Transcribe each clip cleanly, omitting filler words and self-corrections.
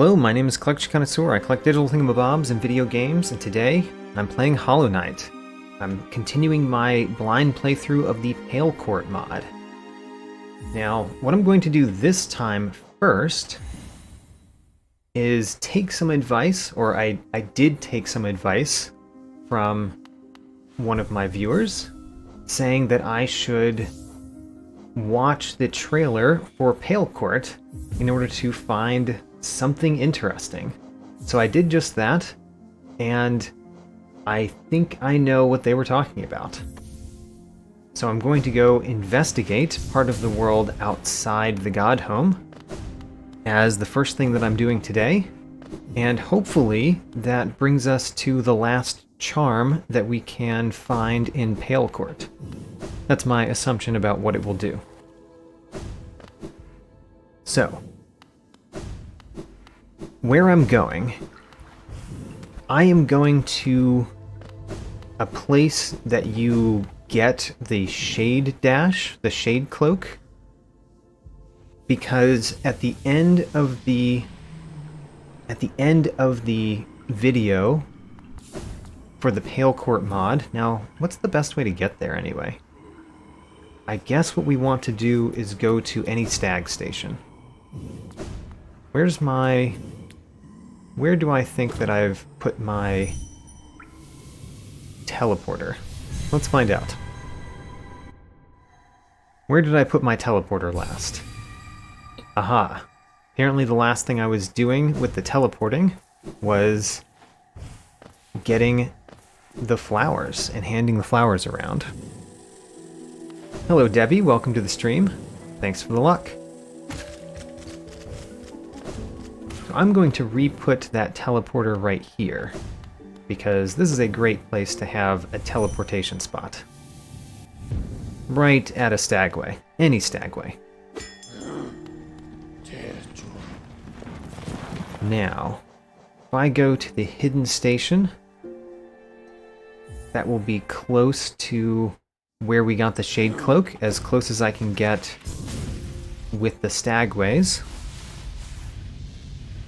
Hello, my name is Collection Connoisseur. I collect digital thingamabobs and video games, and today I'm playing Hollow Knight. I'm continuing my blind playthrough of the Pale Court mod. Now, what I'm going to do this time first is take some advice, or I did take some advice from one of my viewers, saying that I should watch the trailer for Pale Court in order to find something interesting. So I did just that, and I think I know what they were talking about. So I'm going to go investigate part of the world outside the God Home as the first thing that I'm doing today, and hopefully that brings us to the last charm that we can find in Pale Court. That's my assumption about what it will do. So, where I'm going, I am going to a place that you get the shade dash, the shade cloak, because at the end of the video for the Pale Court mod, now what's the best way to get there anyway? I guess what we want to do is go to any stag station. Where do I think that I've put my teleporter? Let's find out. Where did I put my teleporter last? Aha. Apparently the last thing I was doing with the teleporting was getting the flowers and handing the flowers around. Hello Debbie, welcome to the stream. Thanks for the luck. So I'm going to re-put that teleporter right here, because this is a great place to have a teleportation spot. Right at a stagway. Any stagway. Now, if I go to the hidden station, that will be close to where we got the shade cloak, as close as I can get with the stagways.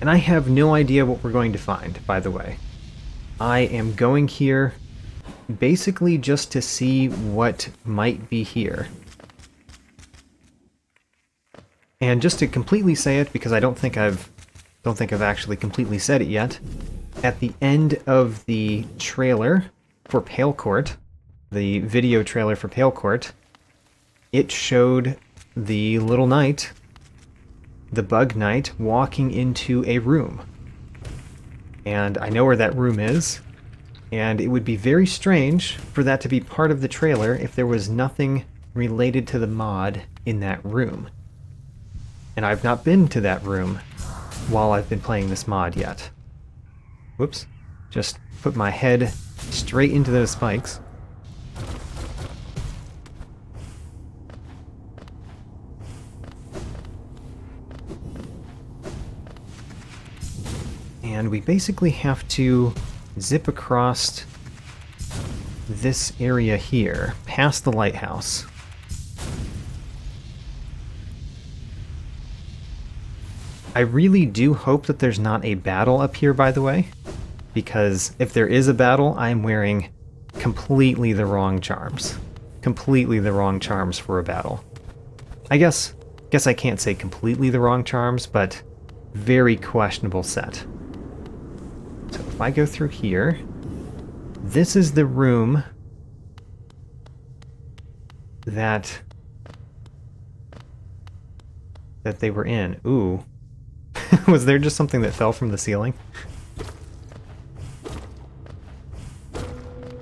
And I have no idea what we're going to find, by the way. I am going here basically just to see what might be here. And just to completely say it, because I don't think I've actually completely said it yet, at the end of the trailer for Pale Court, the video trailer for Pale Court, it showed the little knight, the bug knight, walking into a room. And I know where that room is, and it would be very strange for that to be part of the trailer if there was nothing related to the mod in that room. And I've not been to that room while I've been playing this mod yet. Whoops. Just put my head straight into those spikes. And we basically have to zip across this area here, past the lighthouse. I really do hope that there's not a battle up here, by the way, because if there is a battle, I'm wearing completely the wrong charms. Completely the wrong charms for a battle. I guess I can't say completely the wrong charms, but very questionable set. So if I go through here, this is the room that they were in. Ooh. Was there just something that fell from the ceiling?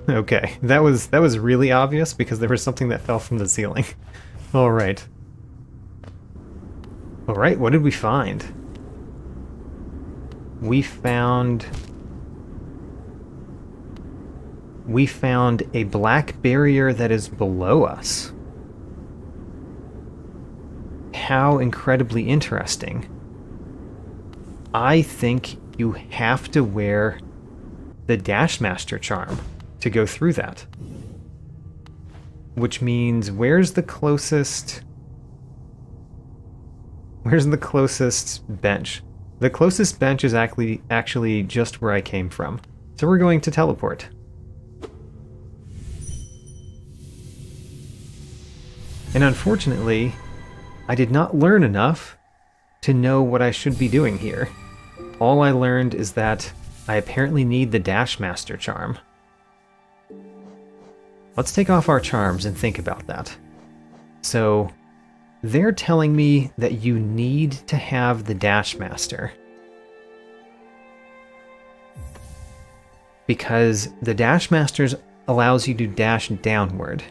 Okay, that was really obvious because there was something that fell from the ceiling. All right. All right, what did we find? We found a black barrier that is below us. How incredibly interesting. I think you have to wear the Dash Master charm to go through that. Which means, where's the closest bench? The closest bench is actually just where I came from. So we're going to teleport. And unfortunately, I did not learn enough to know what I should be doing here. All I learned is that I apparently need the Dash Master charm. Let's take off our charms and think about that. So, they're telling me that you need to have the Dash Master. Because the Dash Master allows you to dash downward.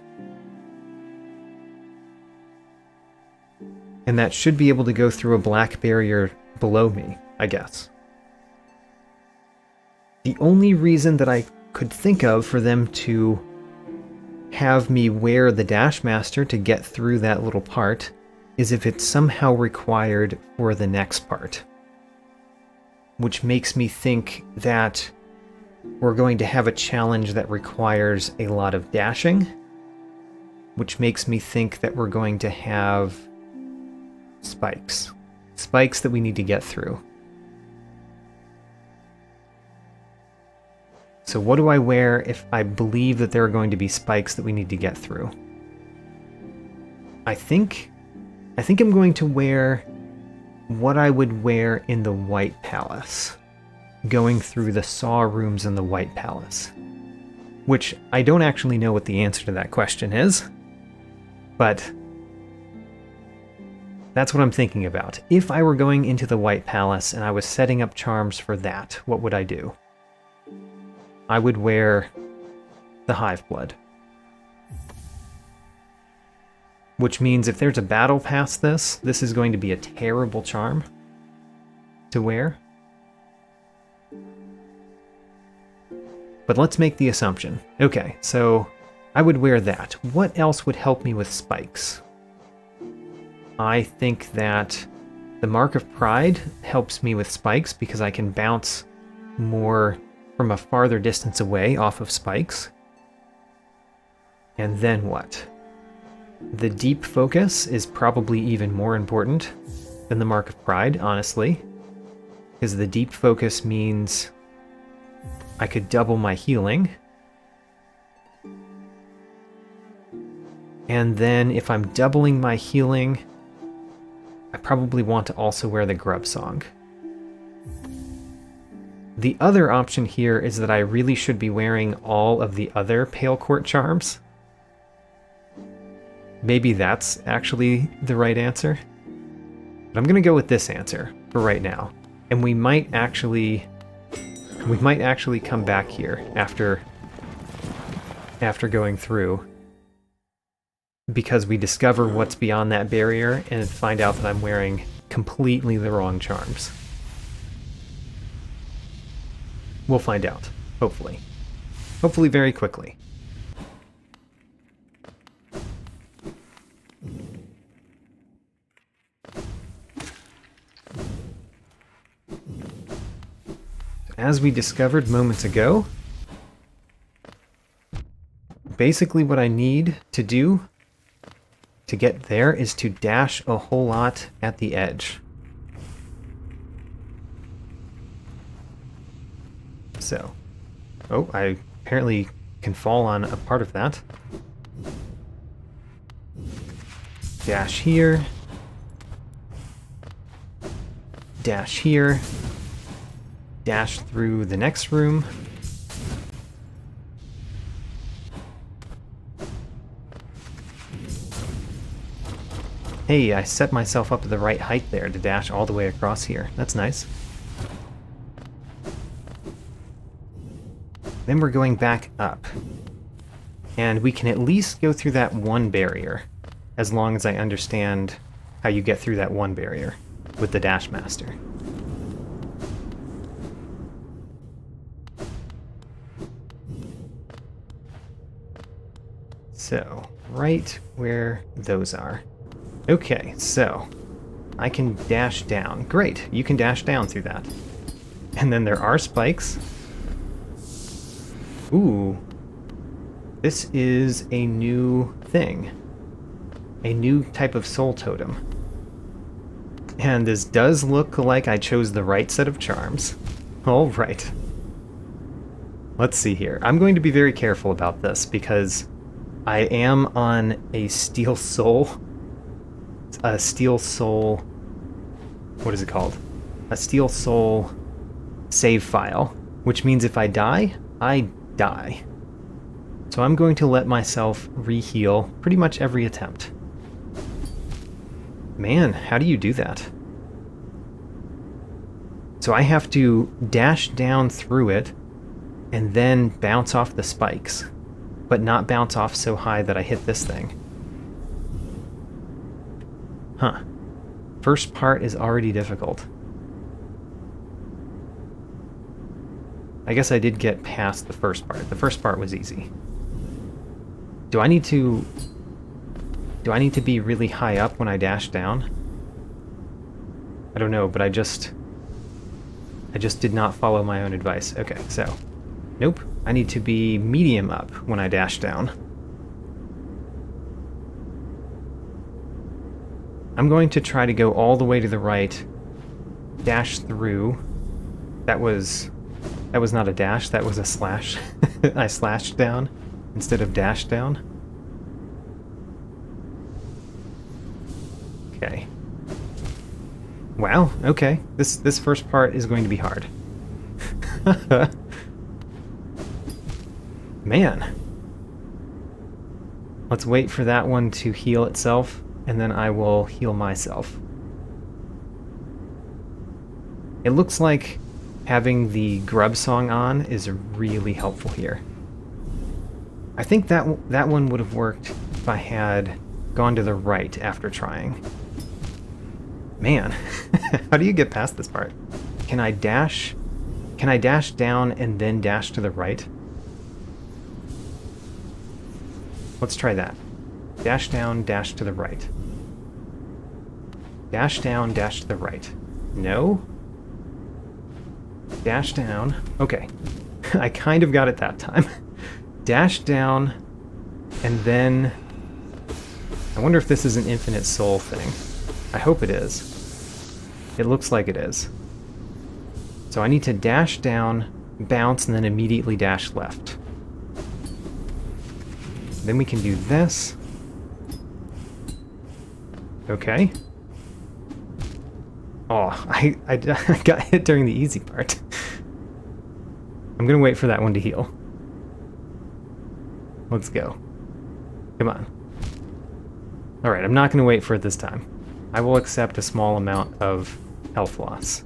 And that should be able to go through a black barrier below me, I guess. The only reason that I could think of for them to have me wear the Dash Master to get through that little part is if it's somehow required for the next part. Which makes me think that we're going to have a challenge that requires a lot of dashing, which makes me think that we're going to have spikes. Spikes that we need to get through. So what do I wear if I believe that there are going to be spikes that we need to get through? I think I'm going to wear what I would wear in the White Palace. Going through the saw rooms in the White Palace. Which I don't actually know what the answer to that question is. But that's what I'm thinking about. If I were going into the White Palace and I was setting up charms for that, what would I do? I would wear the Hive Blood. Which means if there's a battle past this is going to be a terrible charm to wear. But let's make the assumption. Okay, so I would wear that. What else would help me with spikes? I think that the Mark of Pride helps me with spikes because I can bounce more from a farther distance away off of spikes. And then what? The Deep Focus is probably even more important than the Mark of Pride, honestly. Because the Deep Focus means I could double my healing. And then if I'm doubling my healing, I probably want to also wear the Grub Song. The other option here is that I really should be wearing all of the other Pale Court charms. Maybe that's actually the right answer. But I'm going to go with this answer for right now. And we might actually come back here after going through, because we discover what's beyond that barrier and find out that I'm wearing completely the wrong charms. We'll find out, hopefully. Hopefully very quickly. As we discovered moments ago, basically what I need to do to get there is to dash a whole lot at the edge. So, oh, I apparently can fall on a part of that. Dash here. Dash here. Dash through the next room. Hey, I set myself up at the right height there to dash all the way across here. That's nice. Then we're going back up. And we can at least go through that one barrier, as long as I understand how you get through that one barrier with the Dash Master. So, right where those are. Okay, so I can dash down. Great, you can dash down through that. And then there are spikes. Ooh, this is a new thing. A new type of soul totem. And this does look like I chose the right set of charms. Alright. Let's see here. I'm going to be very careful about this because I am on a Steel Soul. A Steel Soul... What is it called? A Steel Soul save file. Which means if I die, I die. So I'm going to let myself re-heal pretty much every attempt. Man, how do you do that? So I have to dash down through it and then bounce off the spikes, but not bounce off so high that I hit this thing. Huh. First part is already difficult. I guess I did get past the first part. The first part was easy. Do I need to be really high up when I dash down? I don't know, but I just did not follow my own advice. Okay, so nope. I need to be medium up when I dash down. I'm going to try to go all the way to the right, dash through. That was not a dash, that was a slash. I slashed down instead of dashed down. Okay. Wow, okay. This first part is going to be hard. Man. Let's wait for that one to heal itself, and then I will heal myself. It looks like having the grub song on is really helpful here. I think that one would have worked if I had gone to the right after trying. Man, how do you get past this part? Can I dash down and then dash to the right? Let's try that. Dash down, dash to the right. Dash down, dash to the right. No? Dash down. Okay. I kind of got it that time. Dash down, and then... I wonder if this is an infinite soul thing. I hope it is. It looks like it is. So I need to dash down, bounce, and then immediately dash left. Then we can do this. Okay. Oh, I got hit during the easy part. I'm gonna wait for that one to heal. Let's go. Come on. Alright, I'm not gonna wait for it this time. I will accept a small amount of health loss.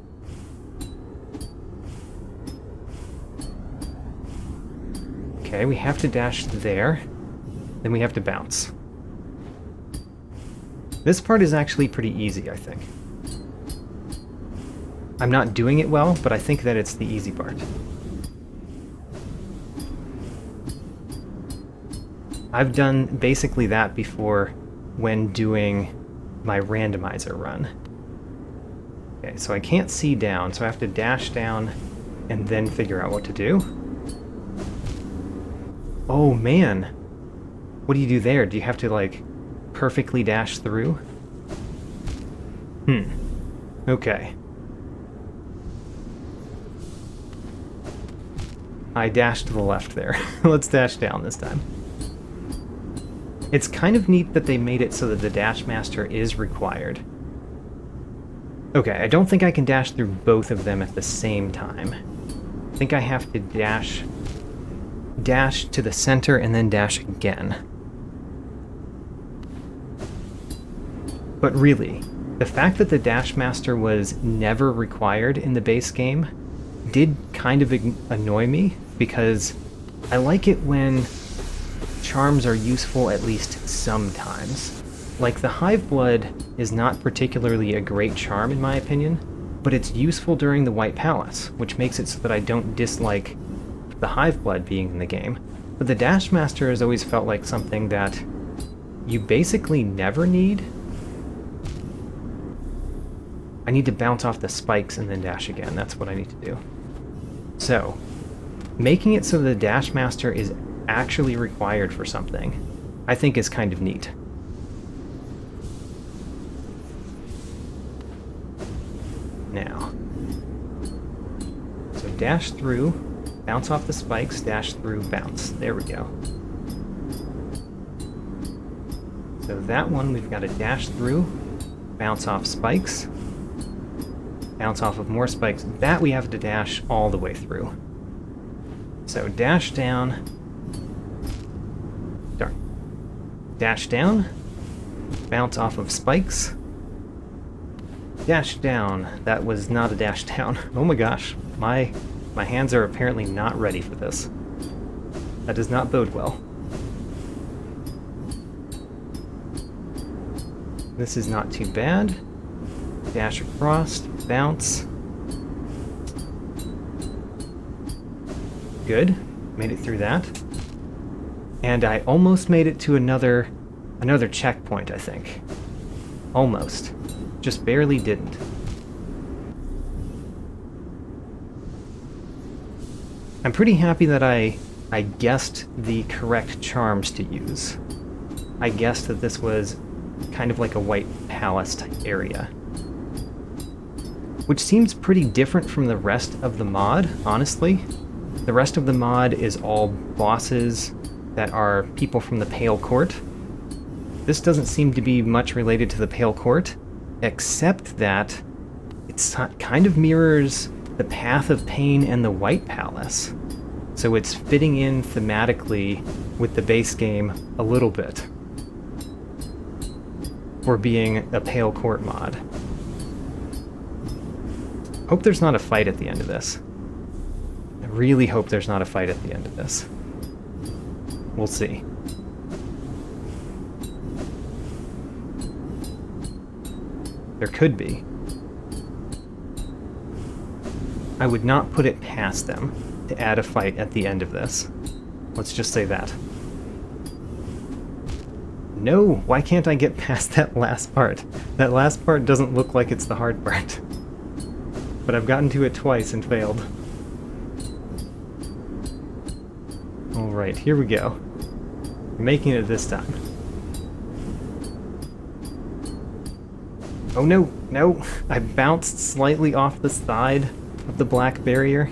Okay, we have to dash there. Then we have to bounce. This part is actually pretty easy, I think. I'm not doing it well, but I think that it's the easy part. I've done basically that before when doing my randomizer run. Okay, so I can't see down, so I have to dash down and then figure out what to do. Oh man! What do you do there? Do you have to, like, perfectly dash through? Okay. I dashed to the left there. Let's dash down this time. It's kind of neat that they made it so that the Dash Master is required. Okay, I don't think I can dash through both of them at the same time. I think I have to dash to the center and then dash again. But really, the fact that the Dash Master was never required in the base game did kind of annoy me, because I like it when charms are useful at least sometimes. Like, the Hive Blood is not particularly a great charm in my opinion, but it's useful during the White Palace, which makes it so that I don't dislike the Hive Blood being in the game. But the Dash Master has always felt like something that you basically never need. I need to bounce off the spikes and then dash again. That's what I need to do. So, making it so the Dash Master is actually required for something, I think is kind of neat. dash through, bounce off the spikes, dash through, bounce. There we go. So that one we've got to dash through, bounce off spikes, bounce off of more spikes. That we have to dash all the way through. So dash down, darn, dash down, bounce off of spikes, dash down. That was not a dash down. Oh my gosh, my hands are apparently not ready for this. That does not bode well. This is not too bad. Dash across, bounce. Good, made it through that. And I almost made it to another checkpoint, I think. Almost. Just barely didn't. I'm pretty happy that I guessed the correct charms to use. I guessed that this was kind of like a White Palace type area. Which seems pretty different from the rest of the mod, honestly. The rest of the mod is all bosses that are people from the Pale Court. This doesn't seem to be much related to the Pale Court, except that it kind of mirrors the Path of Pain and the White Palace. So it's fitting in thematically with the base game a little bit. For being a Pale Court mod. Hope there's not a fight at the end of this. I really hope there's not a fight at the end of this. We'll see. There could be. I would not put it past them to add a fight at the end of this. Let's just say that. No, why can't I get past that last part? That last part doesn't look like it's the hard part. But I've gotten to it twice and failed. Alright, here we go. We're making it this time. Oh no, no! I bounced slightly off the side of the black barrier.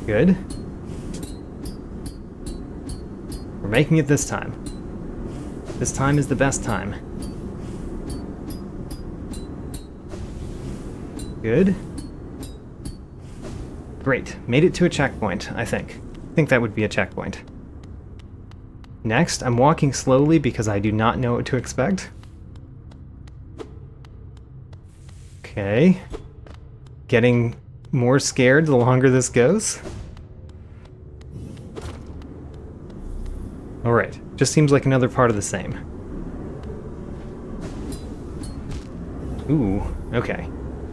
Good. We're making it this time. This time is the best time. Good. Great. Made it to a checkpoint, I think. I think that would be a checkpoint. Next, I'm walking slowly because I do not know what to expect. Okay. Getting more scared the longer this goes. Alright, just seems like another part of the same. Ooh, okay.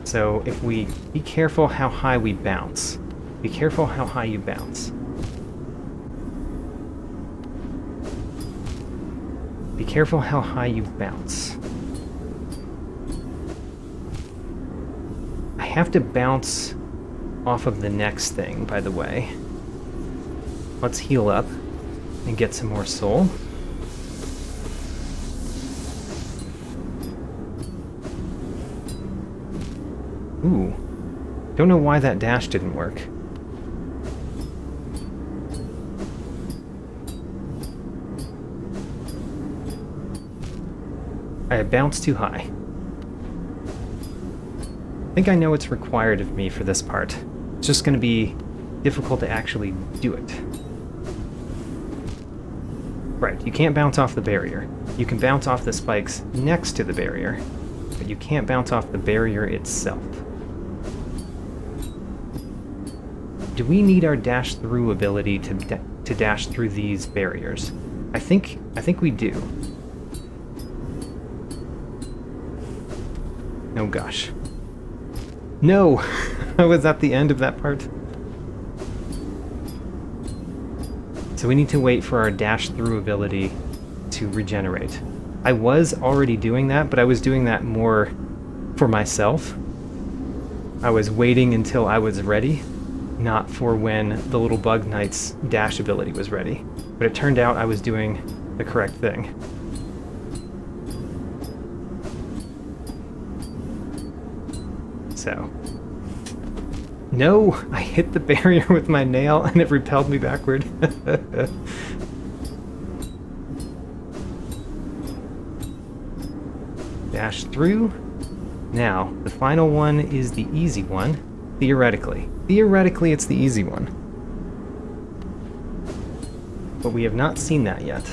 So if we be careful how high we bounce. Be careful how high you bounce. Be careful how high you bounce. I have to bounce off of the next thing, by the way. Let's heal up and get some more soul. Ooh. Don't know why that dash didn't work. I bounced too high. I think I know what's required of me for this part. It's just going to be difficult to actually do it. Right, you can't bounce off the barrier. You can bounce off the spikes next to the barrier, but you can't bounce off the barrier itself. Do we need our dash through ability to dash through these barriers? I think we do. Oh gosh. No! I was at the end of that part. So we need to wait for our dash through ability to regenerate. I was already doing that, but I was doing that more for myself. I was waiting until I was ready, not for when the little bug knight's dash ability was ready. But it turned out I was doing the correct thing. So, No! I hit the barrier with my nail and it repelled me backward. Dash through. Now, the final one is the easy one, theoretically. Theoretically, it's the easy one. But we have not seen that yet.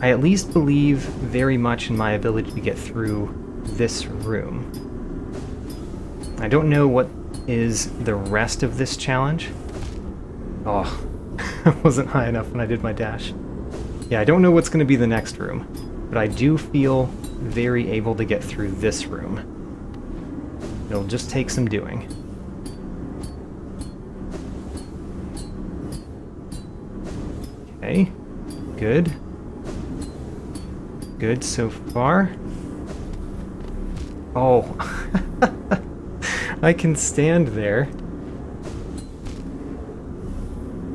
I at least believe very much in my ability to get through this room. I don't know what is the rest of this challenge. Oh, I wasn't high enough when I did my dash. Yeah, I don't know what's going to be the next room, but I do feel very able to get through this room. It'll just take some doing. Okay, good. Good so far. Oh, I can stand there.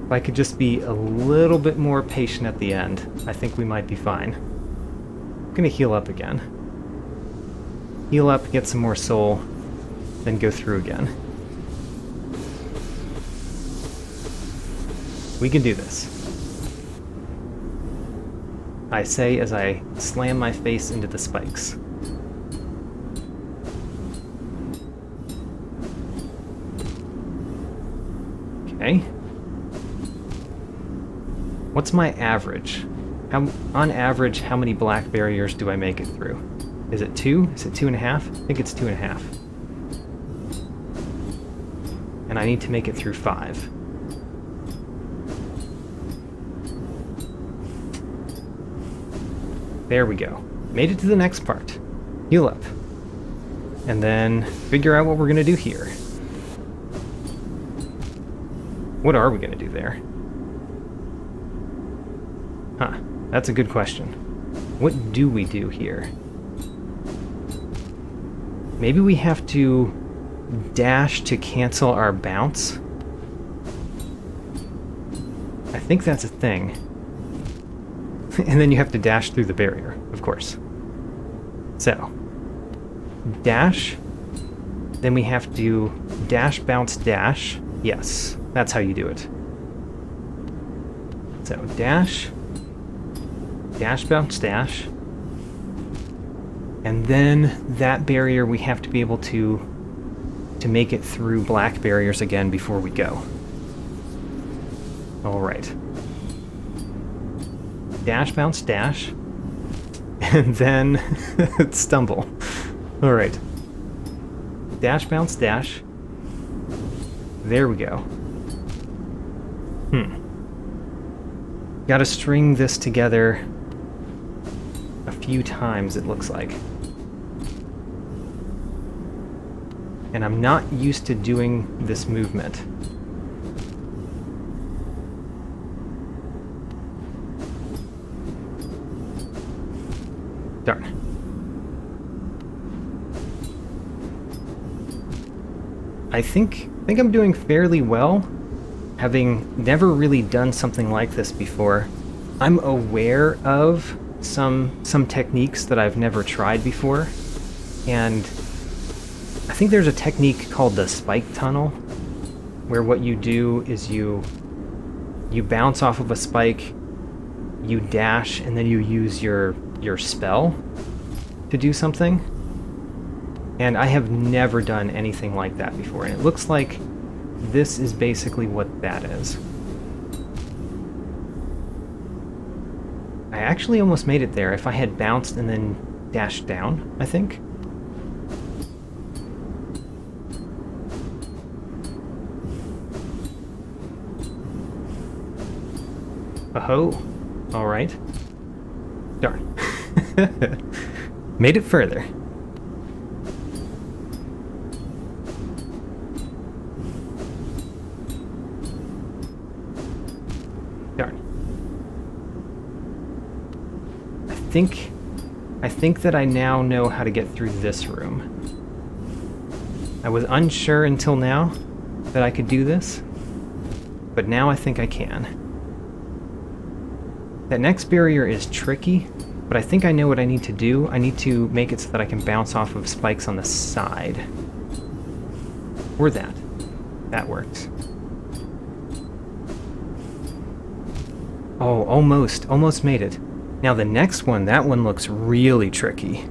If I could just be a little bit more patient at the end, I think we might be fine. I'm gonna heal up again. Heal up, get some more soul, then go through again. We can do this. I say as I slam my face into the spikes. Okay. What's my average? On average, how many black barriers do I make it through? Is it 2? Is it 2.5? I think it's 2.5. And I need to make it through 5. There we go. Made it to the next part. Heal up. And then figure out what we're gonna do here. What are we gonna do there? Huh, that's a good question. What do we do here? Maybe we have to dash to cancel our bounce? I think that's a thing. And then you have to dash through the barrier, of course. So, dash, then we have to dash, bounce, dash. Yes, that's how you do it. So, dash, dash, bounce, dash. And then that barrier we have to be able to make it through black barriers again before we go. All right. Dash, bounce, dash, and then stumble. All right. Dash, bounce, dash. There we go. Gotta string this together a few times, it looks like. And I'm not used to doing this movement. Darn. I think I'm doing fairly well, having never really done something like this before. I'm aware of some techniques that I've never tried before, and I think there's a technique called the spike tunnel, where what you do is you bounce off of a spike, you dash, and then you use your spell to do something. And I have never done anything like that before, and it looks like this is basically what that is. I actually almost made it there if I had bounced and then dashed down, I think. Oh, all right. Darn. Made it further. Darn. I think that I now know how to get through this room. I was unsure until now that I could do this, but now I think I can. That next barrier is tricky, but I think I know what I need to do. I need to make it so that I can bounce off of spikes on the side. Or that. That works. Oh, almost. Almost made it. Now the next one, that one looks really tricky.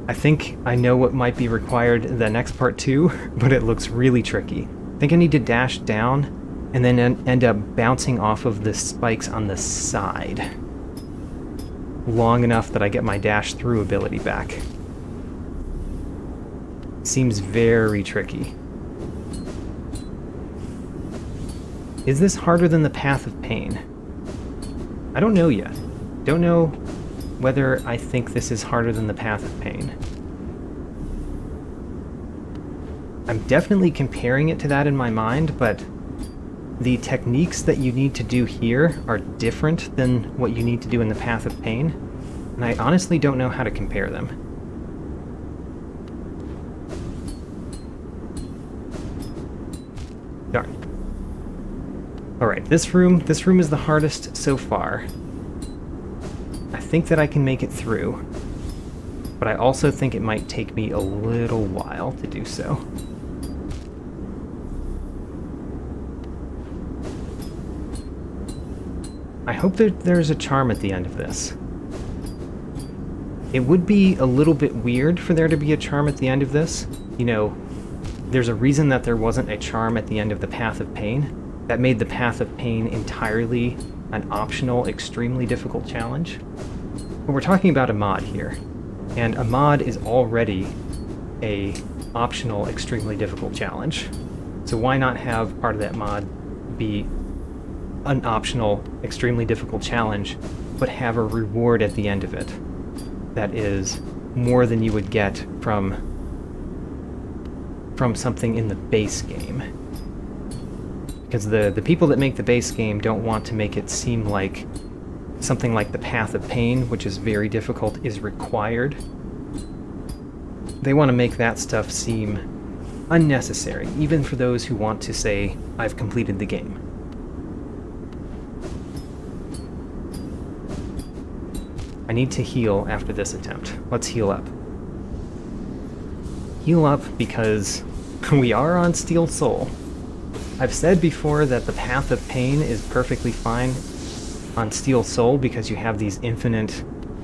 I think I know what might be required the next part too, but it looks really tricky. I think I need to dash down and then end up bouncing off of the spikes on the side long enough that I get my dash through ability back. Seems very tricky. Is this harder than the Path of Pain? I don't know yet. Don't know whether I think this is harder than the Path of Pain. I'm definitely comparing it to that in my mind, but the techniques that you need to do here are different than what you need to do in the Path of Pain, and I honestly don't know how to compare them. Darn. Alright, this room is the hardest so far. I think that I can make it through, but I also think it might take me a little while to do so. I hope that there's a charm at the end of this. It would be a little bit weird for there to be a charm at the end of this. You know, there's a reason that there wasn't a charm at the end of the Path of Pain. That made the Path of Pain entirely an optional, extremely difficult challenge. But we're talking about a mod here, and a mod is already a optional, extremely difficult challenge. So why not have part of that mod be an optional, extremely difficult challenge, but have a reward at the end of it that is more than you would get from something in the base game. Because the people that make the base game don't want to make it seem like something like the Path of Pain, which is very difficult, is required. They want to make that stuff seem unnecessary, even for those who want to say, I've completed the game. I need to heal after this attempt. Let's heal up. Heal up because we are on Steel Soul. I've said before that the Path of Pain is perfectly fine on Steel Soul because you have these infinite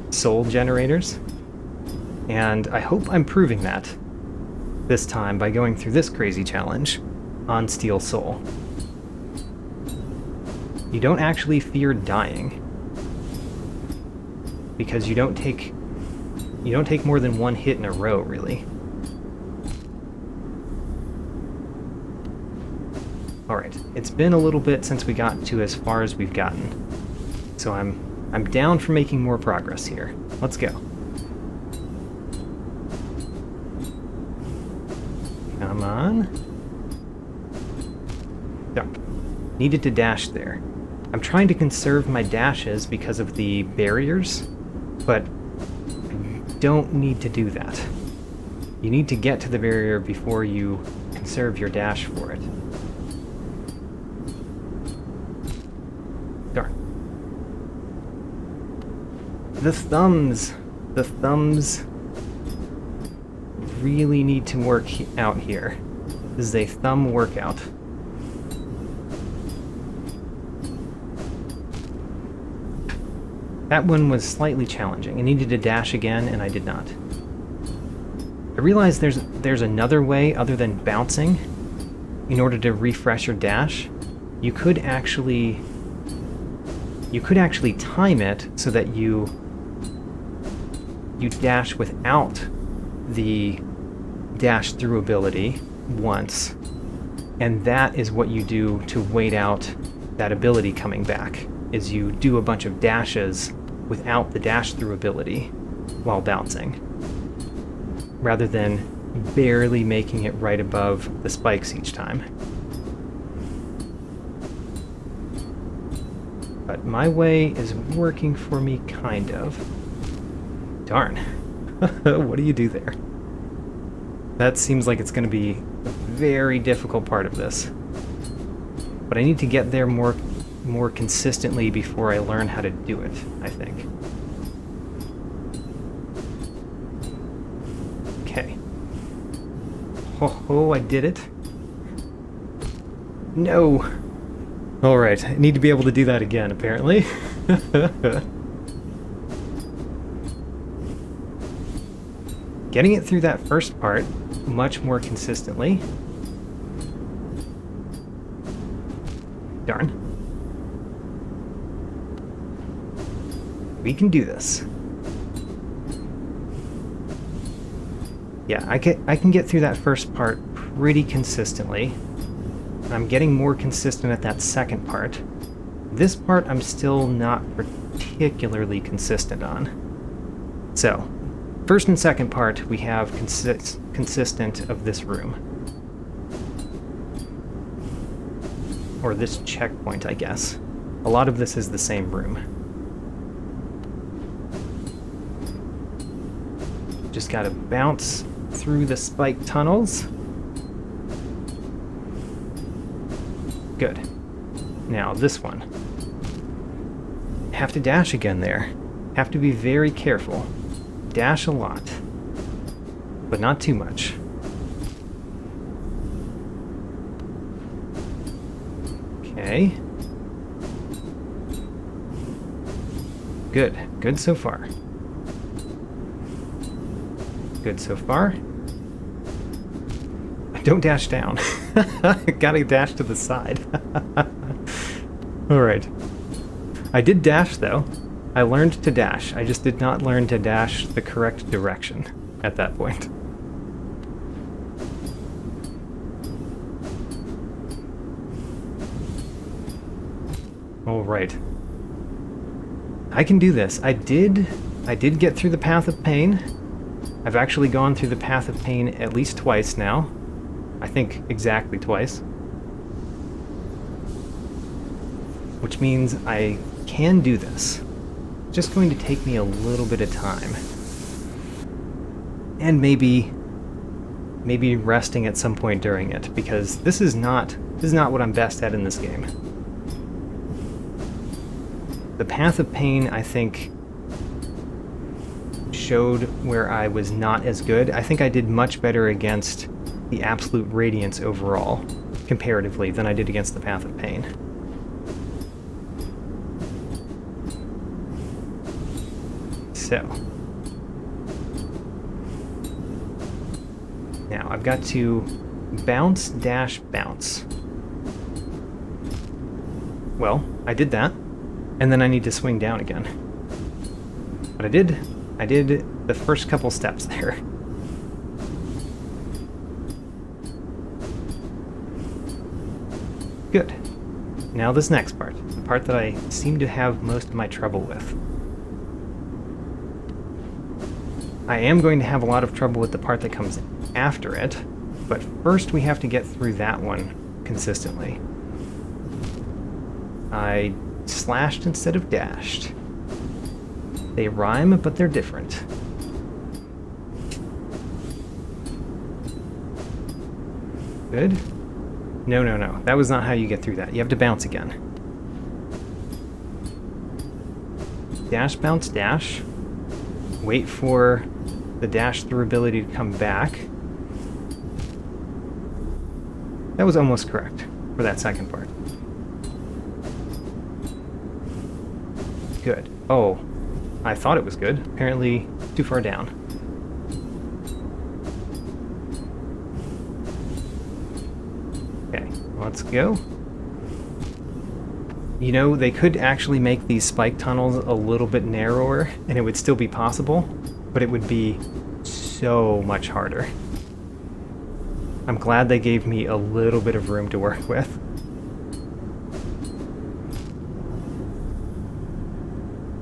soul generators. And I hope I'm proving that this time by going through this crazy challenge on Steel Soul. You don't actually fear dying because you don't take more than one hit in a row, really. Alright, it's been a little bit since we got to as far as we've gotten. So I'm down for making more progress here. Let's go. Come on. Jump. Needed to dash there. I'm trying to conserve my dashes because of the barriers, but I don't need to do that. You need to get to the barrier before you conserve your dash for it. Darn. The thumbs really need to work out here. This is a thumb workout. That one was slightly challenging. I needed to dash again, and I did not. I realized there's another way other than bouncing in order to refresh your dash. You could actually time it so that you dash without the dash through ability once, and that is what you do to wait out that ability coming back, is you do a bunch of dashes without the dash through ability while bouncing, rather than barely making it right above the spikes each time. But my way is working for me, kind of. Darn. What do you do there? That seems like it's going to be a very difficult part of this. But I need to get there more more consistently before I learn how to do it, I think. Okay. Oh, I did it. No! Alright, I need to be able to do that again, apparently. Getting it through that first part much more consistently. Darn. We can do this. Yeah, I can get through that first part pretty consistently. I'm getting more consistent at that second part. This part I'm still not particularly consistent on. So, first and second part we have consistent of this room. Or this checkpoint, I guess. A lot of this is the same room. Just gotta bounce through the spike tunnels. Good. Now, this one. Have to dash again there. Have to be very careful. Dash a lot. But not too much. Okay. Good. Good so far. Good so far. Don't dash down. Gotta dash to the side. Alright. I did dash, though. I learned to dash. I just did not learn to dash the correct direction at that point. Alright. I can do this. I did get through the Path of Pain. I've actually gone through the Path of Pain at least twice now. I think exactly twice. Which means I can do this. It's just going to take me a little bit of time. And maybe resting at some point during it, because this is not what I'm best at in this game. The Path of Pain, I think, showed where I was not as good. I think I did much better against the Absolute Radiance overall, comparatively, than I did against the Path of Pain. So. Now, I've got to bounce, dash, bounce. Well, I did that, and then I need to swing down again. But I did the first couple steps there. Good. Now this next part, the part that I seem to have most of my trouble with. I am going to have a lot of trouble with the part that comes after it, but first we have to get through that one consistently. I slashed instead of dashed. They rhyme, but they're different. Good. No. That was not how you get through that. You have to bounce again. Dash, bounce, dash. Wait for the dash through ability to come back. That was almost correct for that second part. Good. Oh, I thought it was good. Apparently too far down. Okay, let's go. You know, they could actually make these spike tunnels a little bit narrower, and it would still be possible, but it would be so much harder. I'm glad they gave me a little bit of room to work with.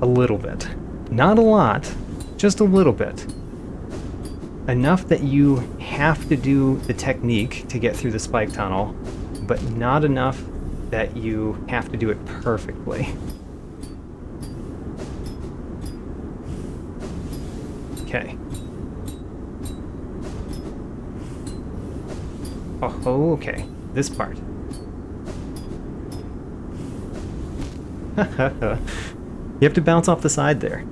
A little bit. Not a lot, just a little bit. Enough that you have to do the technique to get through the spike tunnel, but not enough that you have to do it perfectly. Okay. Oh, okay. This part. You have to bounce off the side there.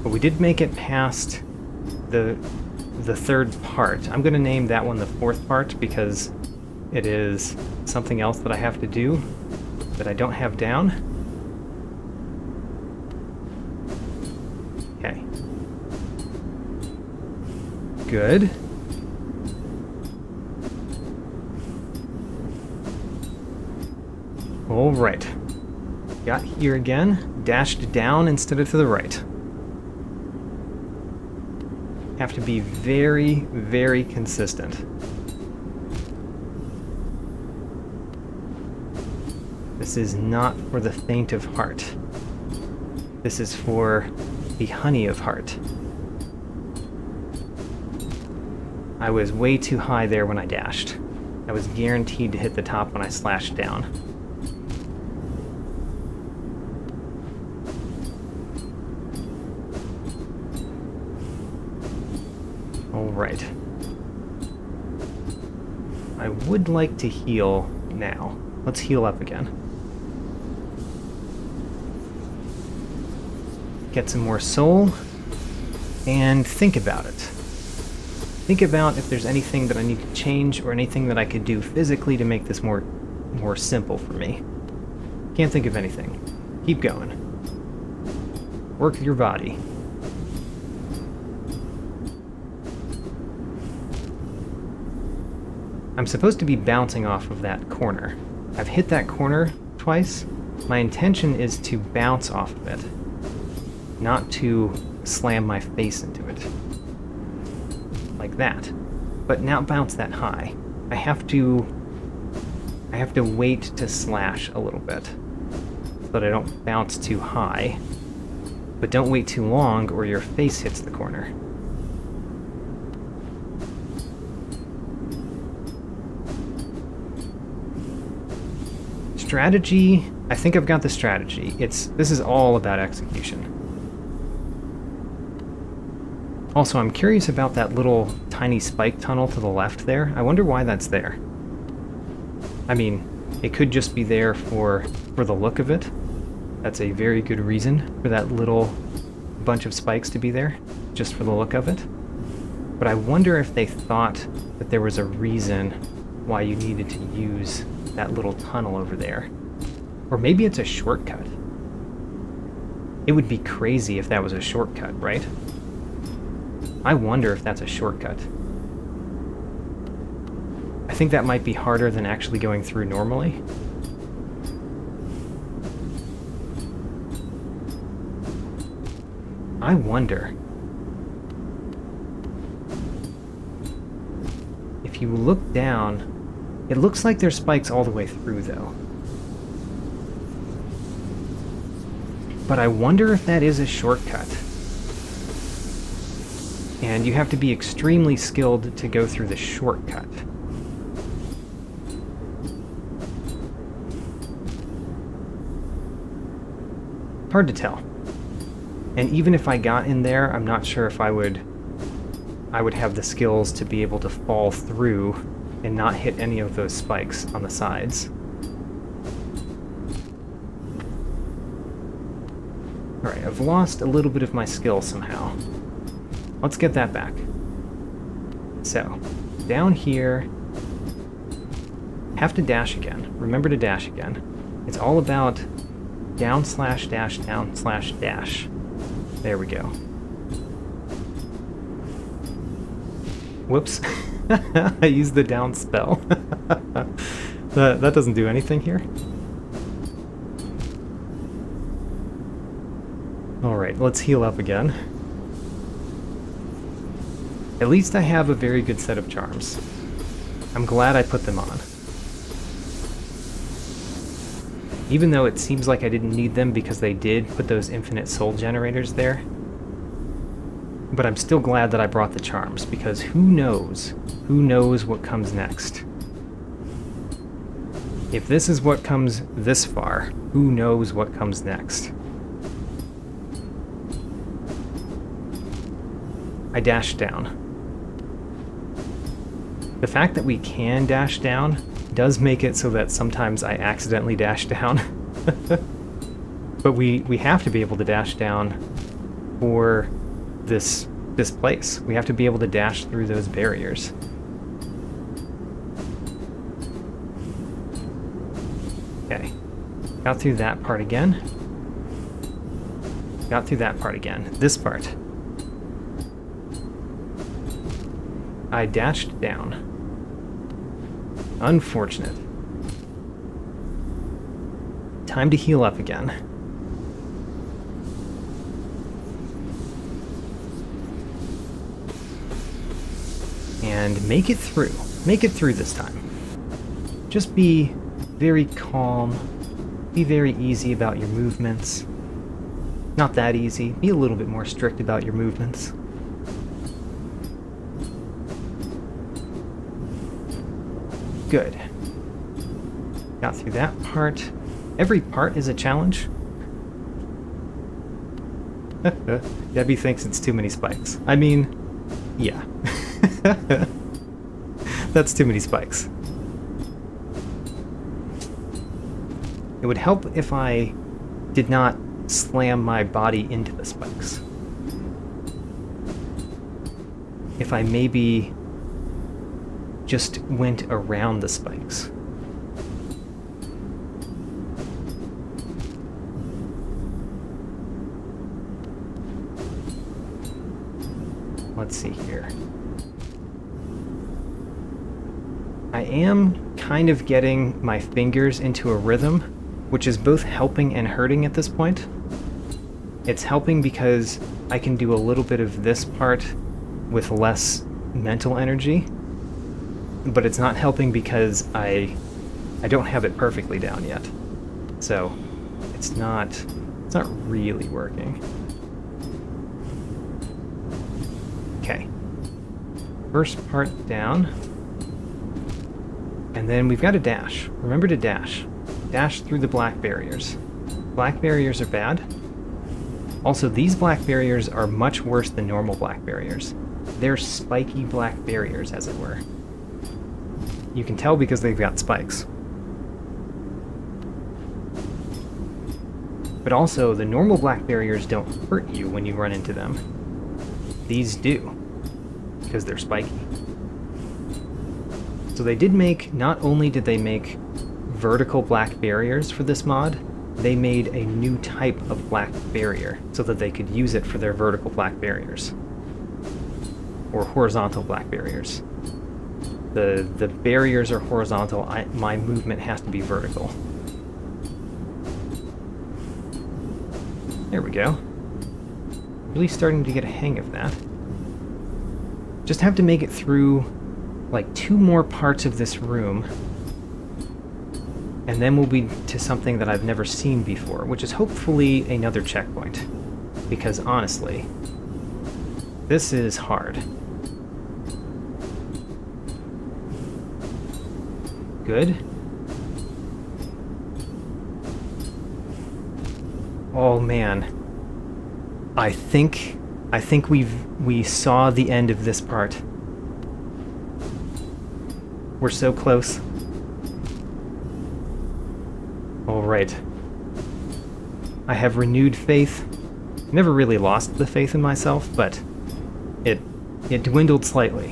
But we did make it past the third part. I'm going to name that one the fourth part because it is something else that I have to do that I don't have down. Okay. Good. All right. Got here again. Dashed down instead of to the right. Have to be very, very consistent. This is not for the faint of heart. This is for the honey of heart. I was way too high there when I dashed. I was guaranteed to hit the top when I slashed down. Alright. I would like to heal now. Let's heal up again. Get some more soul, and think about it. Think about if there's anything that I need to change or anything that I could do physically to make this more simple for me. Can't think of anything. Keep going. Work your body. I'm supposed to be bouncing off of that corner. I've hit that corner twice. My intention is to bounce off of it, not to slam my face into it. Like that. But not bounce that high. I have to wait to slash a little bit so that I don't bounce too high. But don't wait too long or your face hits the corner. Strategy, I think I've got the strategy. This is all about execution. Also, I'm curious about that little tiny spike tunnel to the left there. I wonder why that's there. I mean, it could just be there for the look of it. That's a very good reason for that little bunch of spikes to be there, just for the look of it. But I wonder if they thought that there was a reason why you needed to use that little tunnel over there. Or maybe it's a shortcut. It would be crazy if that was a shortcut, right? I wonder if that's a shortcut. I think that might be harder than actually going through normally. I wonder. If you look down, it looks like there's spikes all the way through, though. But I wonder if that is a shortcut. And you have to be extremely skilled to go through the shortcut. Hard to tell. And even if I got in there, I'm not sure if I would have the skills to be able to fall through and not hit any of those spikes on the sides. Alright, I've lost a little bit of my skill somehow. Let's get that back. So, down here, have to dash again. Remember to dash again. It's all about down slash dash, down slash dash. There we go. Whoops. I used the down spell. That doesn't do anything here. Alright, let's heal up again. At least I have a very good set of charms. I'm glad I put them on. Even though it seems like I didn't need them because they did put those infinite soul generators there. But I'm still glad that I brought the charms, because who knows what comes next. If this is what comes this far, who knows what comes next. I dashed down. The fact that we can dash down does make it so that sometimes I accidentally dash down. But we have to be able to dash down for this place. We have to be able to dash through those barriers. Okay. Got through that part again. Got through that part again. This part. I dashed down. Unfortunate. Time to heal up again. And make it through. Make it through this time. Just be very calm. Be very easy about your movements. Not that easy. Be a little bit more strict about your movements. Good. Got through that part. Every part is a challenge. Debbie thinks it's too many spikes. I mean, yeah. That's too many spikes. It would help if I did not slam my body into the spikes. If I maybe just went around the spikes. Let's see here. I am kind of getting my fingers into a rhythm, which is both helping and hurting at this point. It's helping because I can do a little bit of this part with less mental energy, but it's not helping because I don't have it perfectly down yet. So it's not really working. Okay. First part down. And then we've got to dash. Remember to dash. Dash through the black barriers. Black barriers are bad. Also, these black barriers are much worse than normal black barriers. They're spiky black barriers, as it were. You can tell because they've got spikes. But also, the normal black barriers don't hurt you when you run into them. These do, because they're spiky. So they did make, not only did they make vertical black barriers for this mod, they made a new type of black barrier so that they could use it for their vertical black barriers. Or horizontal black barriers. The barriers are horizontal, my movement has to be vertical. There we go. Really starting to get a hang of that. Just have to make it through like 2 more parts of this room, and then we'll be to something that I've never seen before, which is hopefully another checkpoint. Because honestly, this is hard. Good. Oh man. I think we saw the end of this part. We're so close. All right. I have renewed faith. Never really lost the faith in myself, but it dwindled slightly,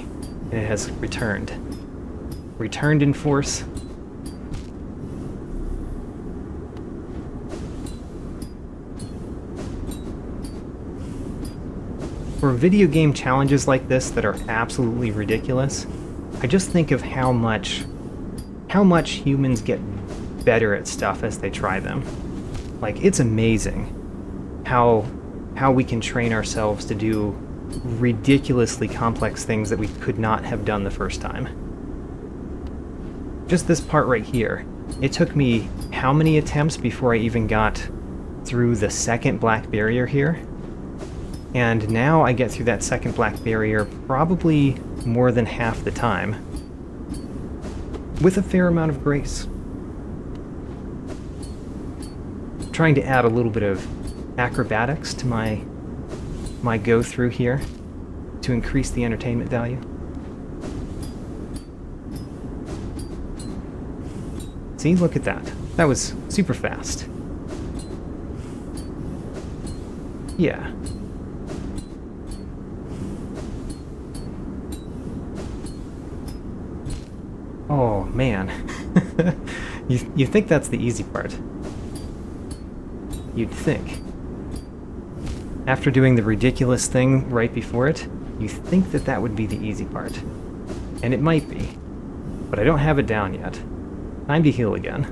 and it has returned. Returned in force. For video game challenges like this that are absolutely ridiculous, I just think of how much humans get better at stuff as they try them. Like, it's amazing how we can train ourselves to do ridiculously complex things that we could not have done the first time. Just this part right here. It took me how many attempts before I even got through the second black barrier here? And now I get through that second black barrier probably more than half the time, with a fair amount of grace. Trying to add a little bit of acrobatics to my go through here to increase the entertainment value. See, look at that. That was super fast. Yeah. Oh, man. You think that's the easy part. You'd think. After doing the ridiculous thing right before it, you think that that would be the easy part. And it might be. But I don't have it down yet. Time to heal again.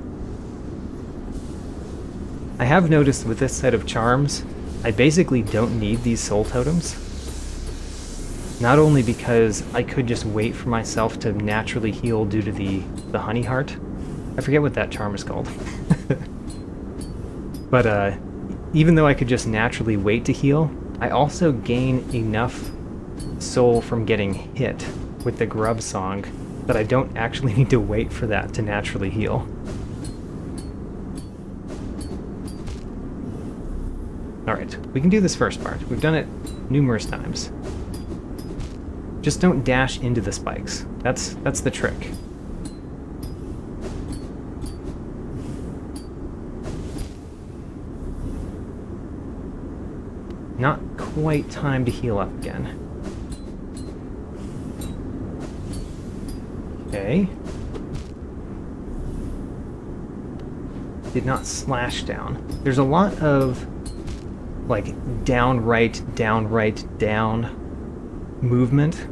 I have noticed with this set of charms, I basically don't need these soul totems. Not only because I could just wait for myself to naturally heal due to the honey heart. I forget what that charm is called. But even though I could just naturally wait to heal, I also gain enough soul from getting hit with the grub song that I don't actually need to wait for that to naturally heal. Alright, we can do this first part. We've done it numerous times. Just don't dash into the spikes. That's the trick. Not quite time to heal up again. Okay. Did not slash down. There's a lot of, like, down, right, down movement.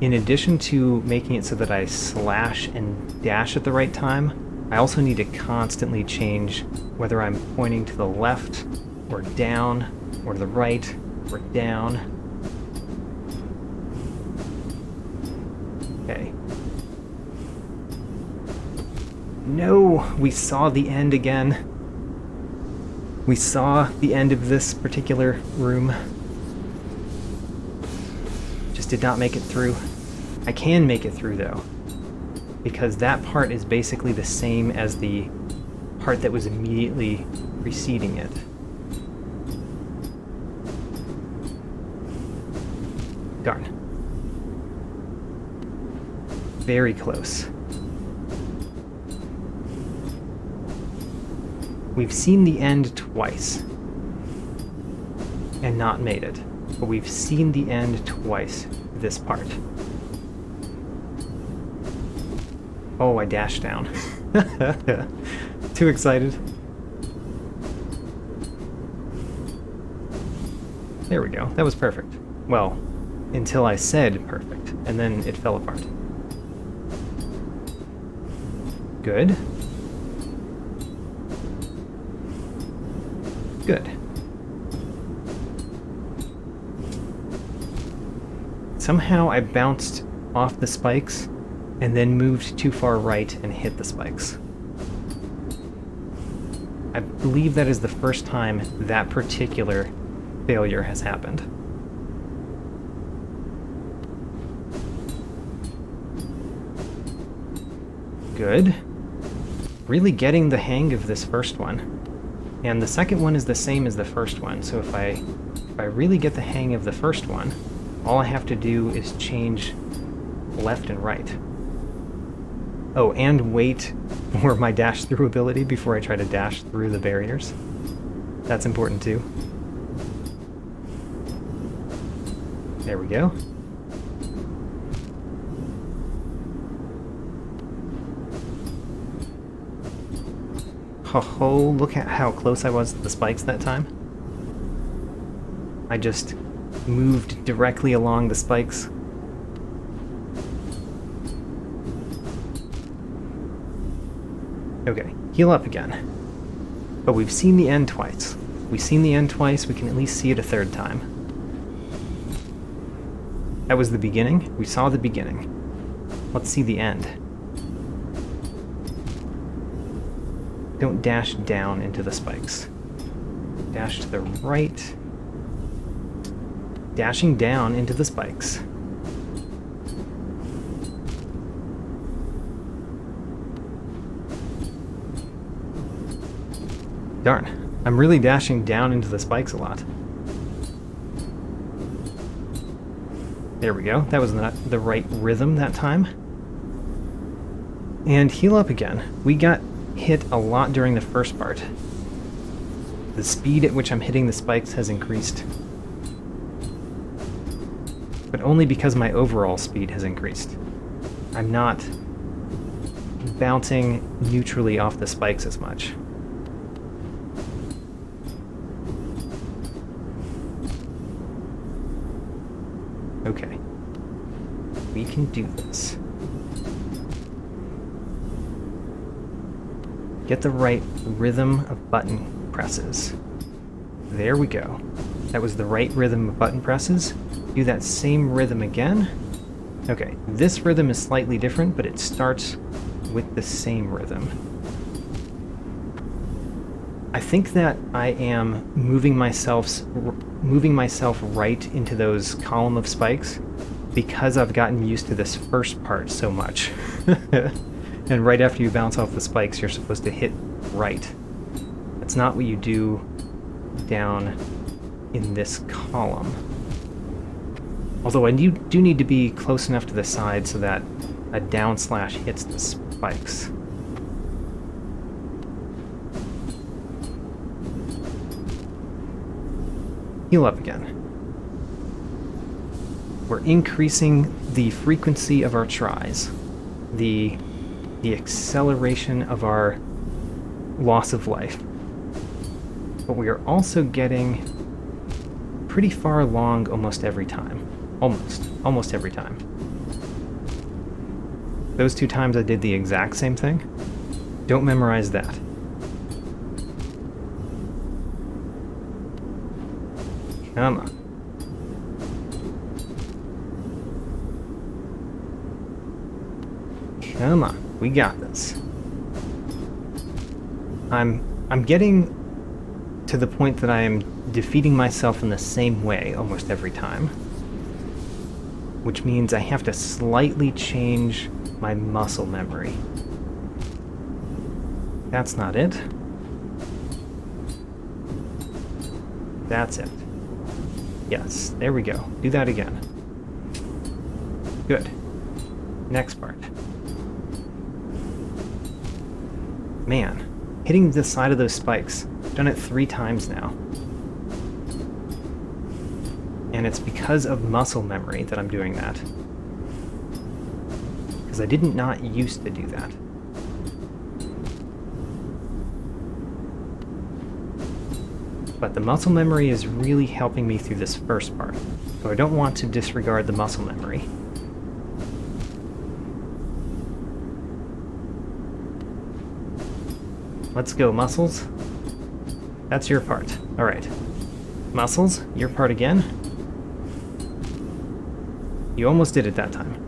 In addition to making it so that I slash and dash at the right time, I also need to constantly change whether I'm pointing to the left or down, or to the right, or down. Okay. No! We saw the end again. We saw the end of this particular room. Just did not make it through. I can make it through, though, because that part is basically the same as the part that was immediately preceding it. Darn. Very close. We've seen the end twice and not made it, but we've seen the end twice, this part. Oh, I dashed down. Too excited. There we go. That was perfect. Well, until I said perfect, and then it fell apart. Good. Good. Somehow I bounced off the spikes and then moved too far right and hit the spikes. I believe that is the first time that particular failure has happened. Good. Really getting the hang of this first one. And the second one is the same as the first one, so if I really get the hang of the first one, all I have to do is change left and right. Oh, and wait for my dash through ability before I try to dash through the barriers. That's important too. There we go. Ho-ho, look at how close I was to the spikes that time. I just moved directly along the spikes. Okay, heal up again. But we've seen the end twice. We've seen the end twice, we can at least see it a third time. That was the beginning. We saw the beginning. Let's see the end. Don't dash down into the spikes. Dash to the right. Dashing down into the spikes. Darn, I'm really dashing down into the spikes a lot. There we go, that was not the right rhythm that time. And heal up again. We got hit a lot during the first part. The speed at which I'm hitting the spikes has increased. But only because my overall speed has increased. I'm not bouncing neutrally off the spikes as much. Okay. We can do this. Get the right rhythm of button presses. There we go. That was the right rhythm of button presses. Do that same rhythm again. Okay, this rhythm is slightly different, but it starts with the same rhythm. I think that I am moving myself right into those column of spikes because I've gotten used to this first part so much. And right after you bounce off the spikes, you're supposed to hit right. That's not what you do down in this column. Although I do need to be close enough to the side so that a down slash hits the spikes. Heal up again. We're increasing the frequency of our tries. The acceleration of our loss of life. But we are also getting pretty far along almost every time. Almost every time. Those 2 times I did the exact same thing. Don't memorize that. Come on. Come on. We got this. I'm getting to the point that I am defeating myself in the same way almost every time. Which means I have to slightly change my muscle memory. That's not it. That's it. Yes, there we go. Do that again. Good. Next part. Man, hitting the side of those spikes. I've done it 3 times now. And it's because of muscle memory that I'm doing that. Because I didn't not used to do that. But the muscle memory is really helping me through this first part. So I don't want to disregard the muscle memory. Let's go, muscles. That's your part. Alright. Muscles, your part again. You almost did it that time.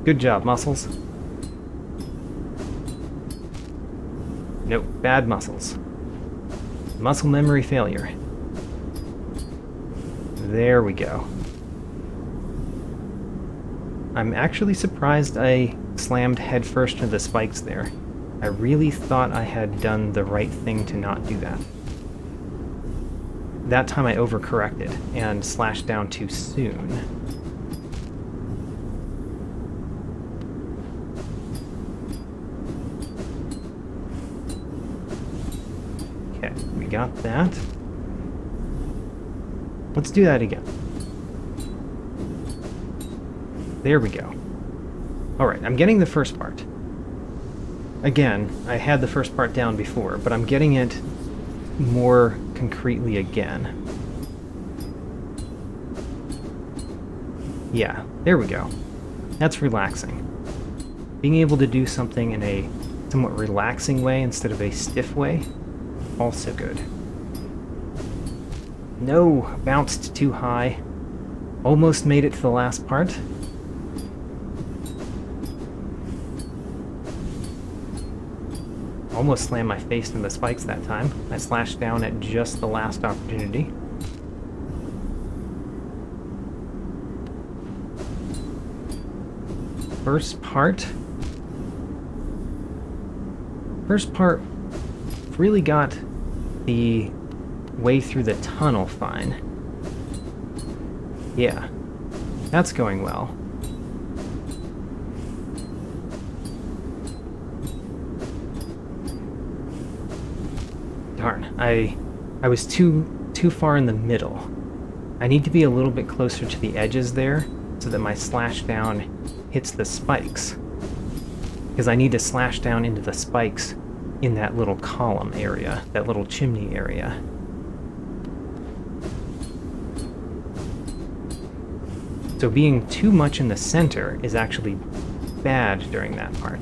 Good job, muscles. Nope, bad muscles. Muscle memory failure. There we go. I'm actually surprised I slammed headfirst into the spikes there. I really thought I had done the right thing to not do that. That time I overcorrected and slashed down too soon. Okay, we got that. Let's do that again. There we go. Alright, I'm getting the first part. Again, I had the first part down before, but I'm getting it more concretely again. Yeah, there we go. That's relaxing. Being able to do something in a somewhat relaxing way instead of a stiff way, also good. No, bounced too high. Almost made it to the last part. Almost slammed my face into the spikes that time. I slashed down at just the last opportunity. First part really got the way through the tunnel fine. Yeah, that's going well. I was too far in the middle. I need to be a little bit closer to the edges there so that my slash down hits the spikes. Because I need to slash down into the spikes in that little column area, that little chimney area. So being too much in the center is actually bad during that part.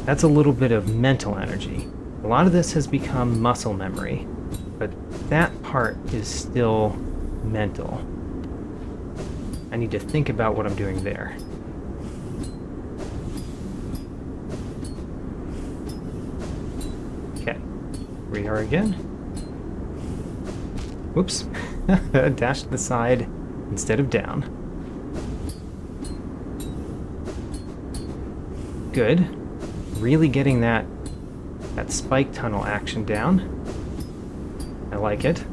That's a little bit of mental energy. A lot of this has become muscle memory, but that part is still mental. I need to think about what I'm doing there. Okay, here we are again. Whoops, dash to the side instead of down. Good. Really getting that spike tunnel action down. I like it.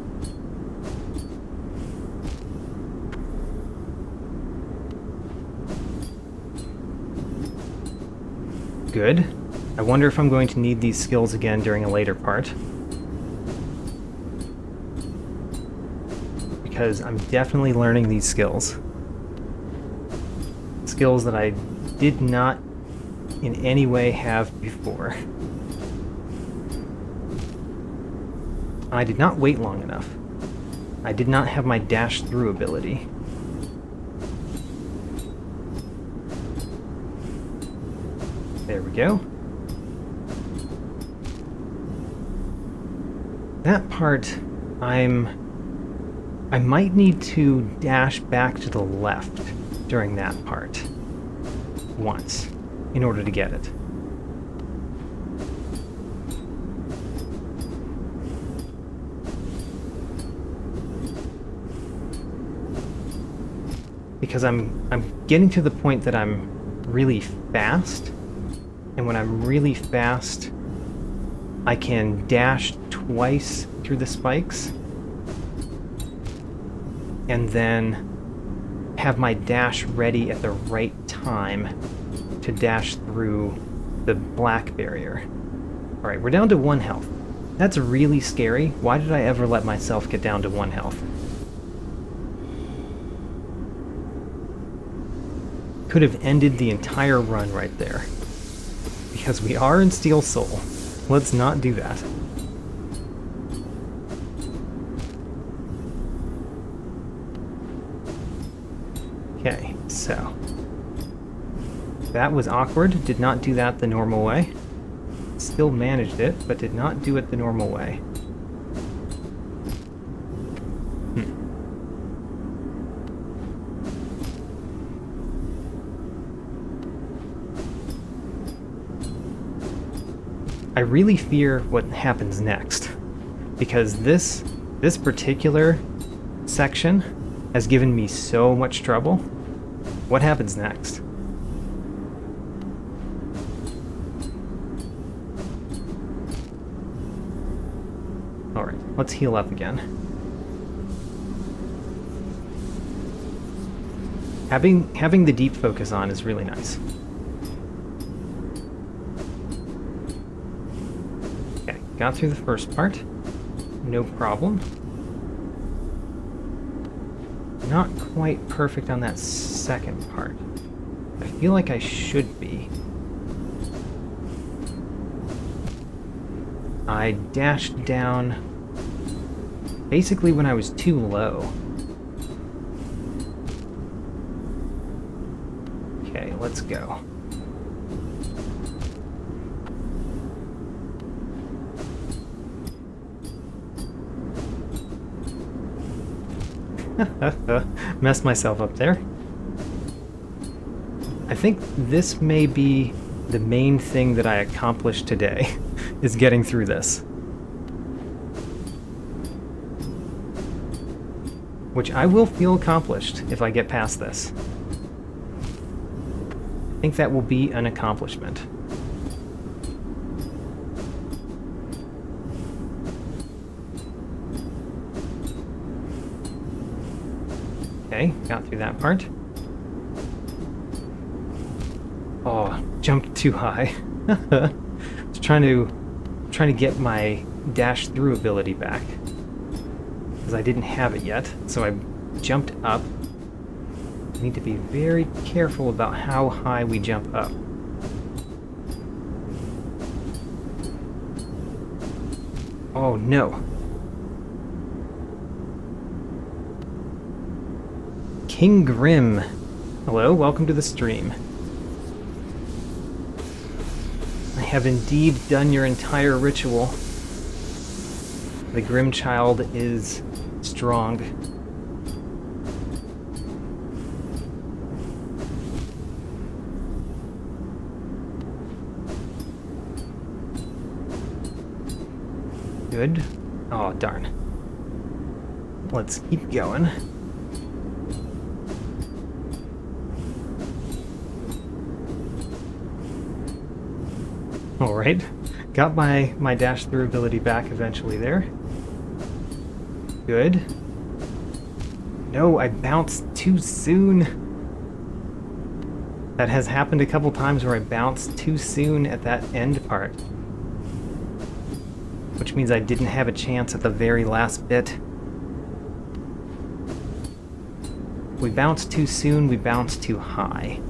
Good. I wonder if I'm going to need these skills again during a later part. Because I'm definitely learning these skills. Skills that I did not in any way have before. I did not wait long enough. I did not have my dash through ability. There we go. That part, I might need to dash back to the left during that part once in order to get it. Because I'm getting to the point that I'm really fast, and when I'm really fast, I can dash twice through the spikes, and then have my dash ready at the right time to dash through the black barrier. Alright, we're down to 1 health. That's really scary. Why did I ever let myself get down to 1 health? Could have ended the entire run right there. Because we are in Steel Soul. Let's not do that. Okay, so that was awkward. Did not do that the normal way. Still managed it, but did not do it the normal way. I really fear what happens next, because this particular section has given me so much trouble. What happens next? Alright, let's heal up again. Having the deep focus on is really nice. Okay, got through the first part. No problem. Not quite perfect on that second part. I feel like I should be. I dashed down basically when I was too low. Okay, let's go. Messed myself up there. I think this may be the main thing that I accomplished today, is getting through this. Which I will feel accomplished if I get past this. I think that will be an accomplishment. Okay, got through that part. Oh, jumped too high. I was trying to get my dash through ability back, because I didn't have it yet, so I jumped up. I need to be very careful about how high we jump up. Oh no. King Grim. Hello, welcome to the stream. I have indeed done your entire ritual. The Grim Child is strong. Good. Oh, darn. Let's keep going. Alright. Got my dash through ability back eventually there. Good. No, I bounced too soon. That has happened a couple times where I bounced too soon at that end part. Which means I didn't have a chance at the very last bit. We bounced too soon, we bounced too high.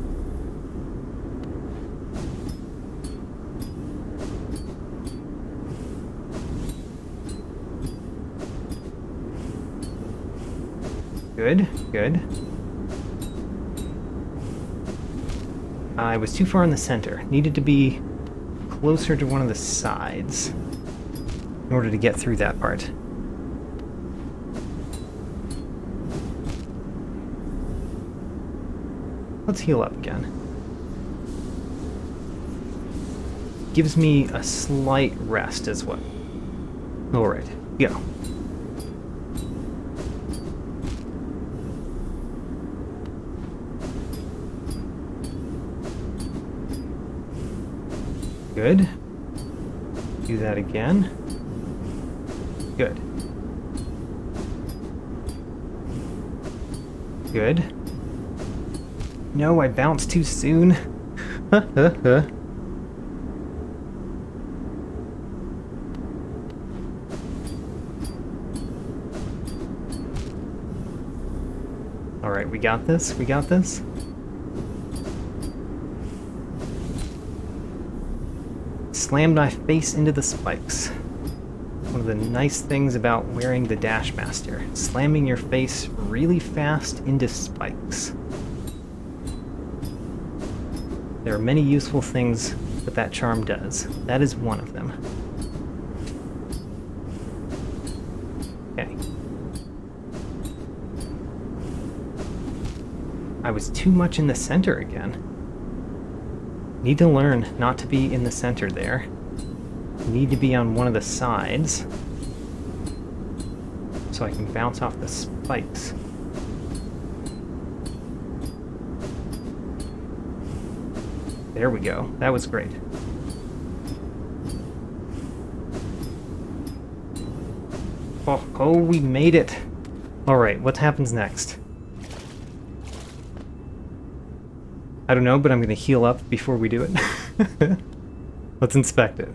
Good, good. I was too far in the center. Needed to be closer to one of the sides in order to get through that part. Let's heal up again. Gives me a slight rest as well. Alright, go. Good. Do that again. Good. Good. No, I bounced too soon. Alright, we got this, we got this. Slammed my face into the spikes. One of the nice things about wearing the Dash Master. Slamming your face really fast into spikes. There are many useful things that that charm does. That is one of them. Okay. I was too much in the center again. Need to learn not to be in the center there. Need to be on one of the sides so I can bounce off the spikes. There we go. That was great. Oh, we made it. Alright, what happens next? I don't know, but I'm going to heal up before we do it. Let's inspect it.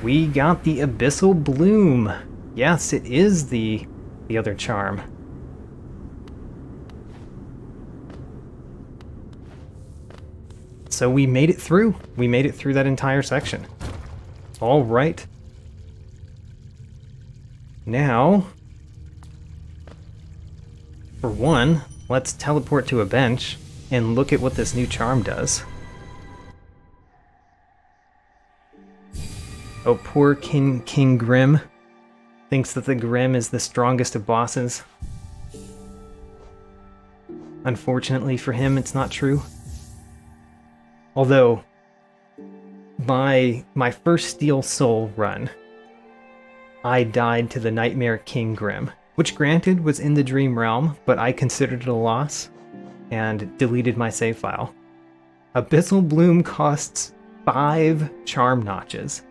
We got the Abyssal Bloom. Yes, it is the other charm. So we made it through. We made it through that entire section. All right. Now, for one, let's teleport to a bench and look at what this new charm does. Oh, poor King Grim thinks that the Grim is the strongest of bosses. Unfortunately for him, it's not true. Although, my first Steel Soul run, I died to the Nightmare King Grim, which granted was in the Dream Realm, but I considered it a loss and deleted my save file. Abyssal Bloom costs 5 charm notches.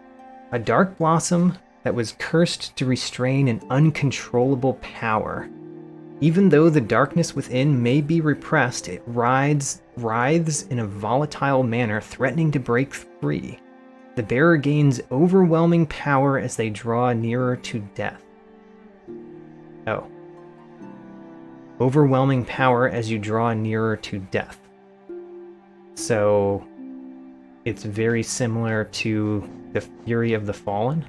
A Dark Blossom that was cursed to restrain an uncontrollable power. Even though the darkness within may be repressed, it writhes in a volatile manner, threatening to break free. The bearer gains overwhelming power as they draw nearer to death. Oh. Overwhelming power as you draw nearer to death. So it's very similar to the Fury of the Fallen.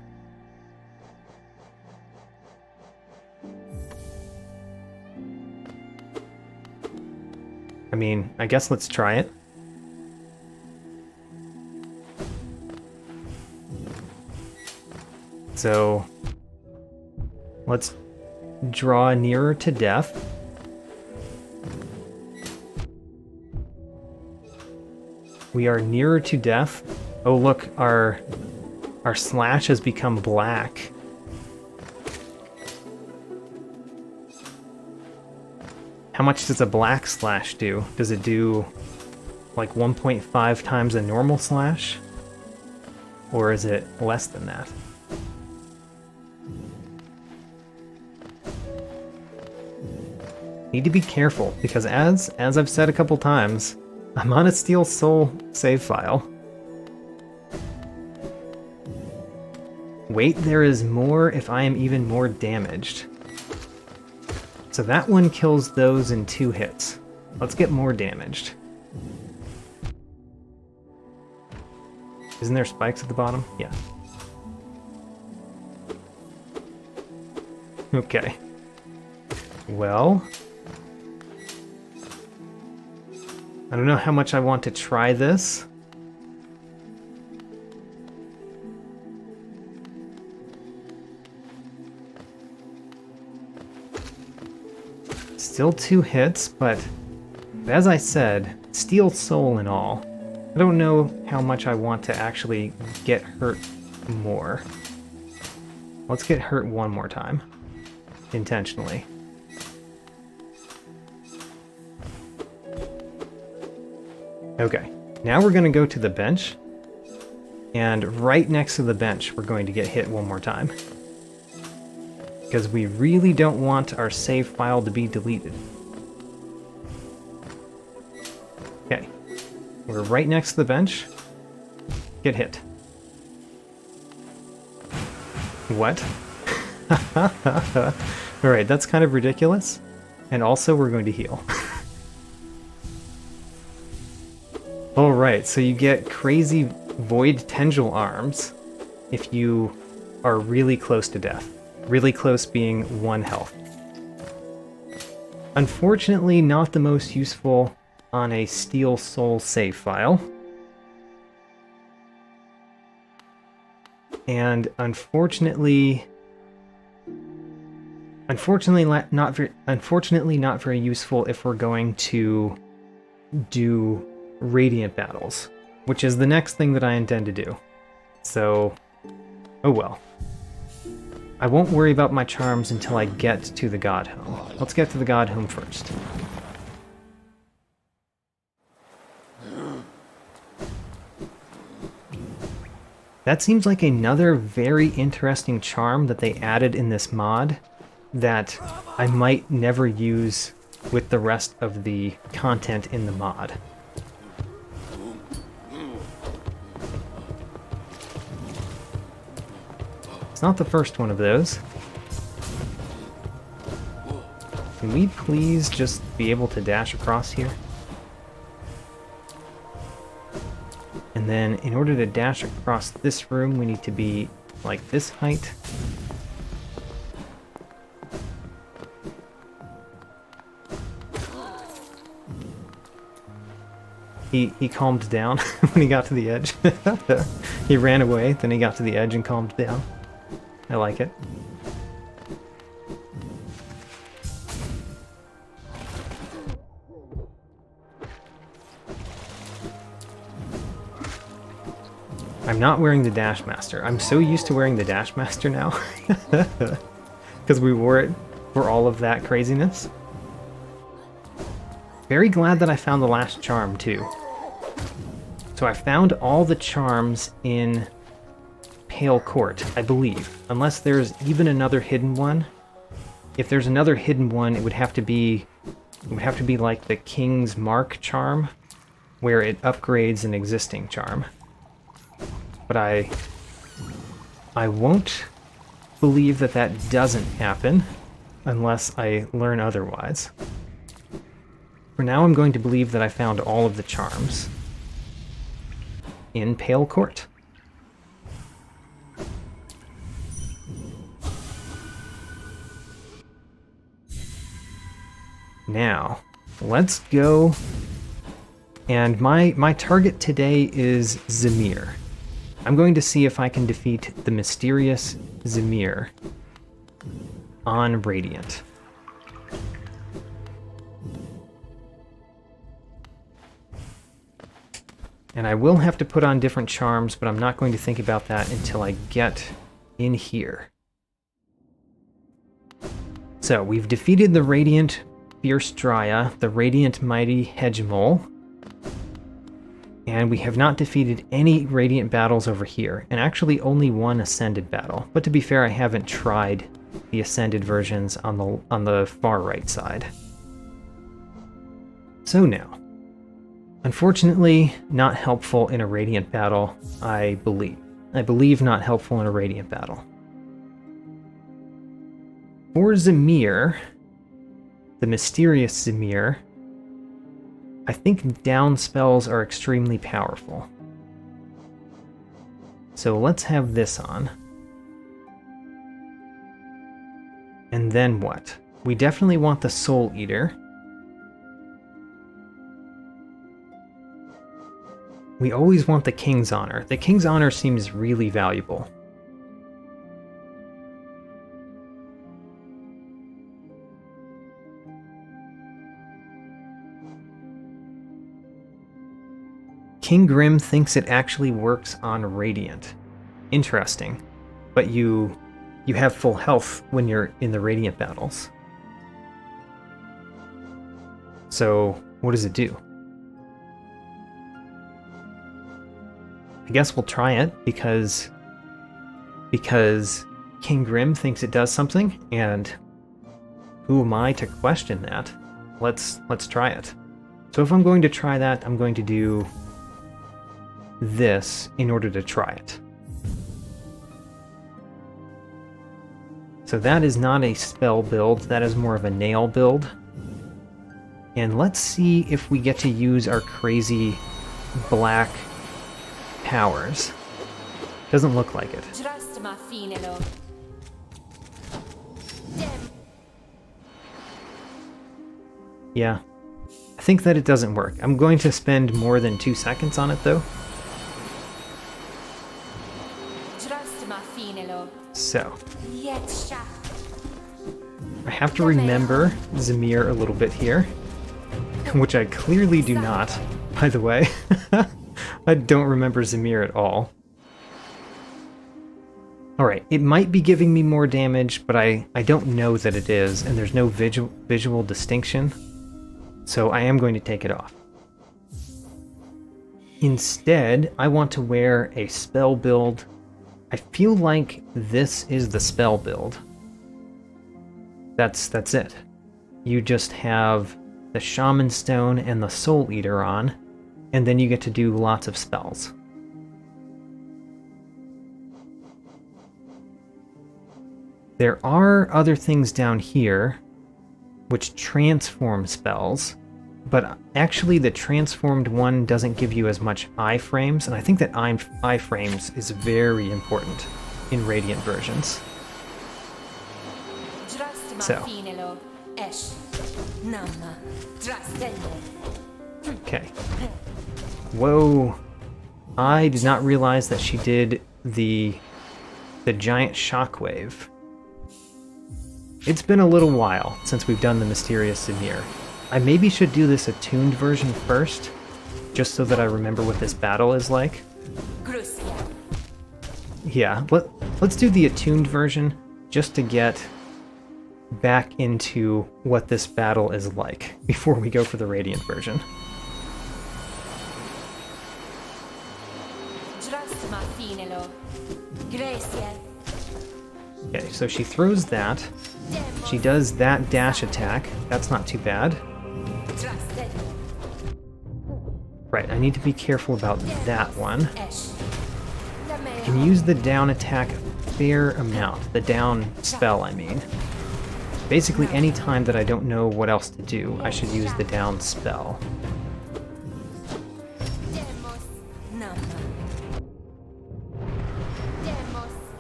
I mean, I guess let's try it. So let's draw nearer to death. We are nearer to death. Oh look, our slash has become black. How much does a black slash do? Does it do like 1.5 times a normal slash? Or is it less than that? Need to be careful, because as I've said a couple times, I'm on a Steel Soul save file. Wait, there is more if I am even more damaged. So that one kills those in 2 hits. Let's get more damaged. Isn't there spikes at the bottom? Yeah. Okay. Well, I don't know how much I want to try this. Still 2 hits, but as I said, Steel Soul and all. I don't know how much I want to actually get hurt more. Let's get hurt one more time. Intentionally. Okay, now we're going to go to the bench, and right next to the bench we're going to get hit one more time. Because we really don't want our save file to be deleted. Okay, we're right next to the bench. Get hit. What? Alright, that's kind of ridiculous. And also we're going to heal. Alright, so you get crazy void tendril arms if you are really close to death. Really close being 1 health. Unfortunately, not the most useful on a Steel Soul save file. And unfortunately not very useful if we're going to do Radiant battles, which is the next thing that I intend to do. So, oh well. I won't worry about my charms until I get to the God Home. Let's get to the God Home first. That seems like another very interesting charm that they added in this mod that I might never use with the rest of the content in the mod. It's not the first one of those. Can we please just be able to dash across here? And then in order to dash across this room, we need to be like this height. He calmed down when he got to the edge. He ran away, then he got to the edge and calmed down. I like it. I'm not wearing the Dash Master. I'm so used to wearing the Dash Master now. Because we wore it for all of that craziness. Very glad that I found the last charm, too. So I found all the charms in Pale Court, I believe. Unless there's even another hidden one. if there's another hidden one, it would have to be like the King's Mark charm, where it upgrades an existing charm. But I won't believe that that doesn't happen unless I learn otherwise. For now, I'm going to believe that I found all of the charms in Pale Court. Now, let's go. And my target today is Ze'mer. I'm going to see if I can defeat the mysterious Ze'mer on Radiant. And I will have to put on different charms, but I'm not going to think about that until I get in here. So, we've defeated the Radiant Fierce Dryya, the Radiant Mighty Hegemole, and we have not defeated any Radiant battles over here, and actually only one Ascended battle. But to be fair, I haven't tried the Ascended versions on the far right side. So now, unfortunately, not helpful in a Radiant battle, I believe. I believe not helpful in a Radiant battle. For Ze'mer, the mysterious Ze'mer, I think down spells are extremely powerful. So let's have this on. And then what? We definitely want the Soul Eater. We always want the King's Honor. The King's Honor seems really valuable. King Grim thinks it actually works on Radiant. Interesting. But you have full health when you're in the Radiant battles. So, what does it do? I guess we'll try it because King Grim thinks it does something, and who am I to question that? Let's try it. So if I'm going to try that, I'm going to do this in order to try it. So that is not a spell build, that is more of a nail build. And let's see if we get to use our crazy black powers. Doesn't look like it. Yeah. I think that it doesn't work. I'm going to spend more than 2 seconds on it though. So, I have to remember Ze'mer a little bit here, which I clearly do not, by the way. I don't remember Ze'mer at all. Alright, it might be giving me more damage, but I don't know that it is, and there's no visual distinction, so I am going to take it off. Instead, I want to wear a spell build. I feel like this is the spell build. That's it. You just have the Shaman Stone and the Soul Eater on, and then you get to do lots of spells. There are other things down here which transform spells, but actually the transformed one doesn't give you as much iframes, and I think that iframes is very important in Radiant versions. So. Okay. Whoa. I did not realize that she did the giant shockwave. It's been a little while since we've done the mysterious Ze'mer. I maybe should do this attuned version first, just so that I remember what this battle is like. Yeah, let's do the attuned version, just to get back into what this battle is like, before we go for the Radiant version. Okay, so she throws that. She does that dash attack. That's not too bad. Right, I need to be careful about that one. I can use the down attack a fair amount. The down spell, I mean. Basically, any time that I don't know what else to do, I should use the down spell.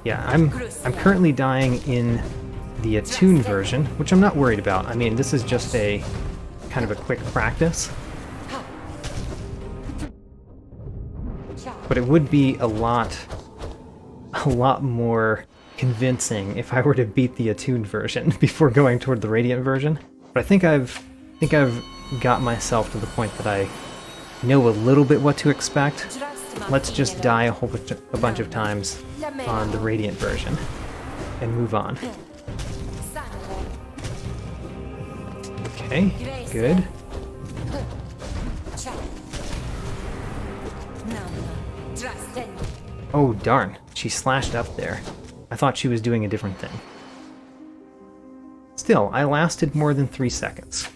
Yeah, I'm currently dying in the attuned version, which I'm not worried about. I mean, this is just a kind of a quick practice. But it would be a lot more convincing if I were to beat the attuned version before going toward the radiant version. But I think I've got myself to the point that I know a little bit what to expect. Let's just die a bunch of times on the radiant version and move on. Okay, good. Oh darn, she slashed up there. I thought she was doing a different thing. Still, I lasted more than 3 seconds.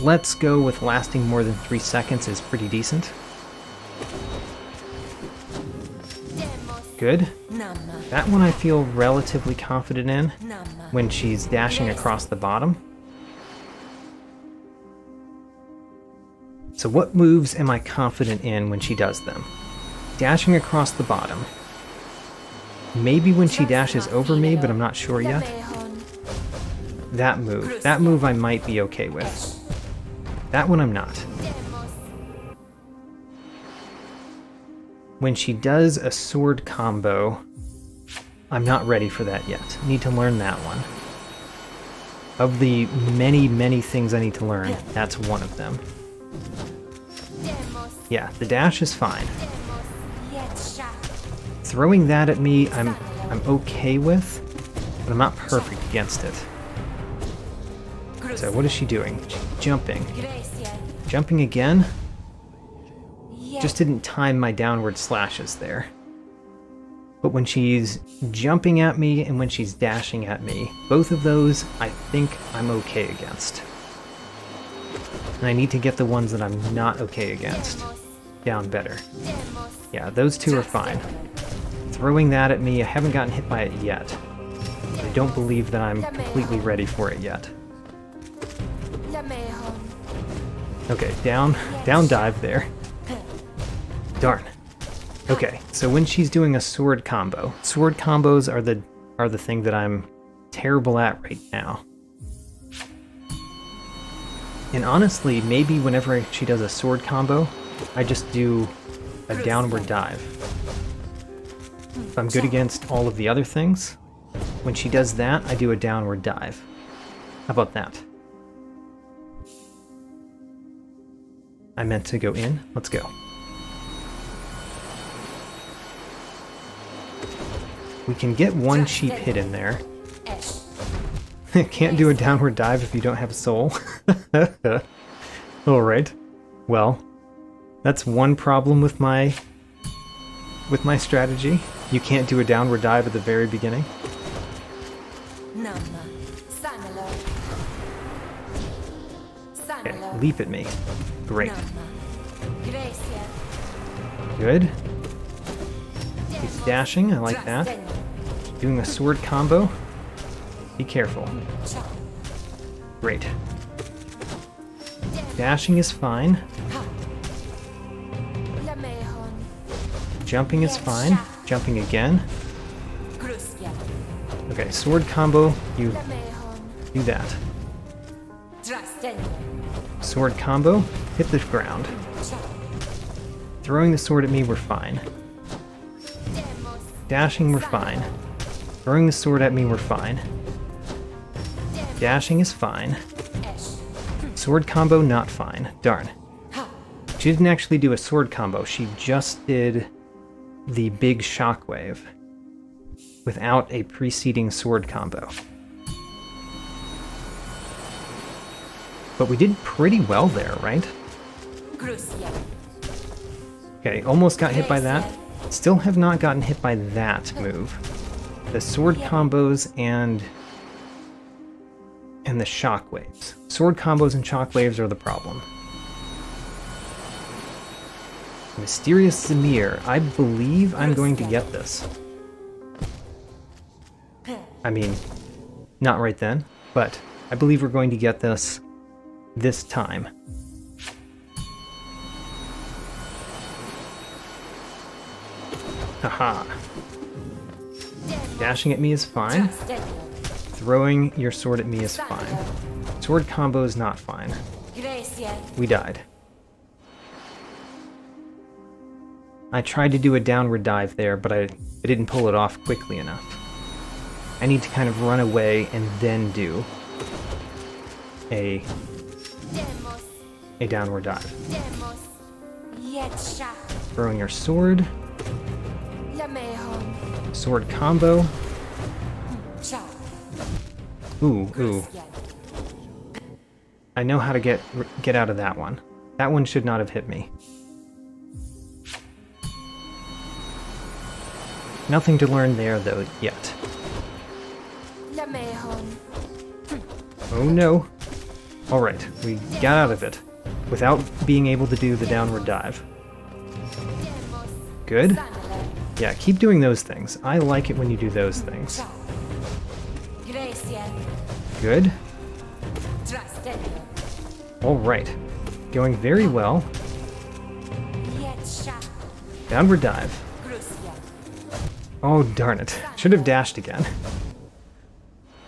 Let's go with lasting more than 3 seconds is pretty decent. Good. That one I feel relatively confident in when she's dashing across the bottom. So what moves am I confident in when she does them? Dashing across the bottom. Maybe when she dashes over me, but I'm not sure yet. That move I might be okay with. That one I'm not. When she does a sword combo, I'm not ready for that yet. Need to learn that one. Of the many things I need to learn, that's one of them. Yeah, the dash is fine. Throwing that at me, I'm okay with, but I'm not perfect against it. So what is she doing? She's jumping. Jumping again? Just didn't time my downward slashes there. But when she's jumping at me and when she's dashing at me, both of those I think I'm okay against. And I need to get the ones that I'm not okay against down better. Yeah, those two are fine. Throwing that at me, I haven't gotten hit by it yet. I don't believe that I'm completely ready for it yet. Okay, down dive there. Darn. Okay, so when she's doing a sword combo, sword combos are the thing that I'm terrible at right now. And honestly, maybe whenever she does a sword combo, I just do a downward dive. If I'm good against all of the other things, when she does that, I do a downward dive. How about that? I meant to go in. Let's go. We can get one cheap hit in there. Can't do a downward dive if you don't have a soul. Alright. Well, that's one problem with my strategy. You can't do a downward dive at the very beginning. Okay, leap at me. Great. Good. He's dashing, I like that. Doing a sword combo. Be careful. Great. Dashing is fine. Jumping is fine. Jumping again. Okay, sword combo, you do that. Sword combo, hit the ground. Throwing the sword at me, we're fine. Dashing, we're fine. Throwing the sword at me, we're fine. Dashing is fine. Sword combo, not fine. Darn. She didn't actually do a sword combo, she just did the big shockwave without a preceding sword combo. But we did pretty well there, right? Okay, almost got hit by that. Still have not gotten hit by that move. The sword combos and and the shockwaves. Sword combos and shockwaves are the problem. Mysterious Ze'mer. I believe I'm going to get this. I mean, not right then, but I believe we're going to get this time. Haha. Dashing at me is fine. Throwing your sword at me is fine. Sword combo is not fine. We died. I tried to do a downward dive there, but I didn't pull it off quickly enough. I need to kind of run away and then do a downward dive. Throwing your sword. Sword combo. Ooh. I know how to get out of that one. That one should not have hit me. Nothing to learn there, though, yet. Oh no. Alright, we got out of it without being able to do the downward dive. Good. Yeah, keep doing those things. I like it when you do those things. Good. Alright. Going very well. Downward dive. Oh, darn it. Should have dashed again.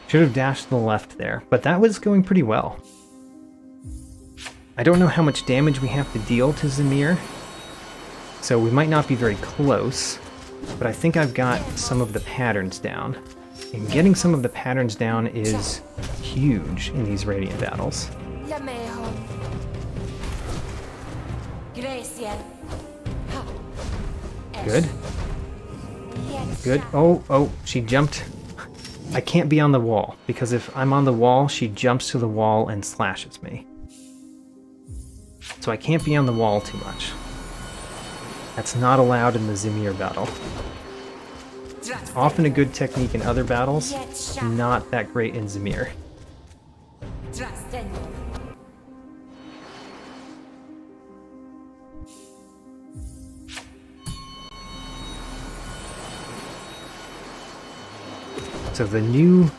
Should have dashed to the left there, but that was going pretty well. I don't know how much damage we have to deal to Ze'mer, so we might not be very close, but I think I've got some of the patterns down. And getting some of the patterns down is huge in these Radiant battles. Good. Good. Oh, she jumped. I can't be on the wall, because if I'm on the wall, she jumps to the wall and slashes me. So I can't be on the wall too much. That's not allowed in the Ze'mer battle. It's often a good technique in other battles, not that great in Ze'mer. So the new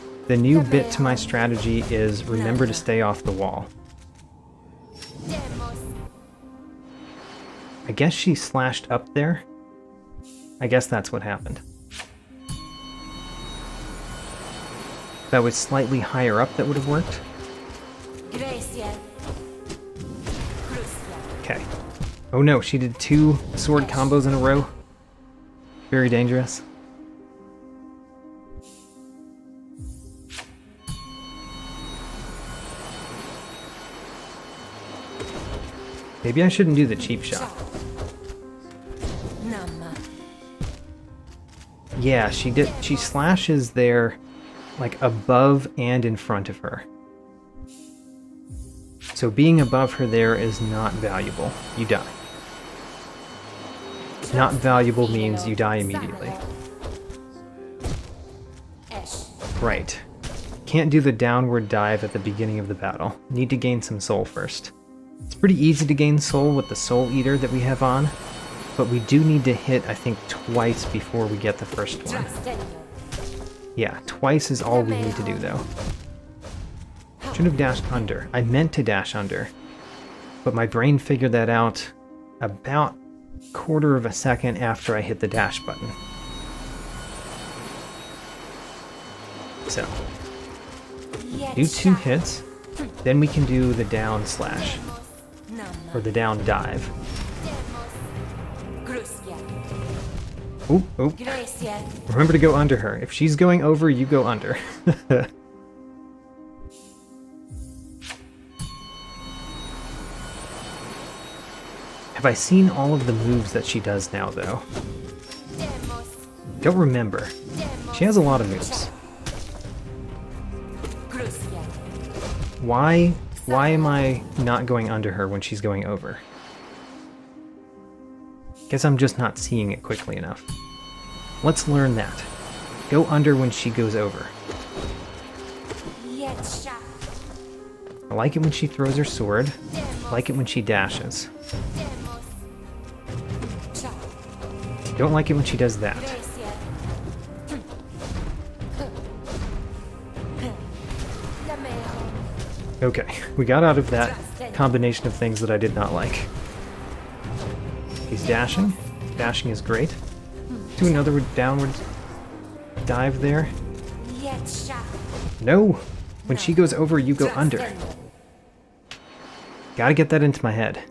bit to my strategy is remember to stay off the wall. I guess she slashed up there. I guess that's what happened. If that was slightly higher up, that would have worked. Okay. Oh no, she did 2 sword combos in a row. Very dangerous. Maybe I shouldn't do the cheap shot. Yeah, she did. She slashes there, like above and in front of her. So being above her there is not valuable. You die. Not valuable means you die immediately. Right. Can't do the downward dive at the beginning of the battle. Need to gain some soul first. It's pretty easy to gain soul with the Soul Eater that we have on, but we do need to hit, I think, twice before we get the first one. Yeah, twice is all we need to do, though. Should have dashed under. I meant to dash under, but my brain figured that out about a quarter of a second after I hit the dash button. So, do 2 hits, then we can do the down slash. Or the down dive. Oop. Remember to go under her. If she's going over, you go under. Have I seen all of the moves that she does now, though? Don't remember. She has a lot of moves. Why am I not going under her when she's going over? Guess I'm just not seeing it quickly enough. Let's learn that. Go under when she goes over. I like it when she throws her sword. I like it when she dashes. Don't like it when she does that. Okay, we got out of that combination of things that I did not like. He's dashing. Dashing is great. Do another downward dive there. No! When she goes over, you go under. Gotta get that into my head.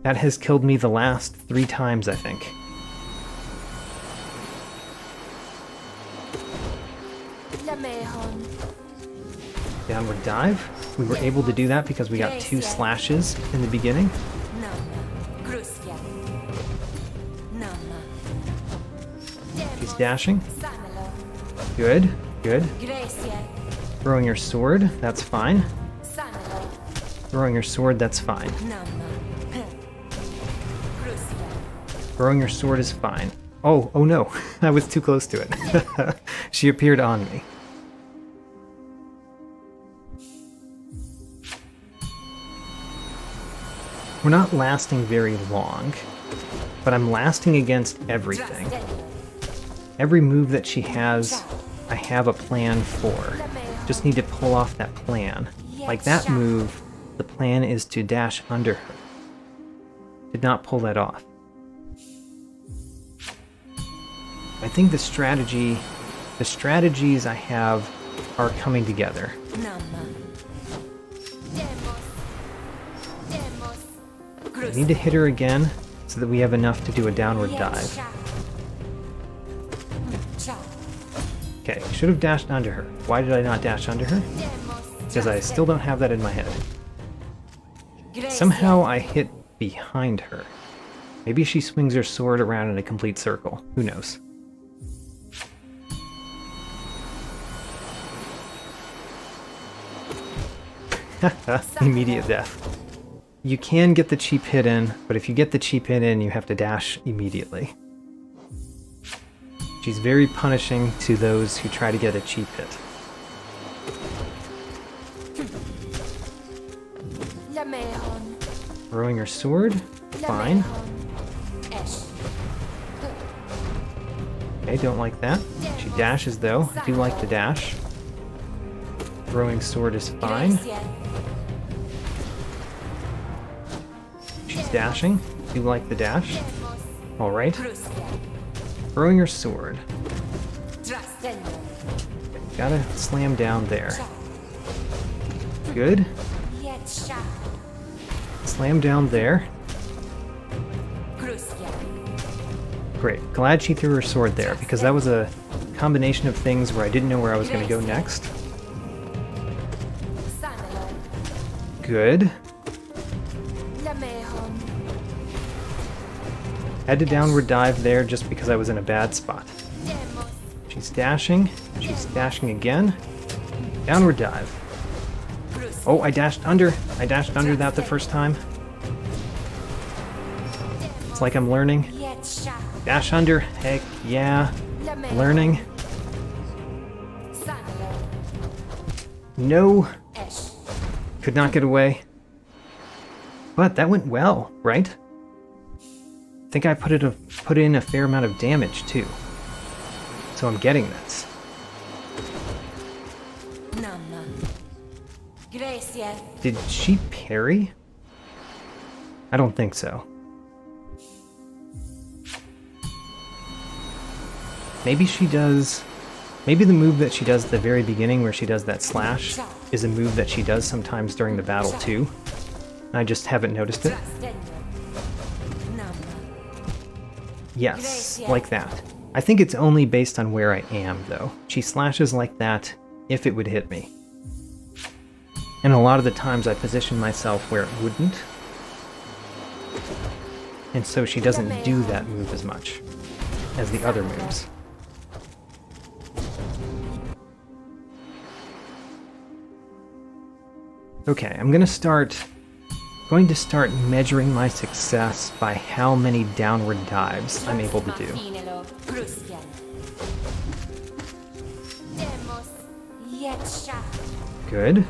That has killed me the last 3 times, I think. Downward dive. We were able to do that because we got 2 slashes in the beginning. She's dashing. Good, good. Throwing her sword, that's fine. Throwing her sword, that's fine. Throwing her sword is fine. Oh no, I was too close to it. She appeared on me. We're not lasting very long, but I'm lasting against everything. Every move that she has, I have a plan for. Just need to pull off that plan. Like that move, the plan is to dash under her. Did not pull that off. I think the strategies I have are coming together. I need to hit her again so that we have enough to do a downward dive. Okay, should have dashed under her. Why did I not dash under her? Because I still don't have that in my head. Somehow I hit behind her. Maybe she swings her sword around in a complete circle. Who knows? Immediate death. You can get the cheap hit in, but if you get the cheap hit in, you have to dash immediately. She's very punishing to those who try to get a cheap hit. Throwing her sword, fine. Okay, don't like that. She dashes though. I do like the dash. Throwing sword is fine. She's dashing. Do like the dash. Alright. Throwing her sword. Gotta slam down there. Good. Slam down there. Great. Glad she threw her sword there, because that was a combination of things where I didn't know where I was going to go next. Good. Had to downward dive there just because I was in a bad spot. She's dashing. She's dashing again. Downward dive. Oh, I dashed under. I dashed under that the first time. It's like I'm learning. Dash under. Heck yeah. Learning. No. Could not get away. But that went well, right? I think I put in a fair amount of damage too. So I'm getting this. Did she parry? I don't think so. Maybe she does... Maybe the move that she does at the very beginning where she does that slash is a move that she does sometimes during the battle too. I just haven't noticed it. Yes, like that. I think it's only based on where I am, though. She slashes like that if it would hit me. And a lot of the times I position myself where it wouldn't. And so she doesn't do that move as much as the other moves. Okay, I'm going to start measuring my success by how many downward dives I'm able to do. Good.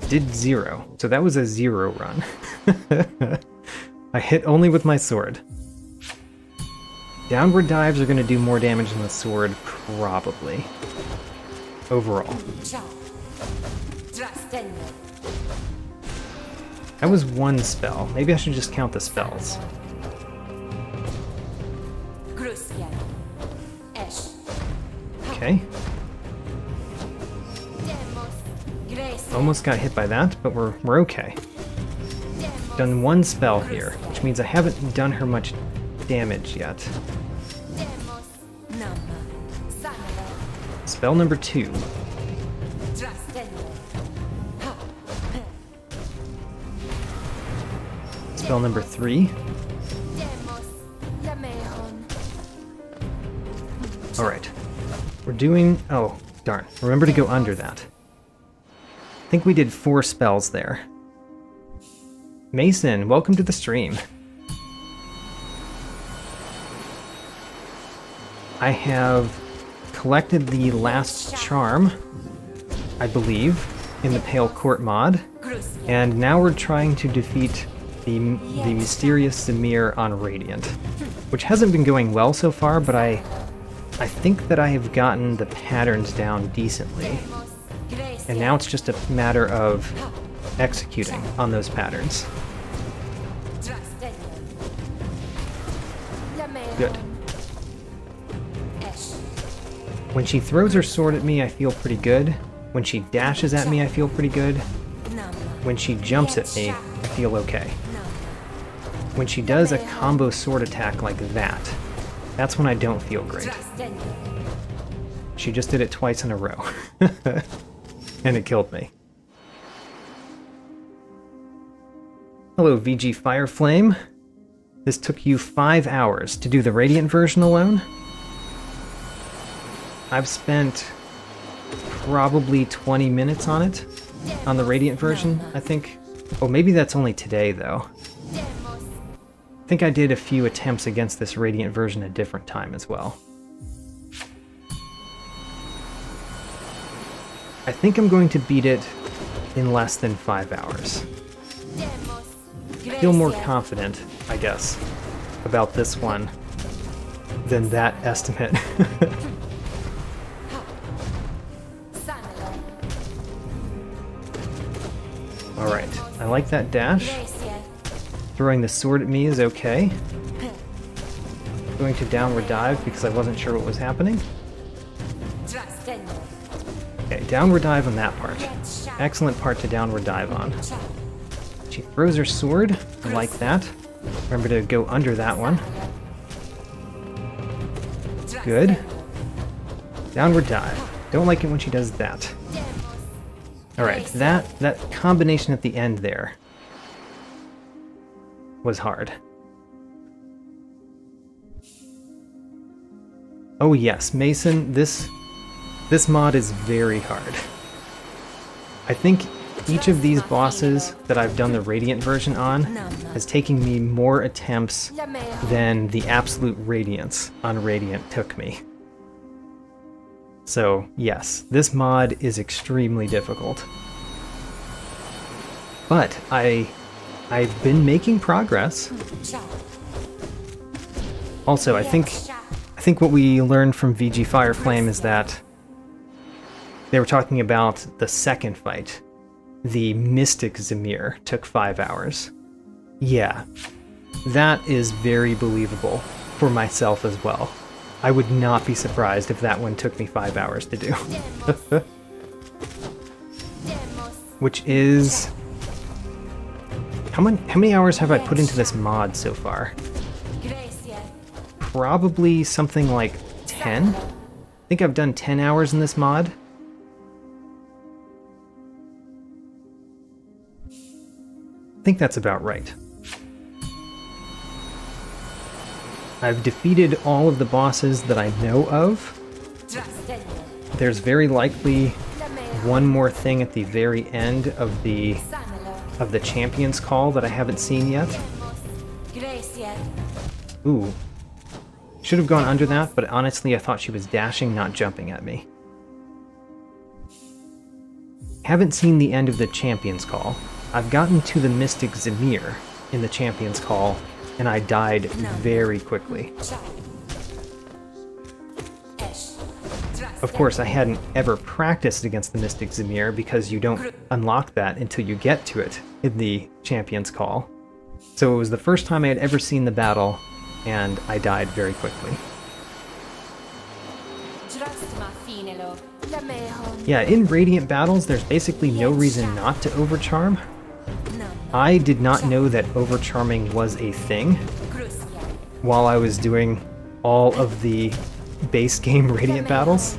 Did 0. So that was a 0 run. I hit only with my sword. Downward dives are going to do more damage than the sword, probably. Overall. That was one spell. Maybe I should just count the spells. Okay. Almost got hit by that, but we're okay. Done one spell here, which means I haven't done her much damage yet. Spell number 2. Spell number 3. Alright. We're doing... Oh, darn. Remember to go under that. I think we did 4 spells there. Mason, welcome to the stream. I have collected the last charm, I believe, in the Pale Court mod, and now we're trying to defeat the mysterious Ze'mer on Radiant, which hasn't been going well so far, but I think that I have gotten the patterns down decently, and now it's just a matter of executing on those patterns. Good. When she throws her sword at me, I feel pretty good. When she dashes at me, I feel pretty good. When she jumps at me, I feel okay. When she does a combo sword attack like that, that's when I don't feel great. She just did it twice in a row. And it killed me. Hello, VG Fireflame. This took you 5 hours to do the Radiant version alone? I've spent probably 20 minutes on it, on the Radiant version, I think. Oh, maybe that's only today, though. I think I did a few attempts against this Radiant version a different time as well. I think I'm going to beat it in less than 5 hours. I feel more confident, I guess, about this one than that estimate. Alright, I like that dash. Throwing the sword at me is okay. Going to downward dive because I wasn't sure what was happening. Okay, downward dive on that part. Excellent part to downward dive on. She throws her sword. I like that. Remember to go under that one. Good. Downward dive. Don't like it when she does that. Alright, that combination at the end there was hard. Oh yes, Mason, this mod is very hard. I think each of these bosses that I've done the Radiant version on has taken me more attempts than the absolute Radiance on Radiant took me. So yes, this mod is extremely difficult. But I've been making progress. Also, I think what we learned from VG Fireflame is that they were talking about the second fight. The Mystic Ze'mer took 5 hours. Yeah, that is very believable for myself as well. I would not be surprised if that one took me 5 hours to do. Which is... How many hours have I put into this mod so far? Probably something like 10? I think I've done 10 hours in this mod. I think that's about right. I've defeated all of the bosses that I know of. There's very likely one more thing at the very end of the Champion's Call that I haven't seen yet. Ooh. Should have gone under that, but honestly I thought she was dashing, not jumping at me. haven't seen the end of the Champion's Call. I've gotten to the Mystic Ze'mer in the Champion's Call, and I died very quickly. Of course, I hadn't ever practiced against the Mystic Ze'mer because you don't unlock that until you get to it in the Champion's Call. So it was the first time I had ever seen the battle, and I died very quickly. Yeah, in Radiant battles, there's basically no reason not to overcharm. I did not know that overcharming was a thing while I was doing all of the base game Radiant battles.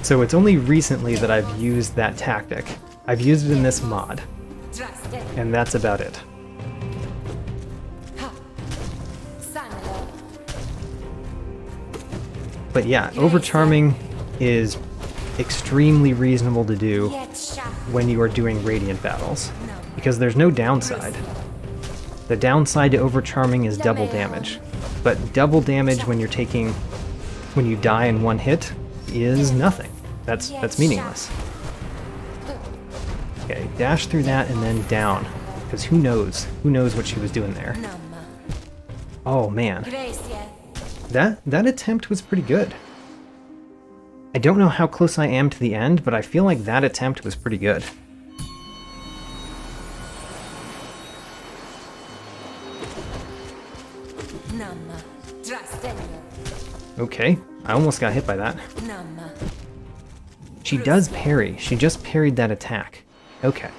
So it's only recently that I've used that tactic. I've used it in this mod, and that's about it. But yeah, overcharming is extremely reasonable to do when you are doing Radiant battles, because there's no downside. The downside to overcharming is double damage, but double damage when you die in one hit is nothing. That's meaningless. Okay, dash through that and then down, because who knows what she was doing there. Oh man, that attempt was pretty good. I don't know how close I am to the end, but I feel like that attempt was pretty good. Okay, I almost got hit by that. She does parry. She just parried that attack. Okay.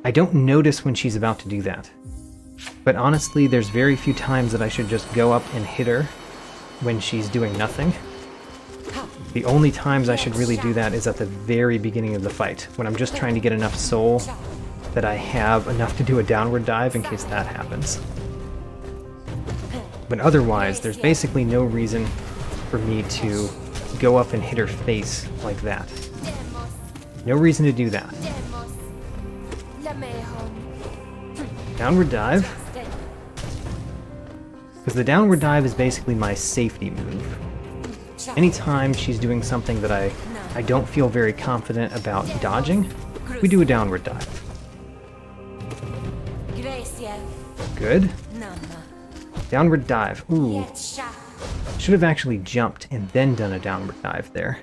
I don't notice when she's about to do that. But honestly, there's very few times that I should just go up and hit her when she's doing nothing. The only times I should really do that is at the very beginning of the fight, when I'm just trying to get enough soul that I have enough to do a downward dive in case that happens. But otherwise, there's basically no reason for me to go up and hit her face like that. No reason to do that. Downward dive. Because the downward dive is basically my safety move. Anytime she's doing something that I don't feel very confident about dodging, we do a downward dive. Good. Downward dive. Ooh. Should have actually jumped and then done a downward dive there.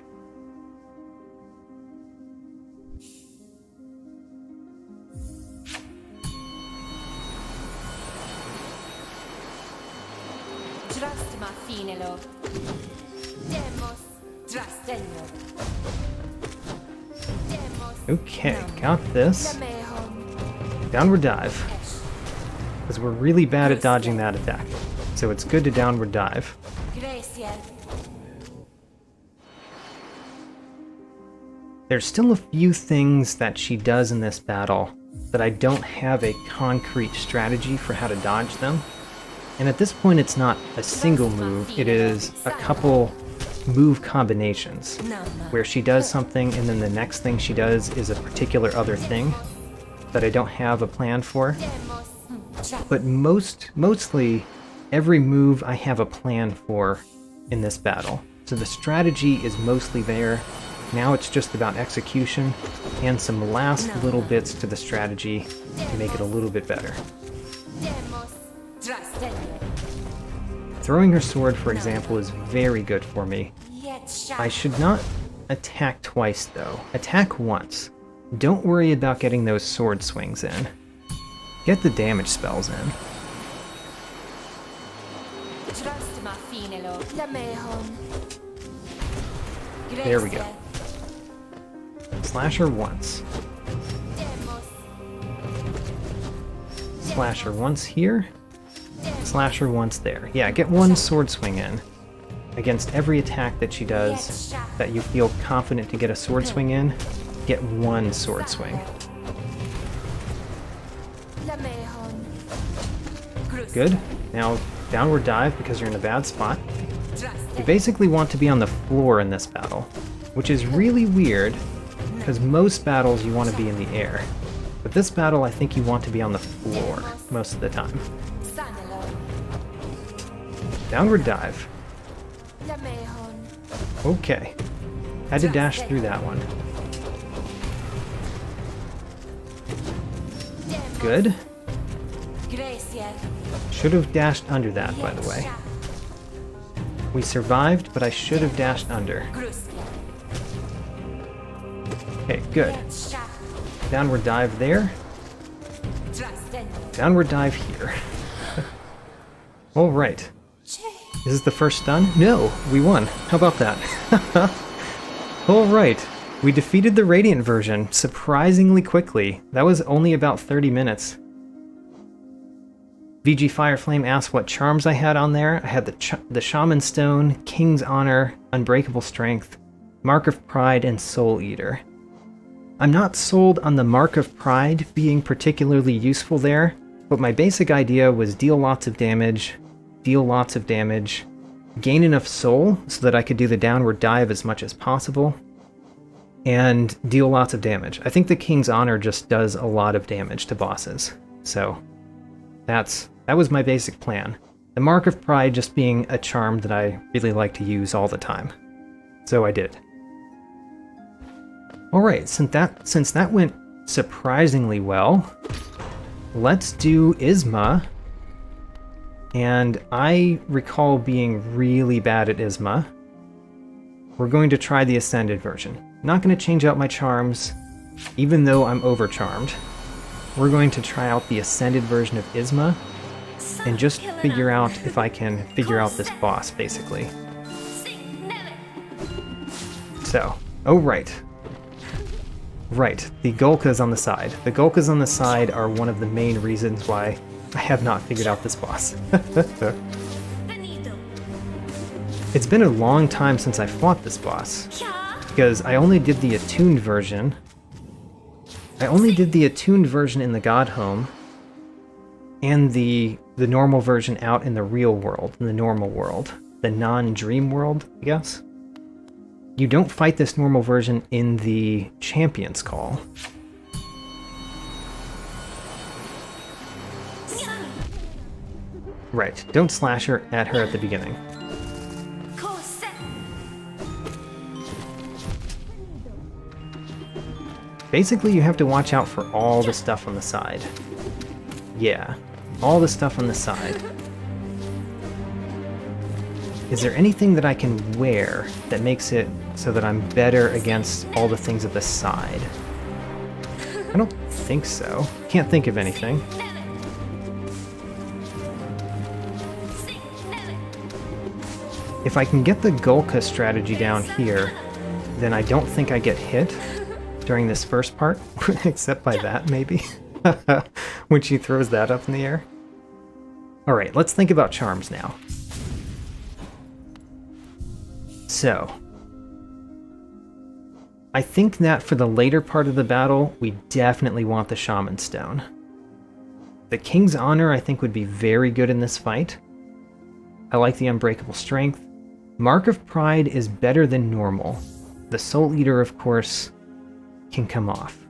Okay, got this. Downward dive. Because we're really bad at dodging that attack. So it's good to downward dive. There's still a few things that she does in this battle that I don't have a concrete strategy for how to dodge them. And at this point it's not a single move, it is a couple move combinations where she does something and then the next thing she does is a particular other thing that I don't have a plan for. But mostly every move I have a plan for in this battle. So the strategy is mostly there. Now it's just about execution and some last little bits to the strategy to make it a little bit better. Throwing her sword, for example, is very good for me. I should not attack twice, though. Attack once. Don't worry about getting those sword swings in. Get the damage spells in. There we go. Slash her once. Slash her once here. Slash her once there. Yeah, get one sword swing in. Against every attack that she does that you feel confident to get a sword swing in, get one sword swing. Good. Now downward dive because you're in a bad spot. You basically want to be on the floor in this battle, which is really weird because most battles you want to be in the air. But this battle I think you want to be on the floor most of the time. Downward dive. Okay. Had to dash through that one. good. Should have dashed under that, by the way. We survived, but I should have dashed under. Okay, good. Downward dive there. Downward dive here. Alright. Is this the first stun? No, we won. How about that? Alright. We defeated the Radiant version surprisingly quickly. That was only about 30 minutes. VG Fireflame asked what charms I had on there. I had the Shaman Stone, King's Honor, Unbreakable Strength, Mark of Pride, and Soul Eater. I'm not sold on the Mark of Pride being particularly useful there, but my basic idea was deal lots of damage, gain enough soul so that I could do the downward dive as much as possible, and deal lots of damage. I think the King's Honor just does a lot of damage to bosses, so that was my basic plan. The Mark of Pride just being a charm that I really like to use all the time. So I did. Alright, since that went surprisingly well, let's do Isma. And I recall being really bad at Isma. We're going to try the Ascended version. Not going to change out my charms, even though I'm overcharmed. We're going to try out the Ascended version of Isma, and just figure out if I can figure out this boss, basically. So, oh right. Right, the Golkas on the side. The Golkas on the side are one of the main reasons why I have not figured out this boss. It's been a long time since I fought this boss, because I only did the attuned version. I only did the attuned version in the God Home, and the normal version out in the real world, in the normal world. The non-dream world, I guess? You don't fight this normal version in the Champion's Call. Right, don't slash her at her at the beginning. Basically, you have to watch out for all the stuff on the side. Yeah, all the stuff on the side. Is there anything that I can wear that makes it so that I'm better against all the things at the side? I don't think so. Can't think of anything. If I can get the Golka strategy down here, then I don't think I get hit during this first part, except by that, maybe, when she throws that up in the air. Alright, let's think about charms now. So, I think that for the later part of the battle, we definitely want the Shaman Stone. The King's Honor, I think, would be very good in this fight. I like the Unbreakable Strength. Mark of Pride is better than normal. The Soul Eater, of course, can come off.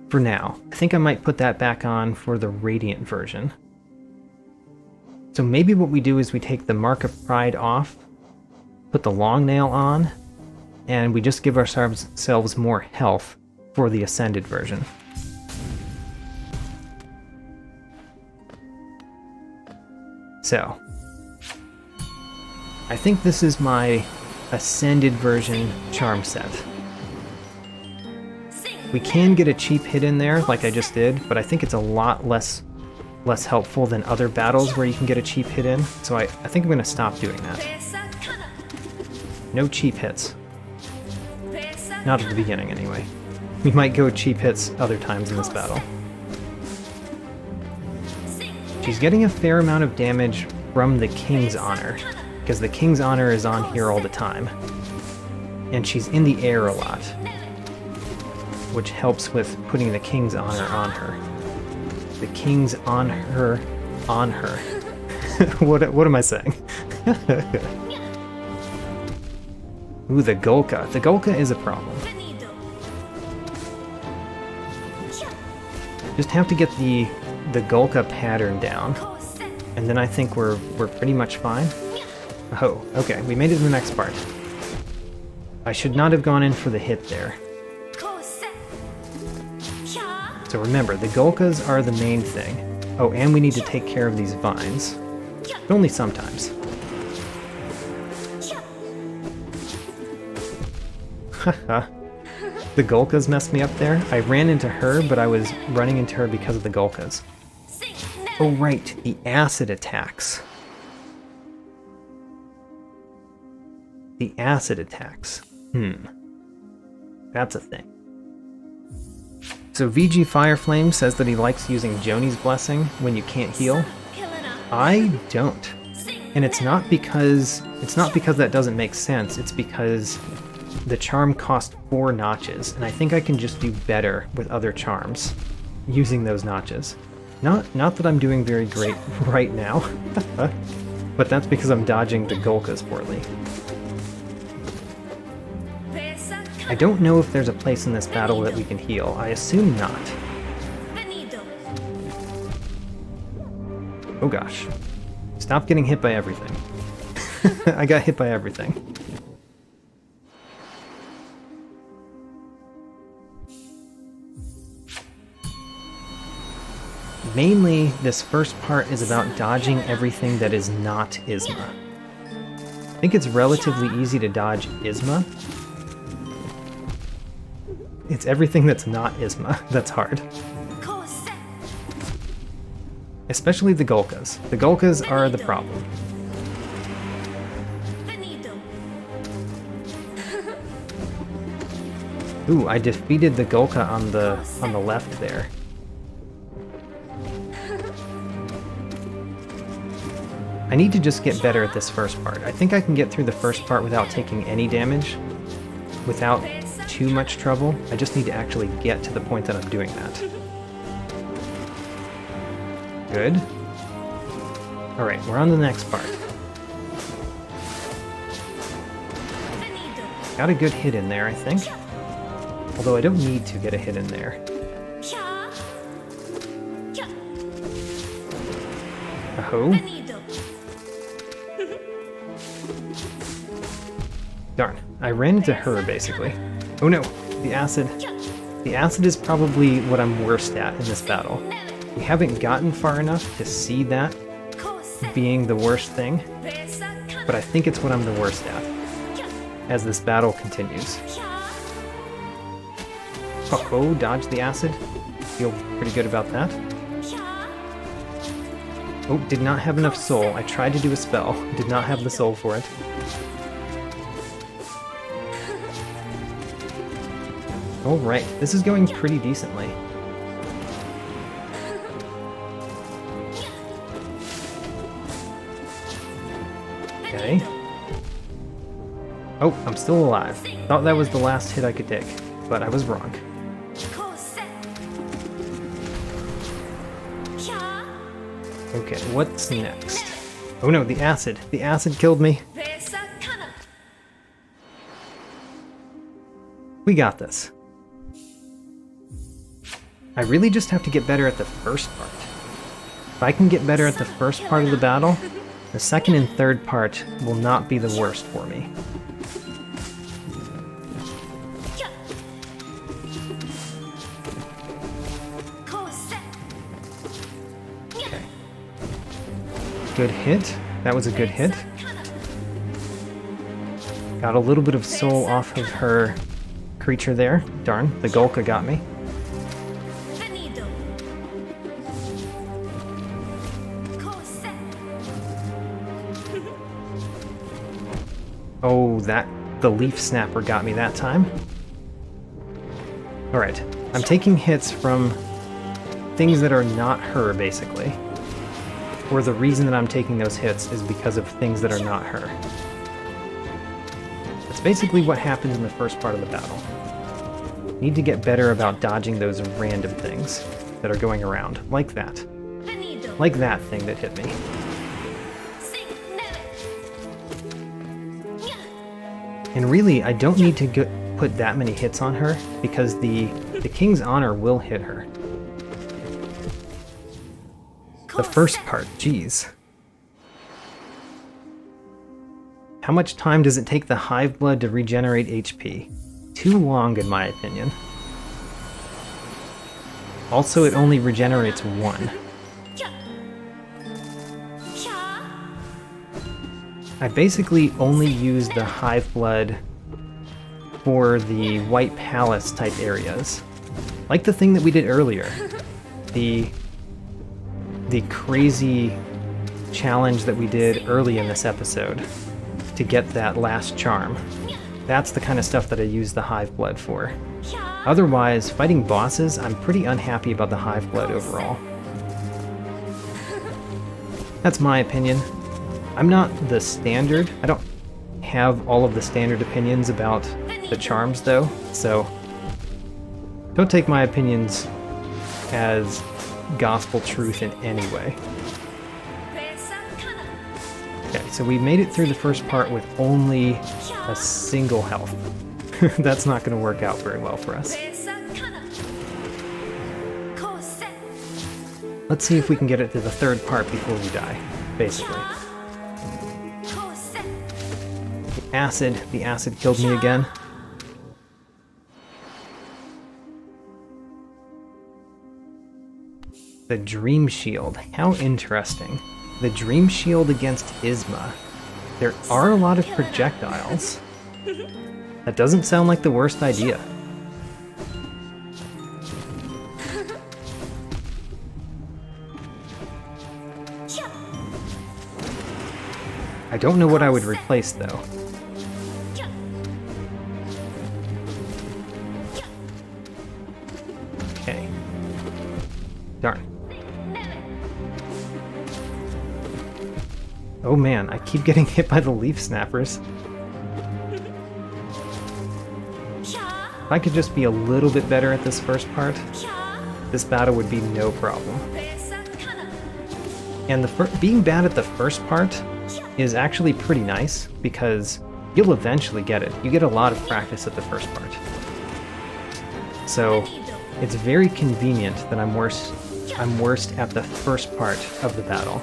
For now, I think I might put that back on for the Radiant version. So maybe what we do is we take the Mark of Pride off, put the Long Nail on, and we just give ourselves more health for the Ascended version. So, I think this is my Ascended version charm set. We can get a cheap hit in there, like I just did, but I think it's a lot less helpful than other battles where you can get a cheap hit in, so I think I'm going to stop doing that. No cheap hits. Not at the beginning, anyway. We might go cheap hits other times in this battle. She's getting a fair amount of damage from the King's Honor, because the King's Honor is on here all the time. And she's in the air a lot, which helps with putting the King's Honor on her. The King's on her, on her. What am I saying? Ooh, the Golka. The Golka is a problem. Just have to get the Golka pattern down, and then I think we're pretty much fine. Oh, okay, we made it to the next part. I should not have gone in for the hit there. So remember, the Golkas are the main thing. Oh, and we need to take care of these vines. But only sometimes. Haha. The Golkas messed me up there. I ran into her, but I was running into her because of the Golkas. Oh right, the acid attacks. The acid attacks. That's a thing. So VG Fireflame says that he likes using Joni's Blessing when you can't heal. I don't. And it's not because that doesn't make sense, it's because the charm cost 4 notches, and I think I can just do better with other charms using those notches. Not that I'm doing very great right now, but that's because I'm dodging the Golkas poorly. I don't know if there's a place in this battle that we can heal. I assume not. Oh gosh. Stop getting hit by everything. I got hit by everything. Mainly, this first part is about dodging everything that is not Izma. I think it's relatively easy to dodge Izma. It's everything that's not Izma that's hard. Especially the Golkas. The Golkas are the problem. Ooh, I defeated the Golka on the left there. I need to just get better at this first part. I think I can get through the first part without taking any damage, without too much trouble. I just need to actually get to the point that I'm doing that. Good. Alright, we're on the next part. Got a good hit in there, I think. Although I don't need to get a hit in there. Oh. Darn, I ran into her, basically. Oh no, the acid. The acid is probably what I'm worst at in this battle. We haven't gotten far enough to see that being the worst thing, but I think it's what I'm the worst at as this battle continues. Oh, dodge the acid. Feel pretty good about that. Oh, did not have enough soul. I tried to do a spell, did not have the soul for it. Alright, this is going pretty decently. Okay. Oh, I'm still alive. Thought that was the last hit I could take, but I was wrong. Okay, what's next? Oh no, the acid. The acid killed me. We got this. I really just have to get better at the first part. If I can get better at the first part of the battle, the second and third part will not be the worst for me. Okay. Good hit. That was a good hit. Got a little bit of soul off of her creature there. Darn, the Golka got me. Oh, the leaf snapper got me that time. Alright, I'm taking hits from things that are not her, basically. Or the reason that I'm taking those hits is because of things that are not her. That's basically what happens in the first part of the battle. Need to get better about dodging those random things that are going around, like that. Like that thing that hit me. And really, I don't need to put that many hits on her, because the King's Honor will hit her. The first part, geez. How much time does it take the Hive Blood to regenerate HP? Too long, in my opinion. Also, it only regenerates 1. I basically only use the Hive Blood for the White Palace type areas. Like the thing that we did earlier. The crazy challenge that we did early in this episode to get that last charm. That's the kind of stuff that I use the Hive Blood for. Otherwise, fighting bosses, I'm pretty unhappy about the Hive Blood overall. That's my opinion. I'm not the standard. I don't have all of the standard opinions about the charms, though, so don't take my opinions as gospel truth in any way. Okay, so we made it through the first part with only a single health. That's not going to work out very well for us. Let's see if we can get it to the third part before we die, basically. The acid killed me again. The Dream Shield, how interesting. The Dream Shield against Isma. There are a lot of projectiles. That doesn't sound like the worst idea. I don't know what I would replace, though. Okay. Darn. Oh man, I keep getting hit by the leaf snappers. If I could just be a little bit better at this first part, this battle would be no problem. And being bad at the first part is actually pretty nice, because you'll eventually get it. You get a lot of practice at the first part. So it's very convenient that I'm worst at the first part of the battle.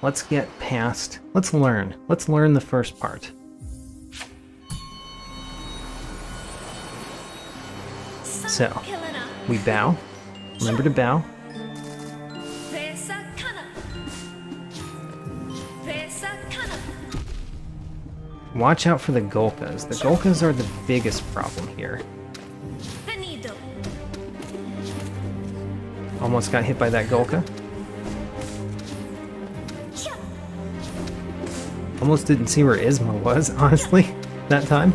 Let's get past, let's learn the first part. So, we bow. Remember to bow. Watch out for the Golkas. The Golkas are the biggest problem here. Almost got hit by that Golka. Almost didn't see where Isma was, honestly, that time.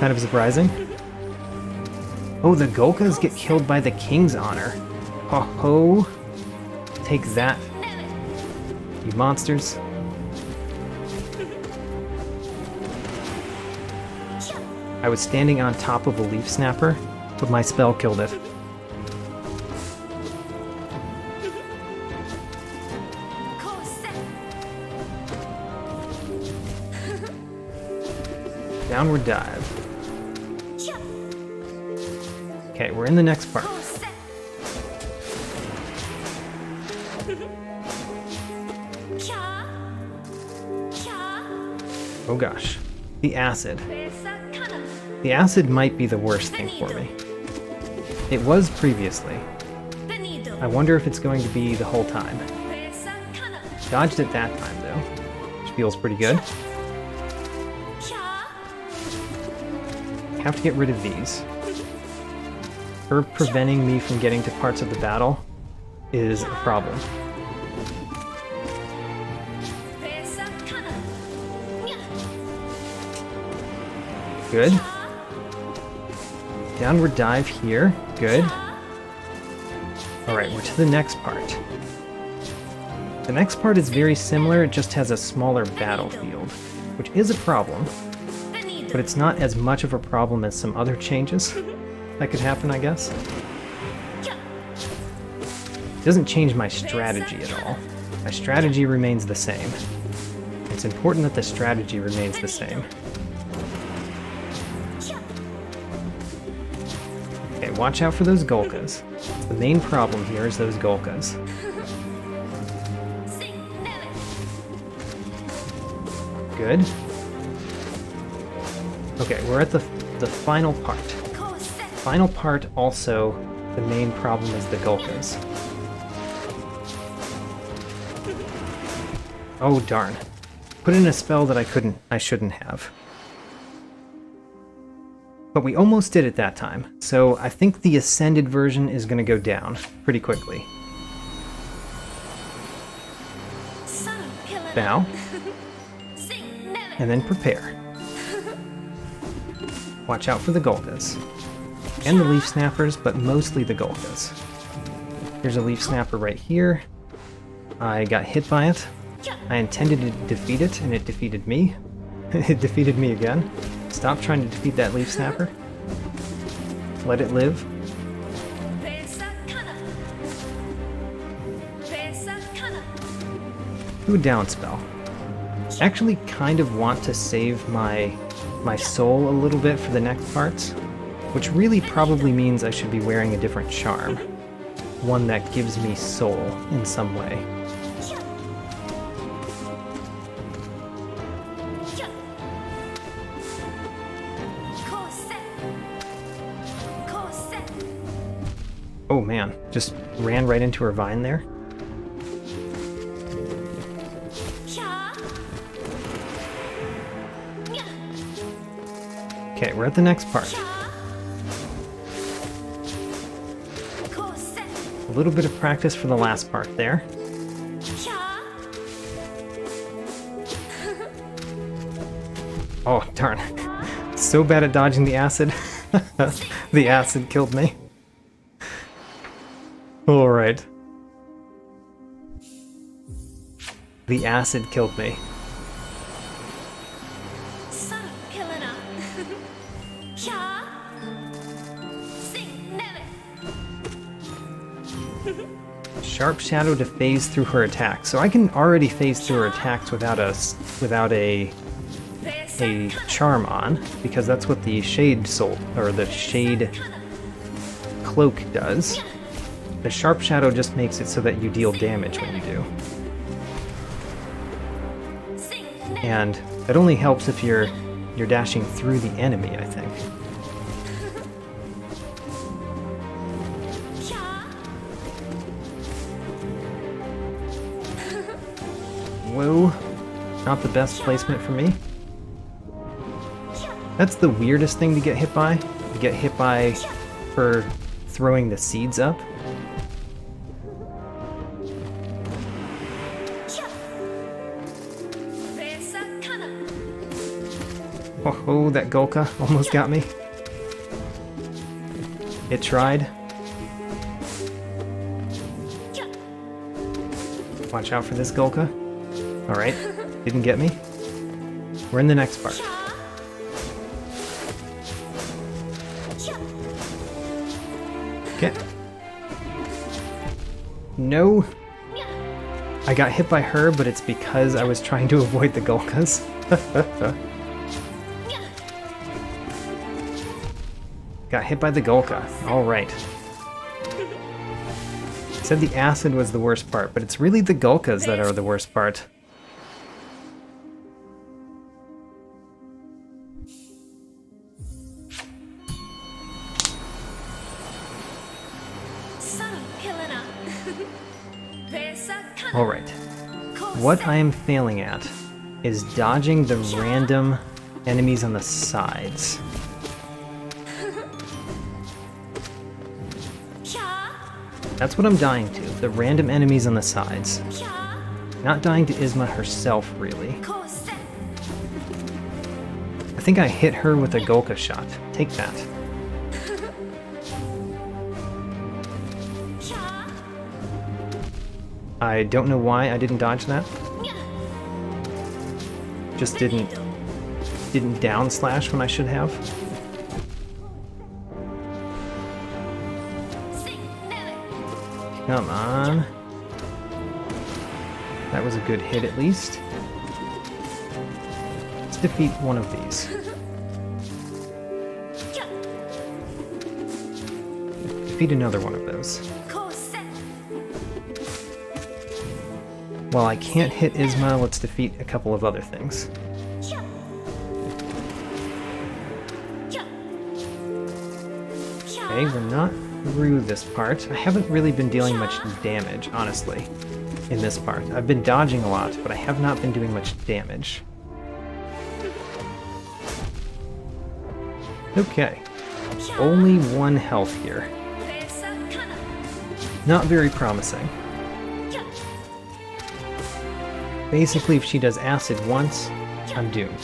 Kind of surprising. Oh, the Golkas get killed by the King's Honor. Ho ho! Take that, you monsters. I was standing on top of a leaf snapper, but my spell killed it. Downward dive. Okay, we're in the next part. Oh gosh. The acid. The acid might be the worst thing for me. It was previously. I wonder if it's going to be the whole time. Dodged it that time though, which feels pretty good. Have to get rid of these. Her preventing me from getting to parts of the battle is a problem. Good. Downward dive here. Good. Alright, we're to the next part. The next part is very similar, it just has a smaller battlefield, which is a problem. But it's not as much of a problem as some other changes that could happen, I guess. It doesn't change my strategy at all. My strategy remains the same. It's important that the strategy remains the same. Okay, watch out for those Golkas. The main problem here is those Golkas. Good. Okay, we're at the final part. Final part also, the main problem is the Gulkas. Oh darn. Put in a spell that I shouldn't have. But we almost did it that time, so I think the Ascended version is going to go down pretty quickly. Bow. And then prepare. Watch out for the Gulkas. And the Leaf Snappers, but mostly the Gulkas. Here's a Leaf Snapper right here. I got hit by it. I intended to defeat it, and it defeated me. It defeated me again. Stop trying to defeat that Leaf Snapper. Let it live. Do a down spell. I actually kind of want to save my soul a little bit for the next parts, which really probably means I should be wearing a different charm. One that gives me soul in some way. Oh man, just ran right into her vine there. Okay, we're at the next part. A little bit of practice for the last part there. Oh, darn. So bad at dodging the acid. The acid killed me. Alright. The acid killed me. Sharp Shadow to phase through her attacks. So I can already phase through her attacks without a charm on, because that's what the Shade Soul, or the Shade Cloak does. The Sharp Shadow just makes it so that you deal damage when you do. And it only helps if you're dashing through the enemy, I think. Whoa, not the best placement for me. That's the weirdest thing to get hit by. To get hit by for throwing the seeds up. Oh, that Gulka almost got me. It tried. Watch out for this Gulka. Alright, didn't get me. We're in the next part. Okay. No! I got hit by her, but it's because I was trying to avoid the Gulkas. Got hit by the Gulka. Alright. Said the acid was the worst part, but it's really the Gulkas that are the worst part. Alright. What I am failing at is dodging the random enemies on the sides. That's what I'm dying to, the random enemies on the sides. Not dying to Isma herself, really. I think I hit her with a Gulka shot. Take that. I don't know why I didn't dodge that. Just didn't down slash when I should have. Come on. That was a good hit at least. Let's defeat one of these. Defeat another one of those. While I can't hit Isma, let's defeat a couple of other things. Okay, we're not through this part. I haven't really been dealing much damage, honestly, in this part. I've been dodging a lot, but I have not been doing much damage. Okay, only 1 health here. Not very promising. Basically, if she does acid once, I'm doomed.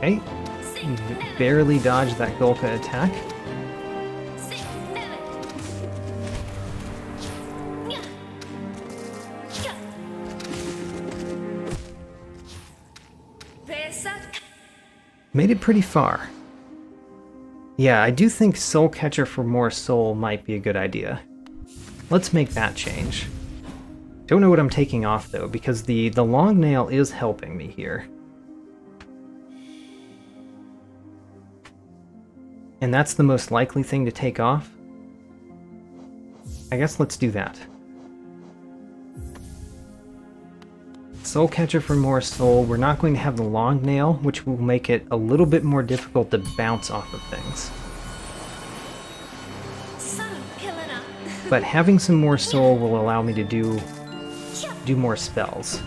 Okay, barely dodged that Golka attack. Made it pretty far. Yeah, I do think Soul Catcher for more soul might be a good idea. Let's make that change. Don't know what I'm taking off though, because the long nail is helping me here. And that's the most likely thing to take off. I guess let's do that. Soul Catcher for more soul. We're not going to have the long nail, which will make it a little bit more difficult to bounce off of things. But having some more soul will allow me to do more spells.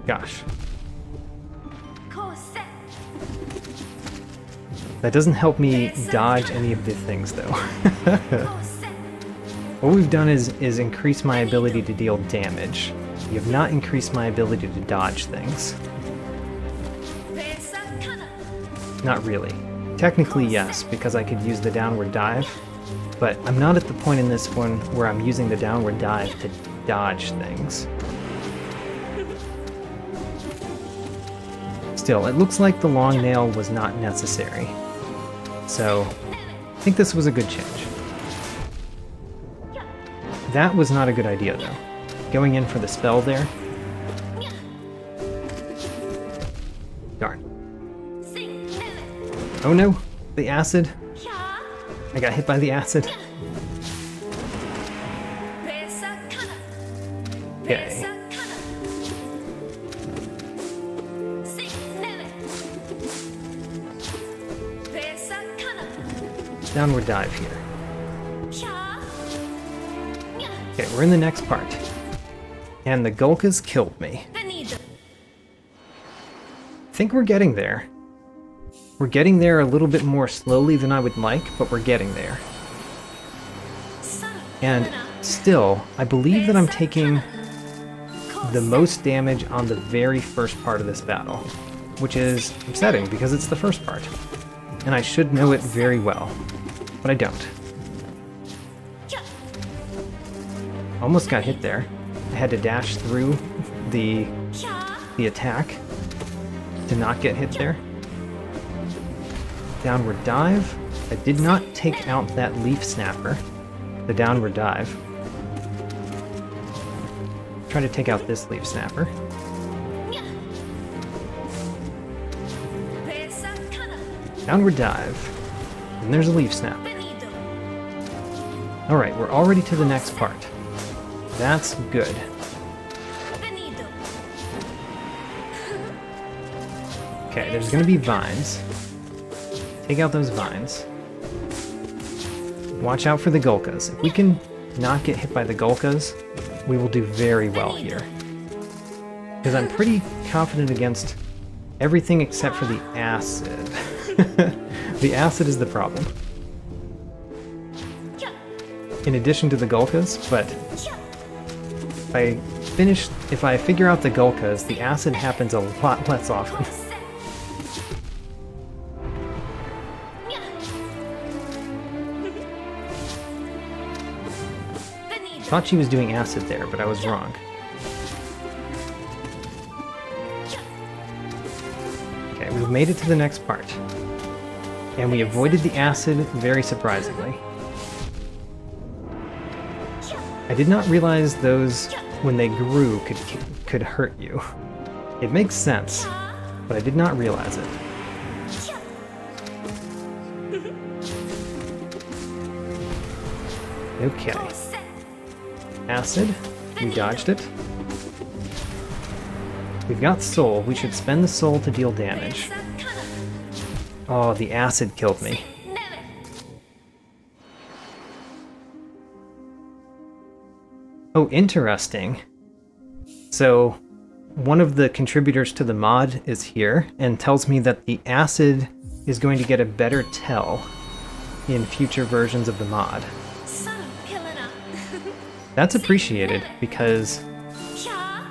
Gosh. That doesn't help me dodge any of the things though. What we've done is increase my ability to deal damage. You have not increased my ability to dodge things. Not really. Technically yes, because I could use the downward dive, but I'm not at the point in this one where I'm using the downward dive to dodge things. Still, it looks like the long nail was not necessary. So, I think this was a good change. That was not a good idea, though. Going in for the spell there. Darn. Oh no! The acid! I got hit by the acid. Okay. Downward dive here. Okay, we're in the next part. And the Golkas killed me. I think we're getting there. We're getting there a little bit more slowly than I would like, but we're getting there. And still, I believe that I'm taking the most damage on the very first part of this battle, which is upsetting because it's the first part. And I should know it very well, but I don't. Almost got hit there. I had to dash through the attack to not get hit there. Downward dive. I did not take out that leaf snapper. The downward dive. Try to take out this leaf snapper. Downward dive. And there's a leaf snap. Alright, we're already to the next part. That's good. Okay, there's gonna be vines. Take out those vines. Watch out for the Golkas. If we can not get hit by the Golkas, we will do very well here. Because I'm pretty confident against everything except for the acid. The acid is the problem. In addition to the Golkas, but if I figure out the Golkas, the acid happens a lot less often. Thought she was doing acid there, but I was wrong. Okay, we've made it to the next part. And we avoided the acid very surprisingly. I did not realize those, when they grew, could hurt you. It makes sense, but I did not realize it. Okay. Acid. we dodged it. We've got soul. We should spend the soul to deal damage. Oh, the acid killed me. Oh, interesting. So, one of the contributors to the mod is here and tells me that the acid is going to get a better tell in future versions of the mod. That's appreciated because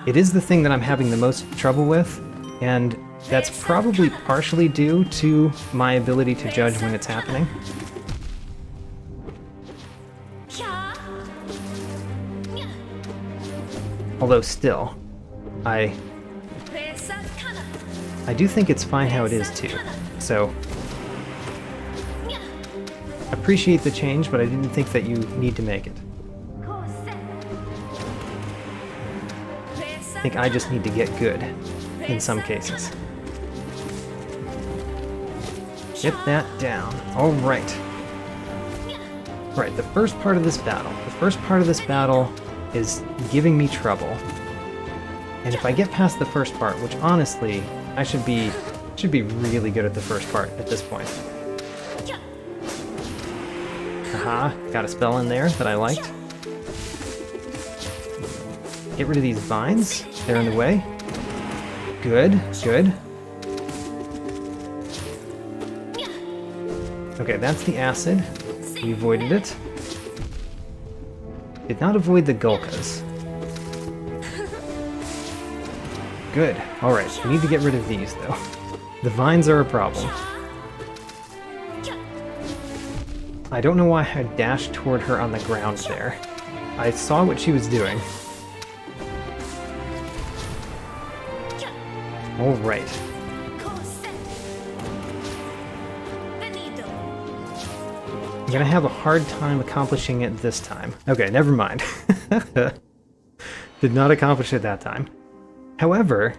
it is the thing that I'm having the most trouble with, and that's probably partially due to my ability to judge when it's happening. Although still, I do think it's fine how it is too, so appreciate the change, but I didn't think that you need to make it. I think I just need to get good in some cases. Get that down. Alright. Alright, the first part of this battle. The first part of this battle is giving me trouble. And if I get past the first part, which honestly, I should be really good at the first part at this point. Haha, got a spell in there that I liked. Get rid of these vines. They're in the way. Good, good. Okay, that's the acid. We avoided it. Did not avoid the Gulkas. Good. Alright, we need to get rid of these, though. The vines are a problem. I don't know why I dashed toward her on the ground there. I saw what she was doing. Alright. I'm gonna have a hard time accomplishing it this time. Okay, never mind. Did not accomplish it that time. However,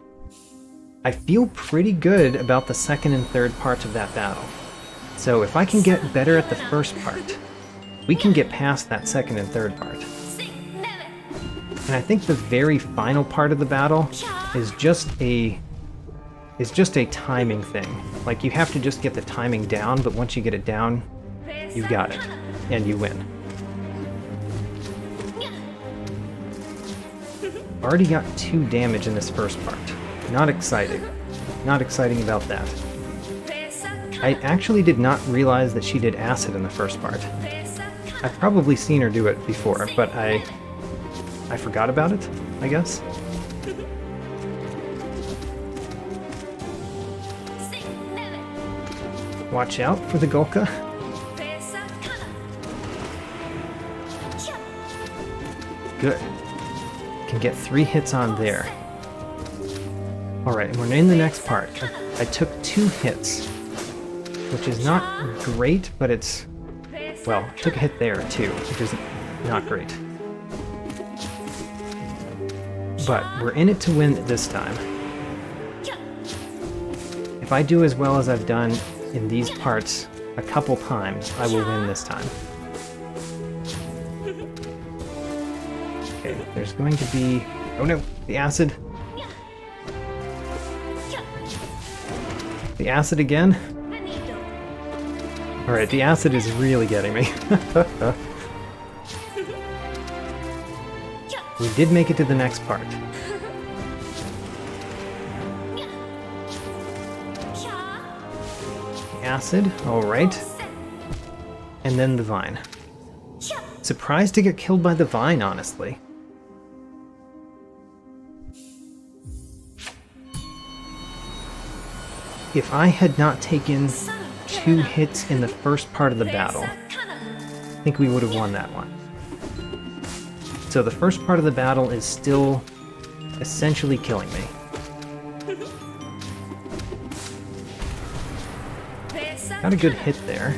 I feel pretty good about the second and third parts of that battle. So if I can get better at the first part, we can get past that second and third part. And I think the very final part of the battle is just a timing thing. Like, you have to just get the timing down, but once you get it down, you've got it, and you win. Already got 2 damage in this first part. Not exciting. Not exciting about that. I actually did not realize that she did acid in the first part. I've probably seen her do it before, but I forgot about it, I guess. Watch out for the Gulka. Good. Can get 3 hits on there. Alright, and we're in the next part. I took 2 hits, which is not great, but it's... well, I took a hit there too, which is not great. But we're in it to win this time. If I do as well as I've done in these parts a couple times, I will win this time. Okay, there's going to be... oh no, the acid. The acid again. Alright, the acid is really getting me. We did make it to the next part. Acid, alright. And then the vine. Surprised to get killed by the vine, honestly. If I had not taken 2 hits in the first part of the battle, I think we would have won that one. So the first part of the battle is still essentially killing me. Got a good hit there.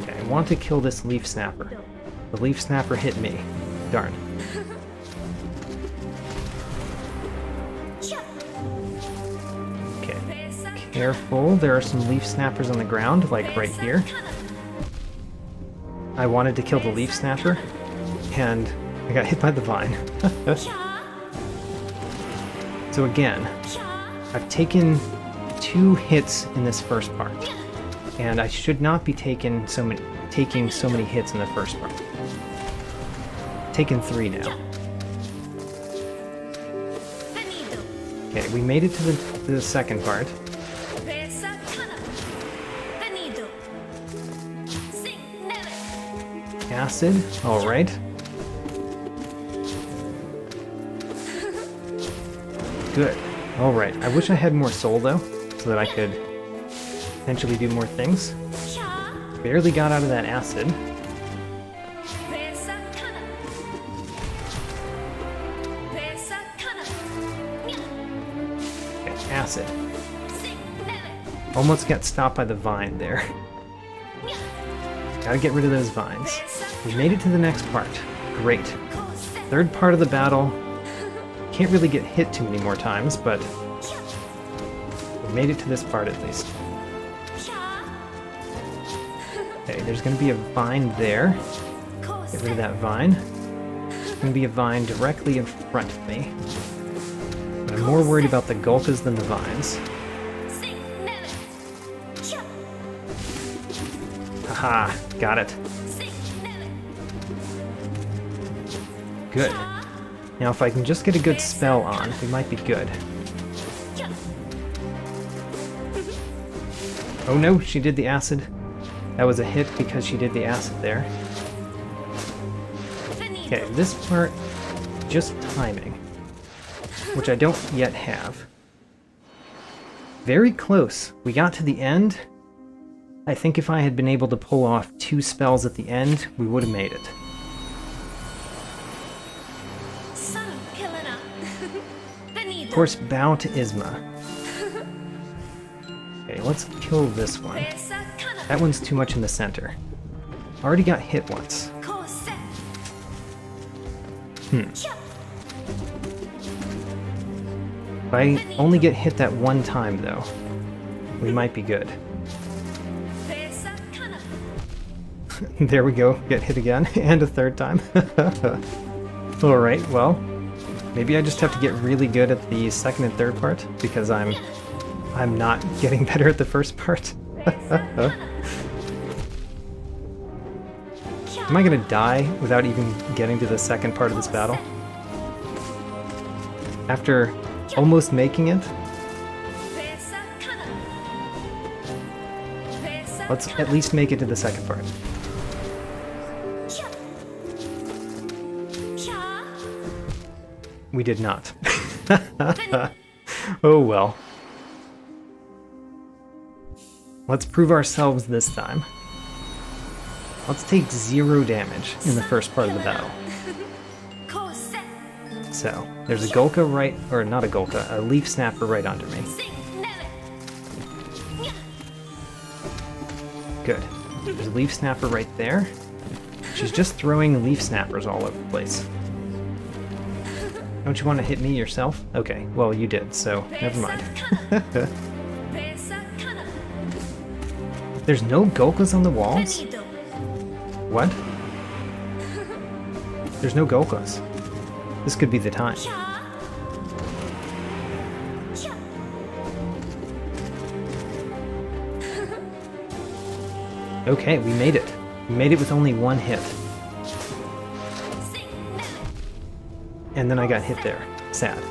Okay, I want to kill this leaf snapper. The leaf snapper hit me. Darn. Okay, careful. There are some leaf snappers on the ground, like right here. I wanted to kill the leaf snapper. and I got hit by the vine. So again, I've taken 2 hits in this first part, and I should not be taking so many hits in the first part. Taken 3 now. Okay, we made it to the second part. Acid, alright. Good. Alright, I wish I had more soul though, so that I could potentially do more things. Barely got out of that acid. Okay, acid. Almost got stopped by the vine there. Gotta get rid of those vines. We made it to the next part. Great. Third part of the battle. Can't really get hit too many more times, but we made it to this part at least. Okay, there's going to be a vine there. Get rid of that vine. There's going to be a vine directly in front of me. But I'm more worried about the Gulkas than the vines. Haha, got it. Good. Now if I can just get a good spell on, we might be good. Oh no, she did the acid. That was a hit because she did the acid there. Okay, this part, just timing, which I don't yet have. Very close. We got to the end. I think if I had been able to pull off 2 spells at the end, we would have made it. Of course, bow to Isma. Okay, let's kill this one. That one's too much in the center. Already got hit once. If I only get hit that one time, though, we might be good. There we go, get hit again, and a third time. Alright, well, maybe I just have to get really good at the second and third part, because I'm not getting better at the first part. Am I gonna die without even getting to the second part of this battle? After almost making it? Let's at least make it to the second part. We did not. Oh well. Let's prove ourselves this time. Let's take 0 damage in the first part of the battle. So, there's a Gulka right, or not a Gulka, a Leaf Snapper right under me. Good. There's a Leaf Snapper right there. She's just throwing Leaf Snappers all over the place. Don't you want to hit me yourself? Okay, well you did, so never mind. There's no Gulkas on the walls? What? There's no Gulkas. This could be the time. Okay, we made it. We made it with only 1 hit. And then I got hit there. Sad.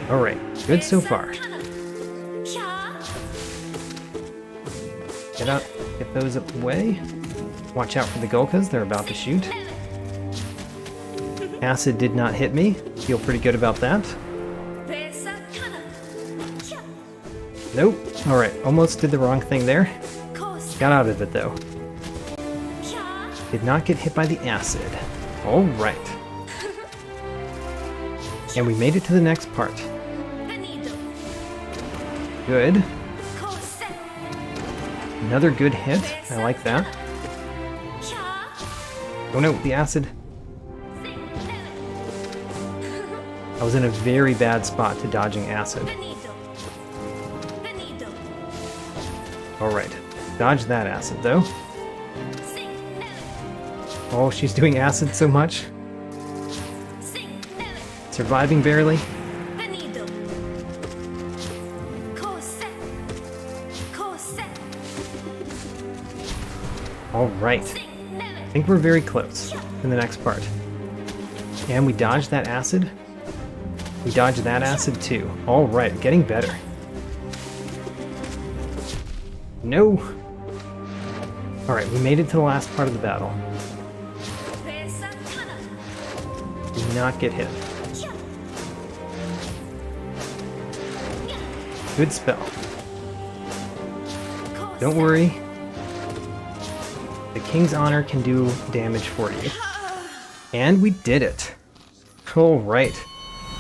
Alright, good so far. Get those away. Watch out for the Gulkas, they're about to shoot. Acid did not hit me. Feel pretty good about that. Nope. Alright, almost did the wrong thing there. Got out of it though. Did not get hit by the acid. Alright. And we made it to the next part. Good. Another good hit. I like that. Oh no, the acid. I was in a very bad spot to dodging acid. Alright. Dodge that acid, though. Oh, she's doing acid so much. Surviving barely. Alright. I think we're very close in the next part. And we dodged that acid. We dodged that acid too. Alright, getting better. No! Alright, we made it to the last part of the battle. Do not get hit. Good spell. Don't worry. The King's Honor can do damage for you. And we did it. Alright.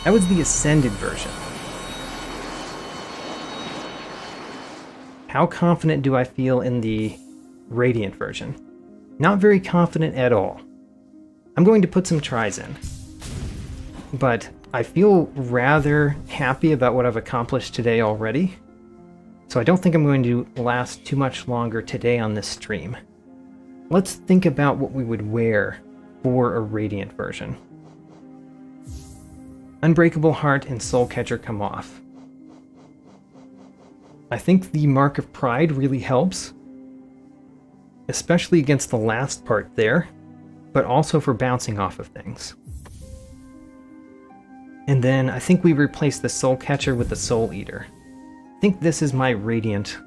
That was the Ascended version. How confident do I feel in the Radiant version? Not very confident at all. I'm going to put some tries in. But I feel rather happy about what I've accomplished today already. So I don't think I'm going to last too much longer today on this stream. Let's think about what we would wear for a Radiant version. Unbreakable Heart and Soul Catcher come off. I think the Mark of Pride really helps, especially against the last part there, but also for bouncing off of things. And then I think we replace the Soul Catcher with the Soul Eater. I think this is my Radiant,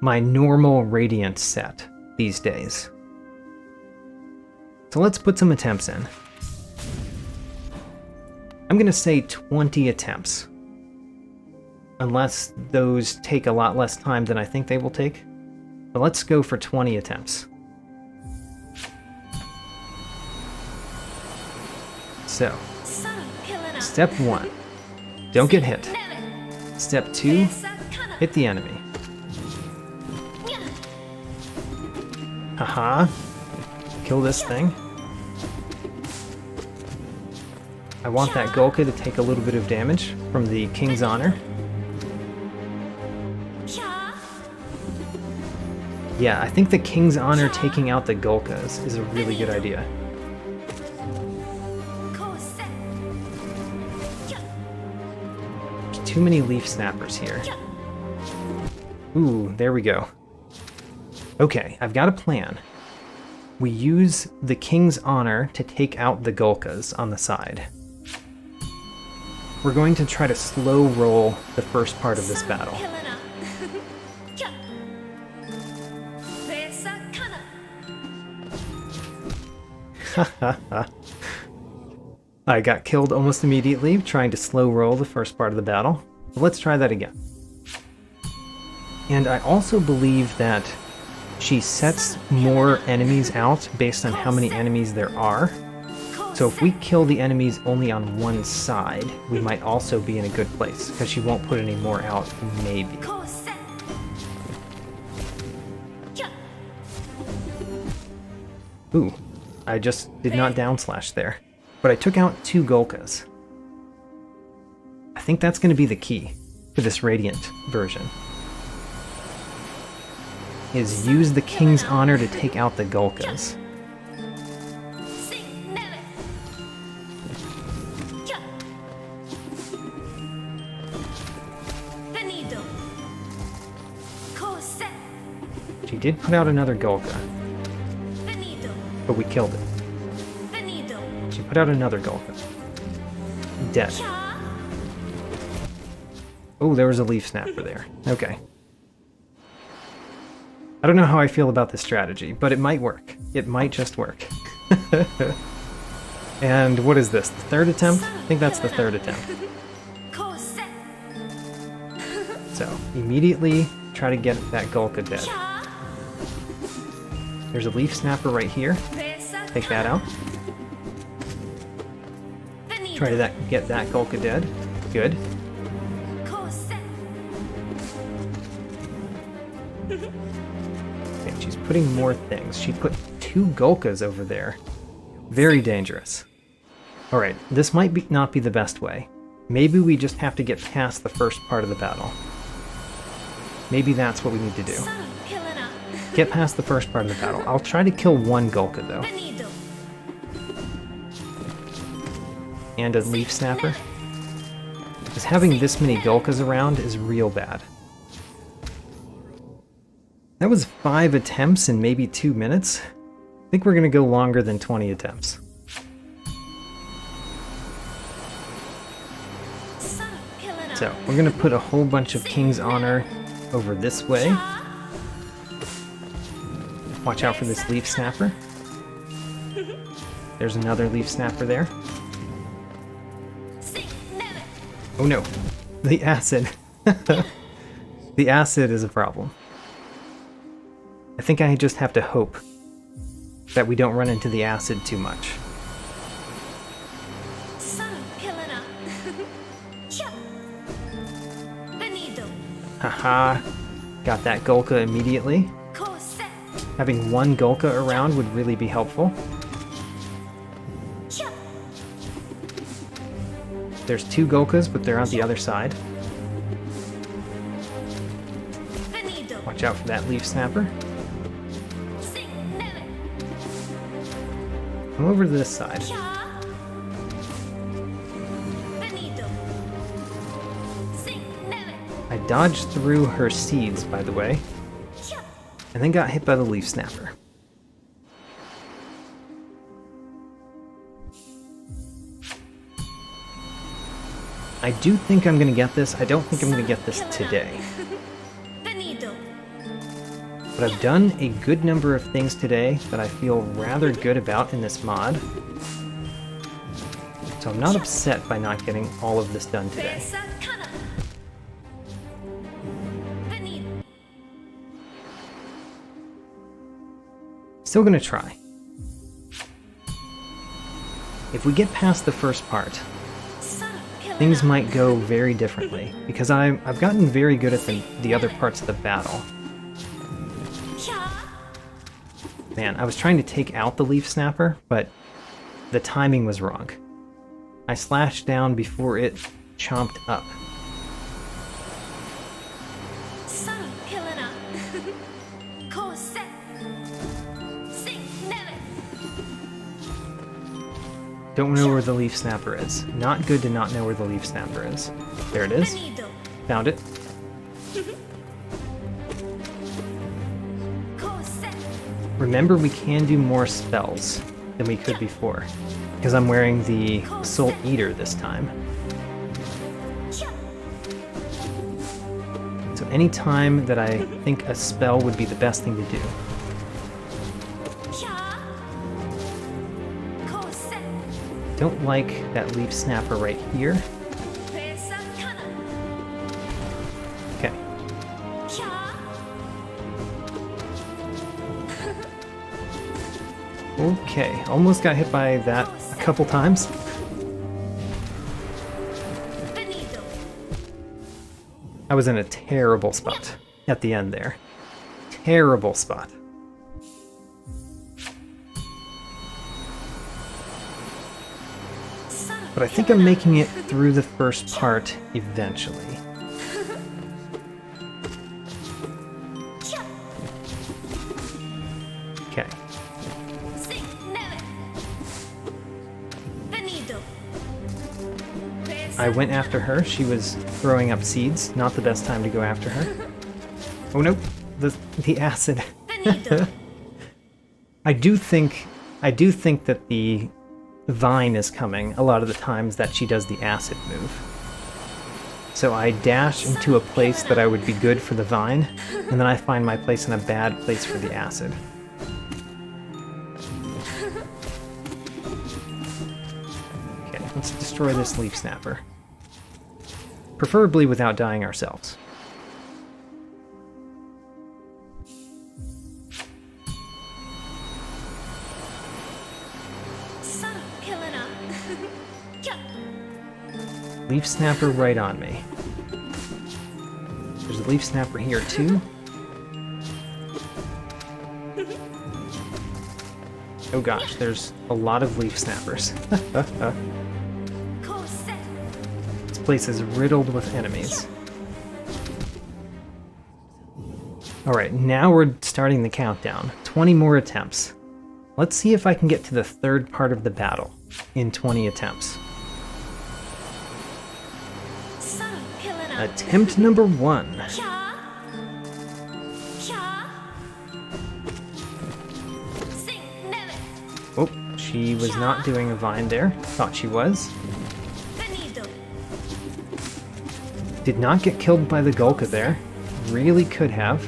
my normal Radiant set these days. So let's put some attempts in. I'm going to say 20 attempts. Unless those take a lot less time than I think they will take. But let's go for 20 attempts. So, step 1, don't get hit. Step 2, hit the enemy. Haha, kill this thing. I want that Golka to take a little bit of damage from the King's Honor. Yeah, I think the King's Honor taking out the Golkas is a really good idea. There's too many Leaf Snappers here. Ooh, there we go. Okay, I've got a plan. We use the King's Honor to take out the Golkas on the side. We're going to try to slow roll the first part of this battle. I got killed almost immediately trying to slow roll the first part of the battle. But let's try that again. And I also believe that she sets more enemies out based on how many enemies there are. So if we kill the enemies only on one side, we might also be in a good place, because she won't put any more out, maybe. Ooh, I just did not downslash there. But I took out 2 Golkas. I think that's going to be the key for this Radiant version. Is use the King's Honor to take out the Golkas. She did put out another Golka, but we killed it. She put out another Golka. Dead. Oh, there was a Leaf Snapper there. Okay. I don't know how I feel about this strategy, but it might work. It might just work. And what is this? The third attempt? I think that's the third attempt. So, immediately try to get that Golka dead. There's a Leaf Snapper right here. Take that out. Try to get that Golka dead. Good. Okay, she's putting more things. She put 2 Golkas over there. Very dangerous. Alright, this might not be the best way. Maybe we just have to get past the first part of the battle. Maybe that's what we need to do. Get past the first part of the battle. I'll try to kill one Gulka, though. And a Leaf Snapper. Because having this many Gulkas around is real bad. That was 5 attempts in maybe 2 minutes. I think we're going to go longer than 20 attempts. So, we're going to put a whole bunch of King's Honor over this way. Watch out for this Leaf Snapper. There's another Leaf Snapper there. Oh no, the acid. The acid is a problem. I think I just have to hope that we don't run into the acid too much. Haha, got that Gulka immediately. Having one Gulka around would really be helpful. There's 2 Gulkas, but they're on the other side. Watch out for that Leaf Snapper. Come over to this side. I dodged through her seeds, by the way, and then got hit by the Leaf Snapper. I do think I'm going to get this. I don't think I'm going to get this today. But I've done a good number of things today that I feel rather good about in this mod. So I'm not upset by not getting all of this done today. Still gonna try. If we get past the first part, things might go very differently, because I've gotten very good at the other parts of the battle. Man, I was trying to take out the Leaf Snapper, but the timing was wrong. I slashed down before it chomped up. Don't know where the Leaf Snapper is. Not good to not know where the Leaf Snapper is. There it is. Found it. Remember, we can do more spells than we could before, because I'm wearing the Soul Eater this time. So any time that I think a spell would be the best thing to do. Don't like that Leaf Snapper right here. Okay. Okay, almost got hit by that a couple times. I was in a terrible spot at the end there. Terrible spot. But I think I'm making it through the first part eventually. Okay. I went after her. She was throwing up seeds. Not the best time to go after her. Oh no, the acid. I do think that the vine is coming a lot of the times that she does the acid move. So I dash into a place that I would be good for the vine, and then I find my place in a bad place for the acid. Okay, let's destroy this Leaf Snapper. Preferably without dying ourselves. Leaf Snapper right on me. There's a Leaf Snapper here too. Oh gosh, there's a lot of Leaf Snappers. This place is riddled with enemies. Alright, now we're starting the countdown. 20 more attempts. Let's see if I can get to the third part of the battle in 20 attempts. Attempt number 1. Oh, she was not doing a vine there. Thought she was. Did not get killed by the Gulka there. Really could have.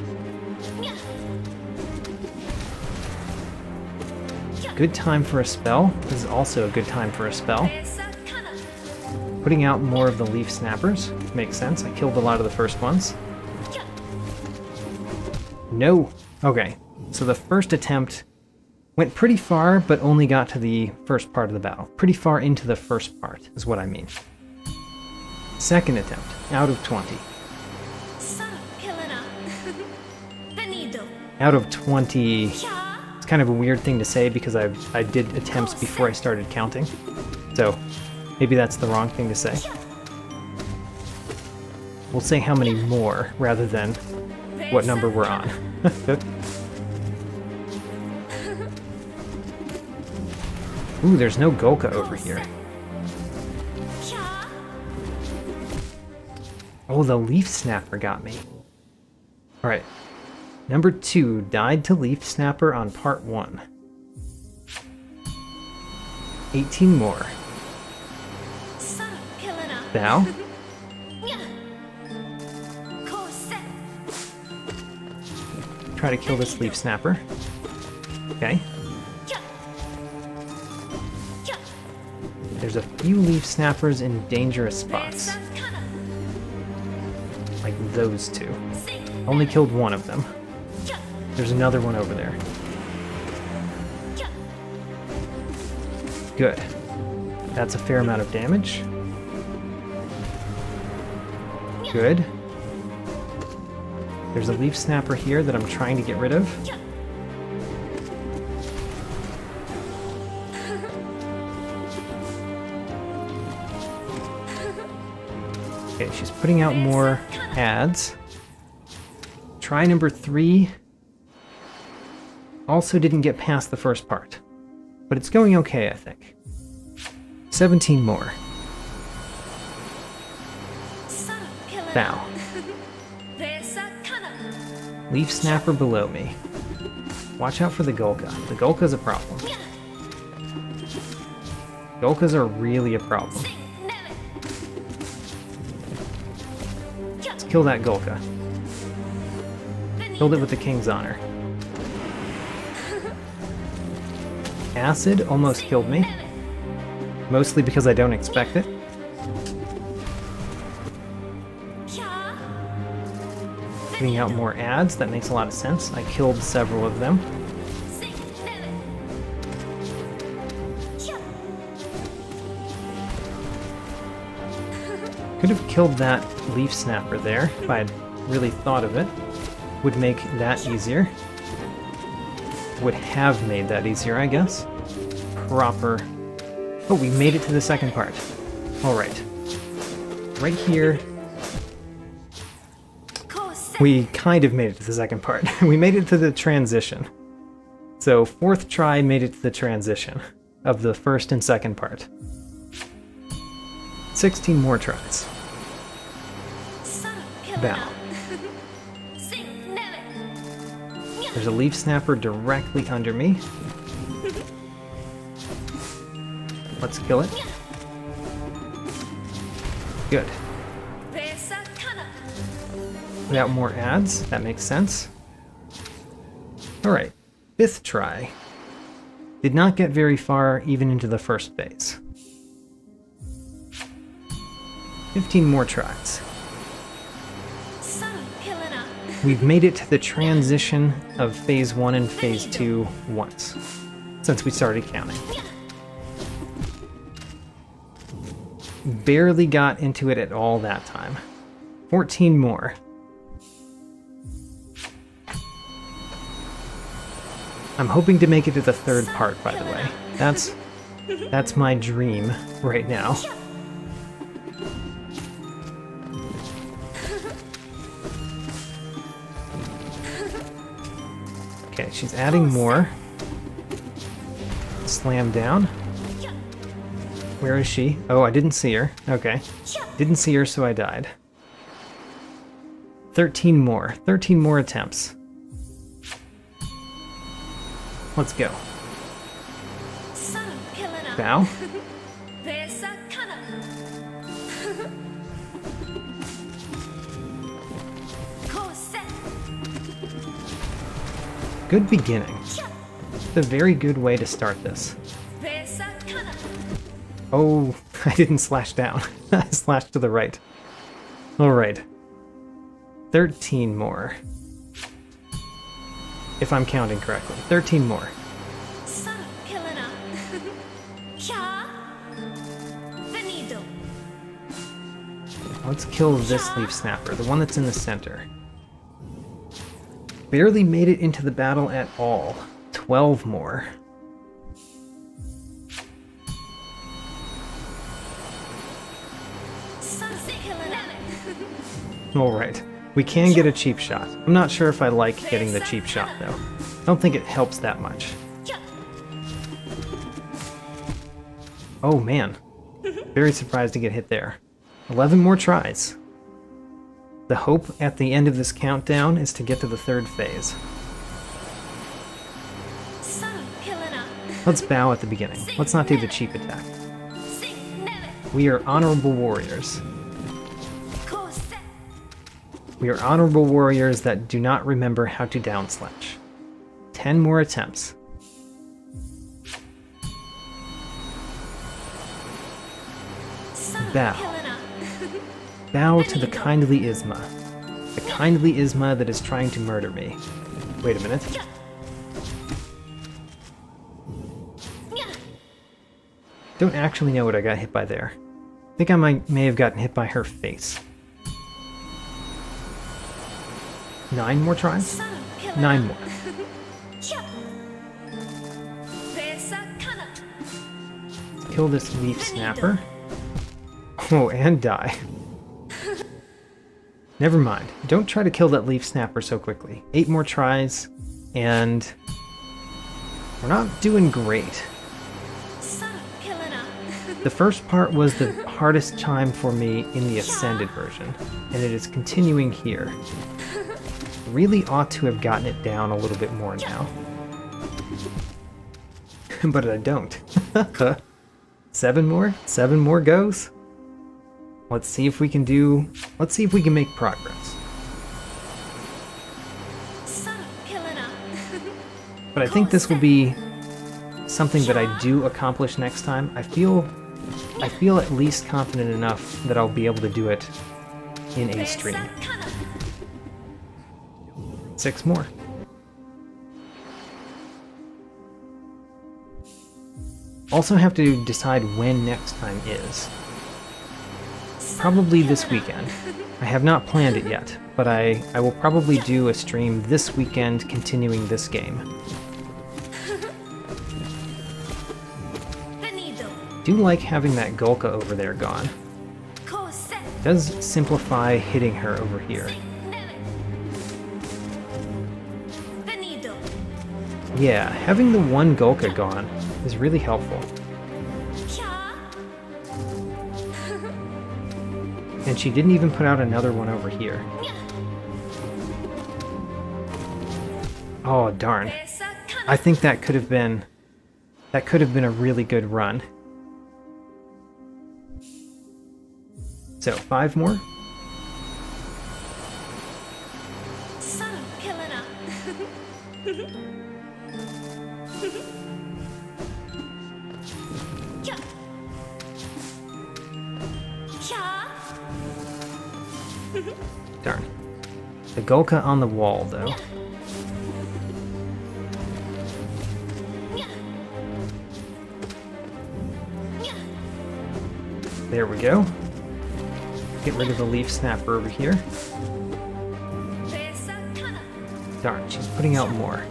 Good time for a spell. This is also a good time for a spell. Putting out more of the leaf snappers. Makes sense. I killed a lot of the first ones. No. Okay. So the first attempt went pretty far, but only got to the first part of the battle. Pretty far into the first part, is what I mean. Second attempt, out of 20. Out of 20... It's kind of a weird thing to say because I did attempts before I started counting. So, maybe that's the wrong thing to say. We'll say how many more, rather than what number we're on. Ooh, there's no Gulka over here. Oh, the leaf snapper got me. Alright. Number 2 died to leaf snapper on part 1. 18 more. Thou? Try to kill this leaf snapper. Okay. There's a few leaf snappers in dangerous spots. Like those two. Only killed one of them. There's another one over there. Good. That's a fair amount of damage. Good. There's a leaf snapper here that I'm trying to get rid of. Okay, she's putting out more ads. Try number 3. Also didn't get past the first part. But it's going okay, I think. 17 more. Thou. Leaf snapper below me. Watch out for the Gulka. The Gulka's a problem. Gulkas are really a problem. Let's kill that Gulka. Killed it with the King's Honor. Acid almost killed me. Mostly because I don't expect it. Putting out more ads, that makes a lot of sense. I killed several of them. Could have killed that leaf snapper there if I had really thought of it. Would make that easier. Would have made that easier, I guess. Proper. Oh, we made it to the second part. Alright. Right here. We kind of made it to the second part. We made it to the transition. So, 4th try made it to the transition of the first and second part. 16 more tries. Bow. There's a leaf snapper directly under me. Let's kill it. Good. Without more ads, that makes sense. Alright, 5th try. Did not get very far even into the first phase. 15 more tries. We've made it to the transition of phase 1 and phase 2 once, since we started counting. Barely got into it at all that time. 14 more. I'm hoping to make it to the third part, by the way. That's my dream right now. Okay, she's adding more. Slam down. Where is she? Oh, I didn't see her. Okay. Didn't see her, so I died. 13 more. 13 more attempts. Let's go. Bow. Good beginning. It's a very good way to start this. Oh, I didn't slash down. I slashed to the right. Alright. 13 more. If I'm counting correctly. 13 more. Let's kill this leaf snapper, the one that's in the center. Barely made it into the battle at all. 12 more. Alright, we can get a cheap shot. I'm not sure if I like getting the cheap shot though. I don't think it helps that much. Oh man, very surprised to get hit there. 11 more tries. The hope at the end of this countdown is to get to the third phase. Let's bow at the beginning. Let's not do the cheap attack. We are honorable warriors. We are honorable warriors that do not remember how to down slash. 10 more attempts. Bow. Bow to the kindly Isma. The kindly Isma that is trying to murder me. Wait a minute. Don't actually know what I got hit by there. I think I may have gotten hit by her face. 9 more tries? 9 more. Kill this leaf snapper. Oh, and die. Never mind. Don't try to kill that leaf snapper so quickly. 8 more tries, and we're not doing great. The first part was the hardest time for me in the Ascended version, and it is continuing here. Really ought to have gotten it down a little bit more now. But I don't. 7 more? 7 more goes? Let's see if we can make progress. But I think this will be something that I do accomplish next time. I feel at least confident enough that I'll be able to do it in a stream. 6 more. Also have to decide when next time is. Probably this weekend. I have not planned it yet, but I will probably do a stream this weekend continuing this game. Do like having that Golka over there gone. It does simplify hitting her over here. Yeah, having the one Golka gone is really helpful. And she didn't even put out another one over here. Oh, darn. I think that could have been a really good run. So, 5 more? Darn. The Golka on the wall, though. There we go. Get rid of the leaf snapper over here. Darn, she's putting out more.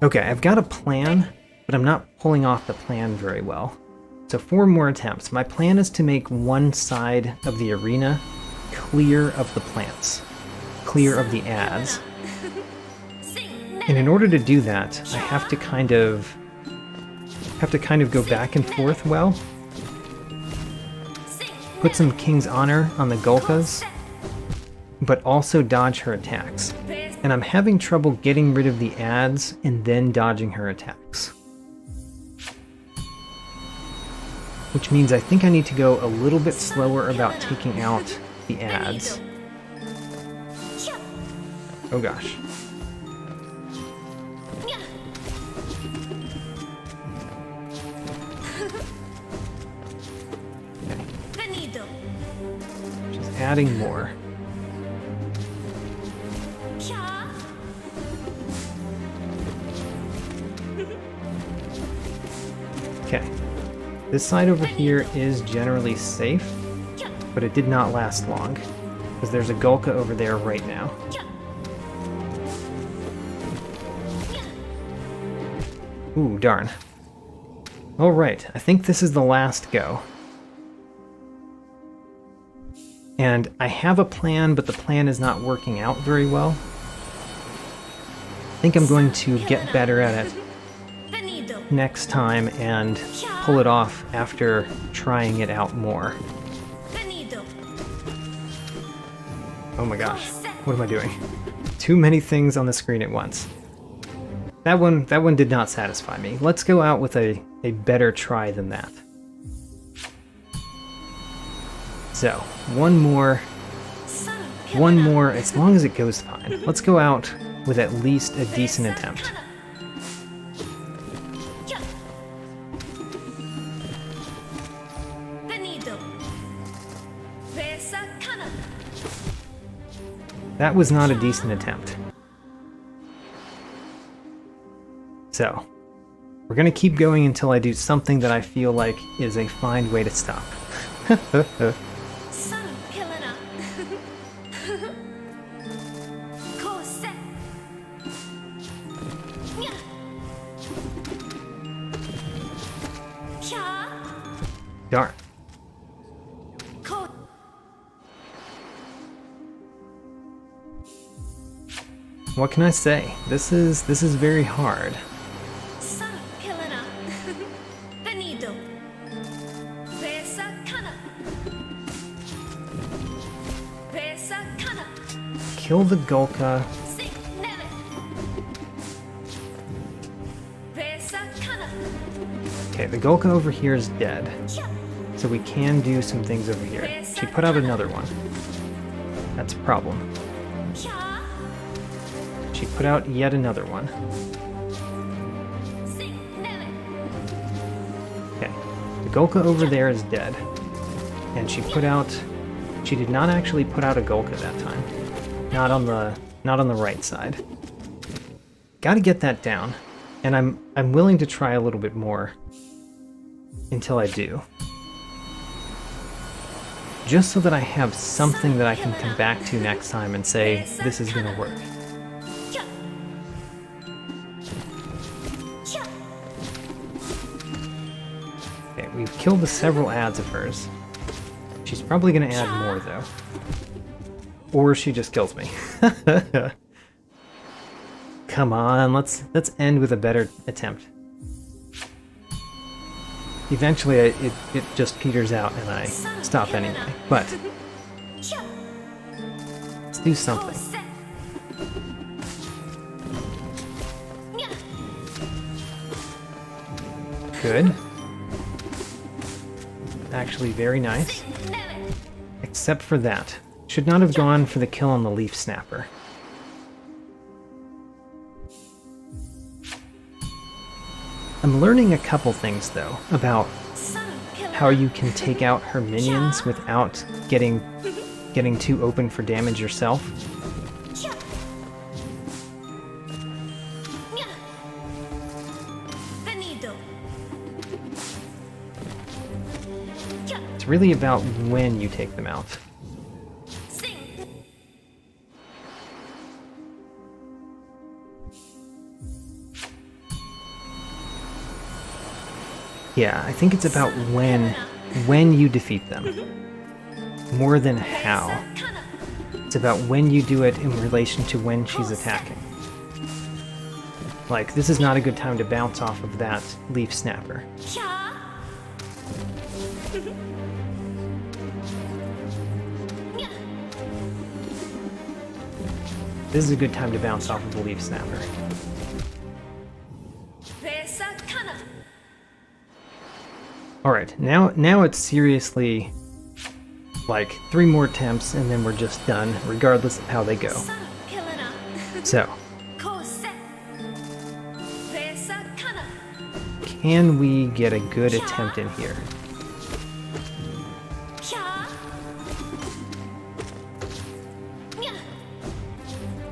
Okay, I've got a plan, but I'm not pulling off the plan very well. So 4 more attempts. My plan is to make one side of the arena clear of the plants, clear of the ads. And in order to do that, I have to kind of go back and forth well. Put some King's Honor on the Gulkas, but also dodge her attacks. And I'm having trouble getting rid of the ads and then dodging her attacks. Which means I think I need to go a little bit slower about taking out the ads. Oh gosh. Just adding more. Okay. This side over here is generally safe, but it did not last long, because there's a Gulka over there right now. Ooh, darn. Alright, I think this is the last go. And I have a plan, but the plan is not working out very well. I think I'm going to get better at it next time and pull it off after trying it out more. Oh my gosh, what am I doing? Too many things on the screen at once. That one did not satisfy me. Let's go out with a better try than that. So, one more, as long as it goes fine. Let's go out with at least a decent attempt. That was not a decent attempt. So, we're gonna keep going until I do something that I feel like is a fine way to stop. Darn. What can I say? This is very hard. Kill the Gulka. Okay, the Gulka over here is dead. So we can do some things over here. She put out another one. That's a problem. She put out yet another one. Okay, the Gulka over there is dead. And she did not actually put out a Gulka that time. Not on the right side. Gotta get that down. And I'm willing to try a little bit more until I do. Just so that I have something that I can come back to next time and say, this is gonna work. Okay, we've killed the several ads of hers. She's probably gonna add more though. Or she just kills me. Come on, let's end with a better attempt. Eventually it just peters out and I stop anyway, but let's do something. Good. Actually very nice. Except for that. Should not have gone for the kill on the Leaf Snapper. I'm learning a couple things, though, about how you can take out her minions without getting too open for damage yourself. It's really about when you take them out. Yeah, I think it's about when you defeat them, more than how. It's about when you do it in relation to when she's attacking. Like, this is not a good time to bounce off of that leaf snapper. This is a good time to bounce off of the leaf snapper. Alright, now it's seriously like 3 more attempts and then we're just done, regardless of how they go. So, can we get a good attempt in here?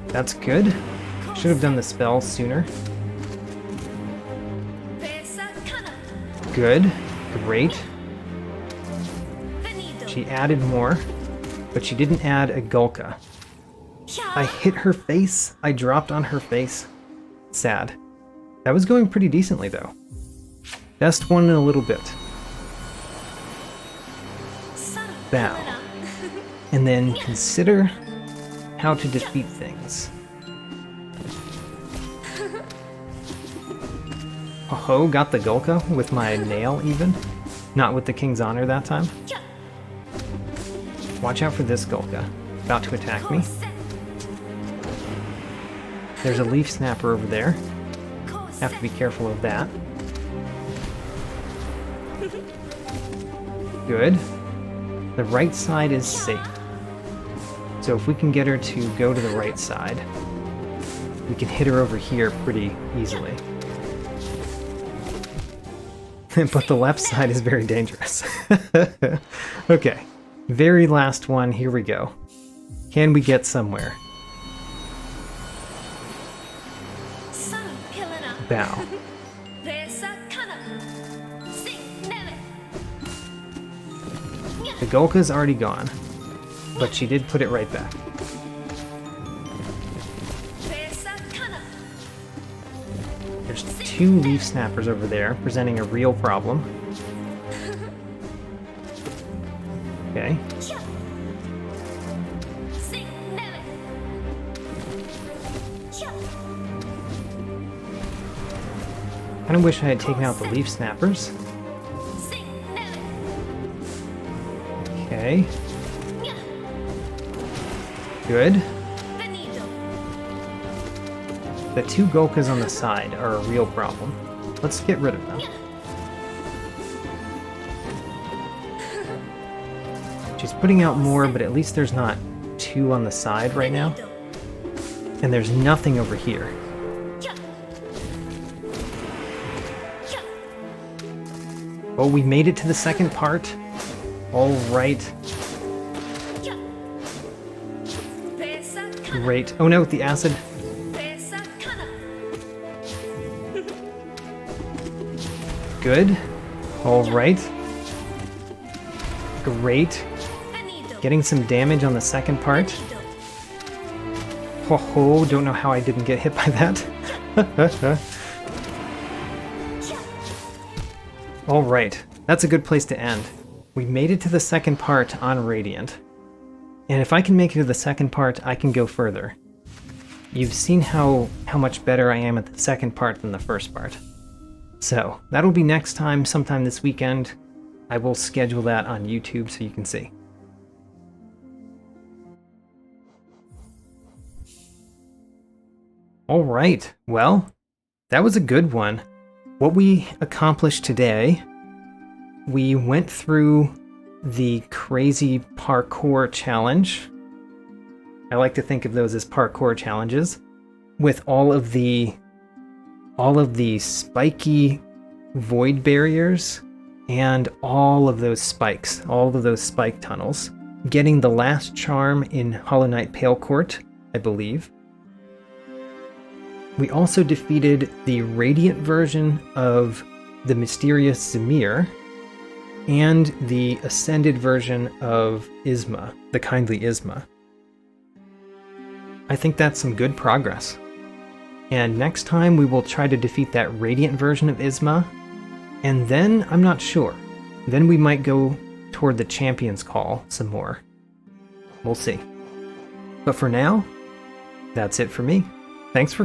That's good. Should have done the spell sooner. Good. Great. She added more, but she didn't add a Gulka. I hit her face. I dropped on her face. Sad. That was going pretty decently, though. Best one in a little bit. Bow. And then consider how to defeat things. Oh, got the Gulka with my nail even. Not with the King's Honor that time. Watch out for this Gulka. About to attack me. There's a leaf snapper over there. Have to be careful of that. Good. The right side is safe. So if we can get her to go to the right side, we can hit her over here pretty easily. But the left side is very dangerous. Okay, very last one, here we go. Can we get somewhere? Bow. The Gulka's already gone, but she did put it right back. There's 2 leaf snappers over there, presenting a real problem. Okay. I kinda wish I had taken out the leaf snappers. Okay. Good. The 2 Gulkas on the side are a real problem. Let's get rid of them. She's putting out more, but at least there's not 2 on the side right now. And there's nothing over here. Oh, we made it to the second part. All right. Great. Oh no, the acid. Good. All right. Great. Getting some damage on the second part. Ho, don't know how I didn't get hit by that. All right. That's a good place to end. We made it to the second part on Radiant. And if I can make it to the second part, I can go further. You've seen how much better I am at the second part than the first part. So, that'll be next time, sometime this weekend. I will schedule that on YouTube so you can see. Alright, well, that was a good one. What we accomplished today, we went through the crazy parkour challenge. I like to think of those as parkour challenges, with all of the spiky void barriers and all of those spikes, all of those spike tunnels. Getting the last charm in Hollow Knight Pale Court, I believe. We also defeated the Radiant version of the mysterious Ze'mer and the Ascended version of Isma, the kindly Isma. I think that's some good progress. And next time we will try to defeat that Radiant version of Isma, and then I'm not sure. Then we might go toward the Champion's Call some more. We'll see. But for now, that's it for me. Thanks for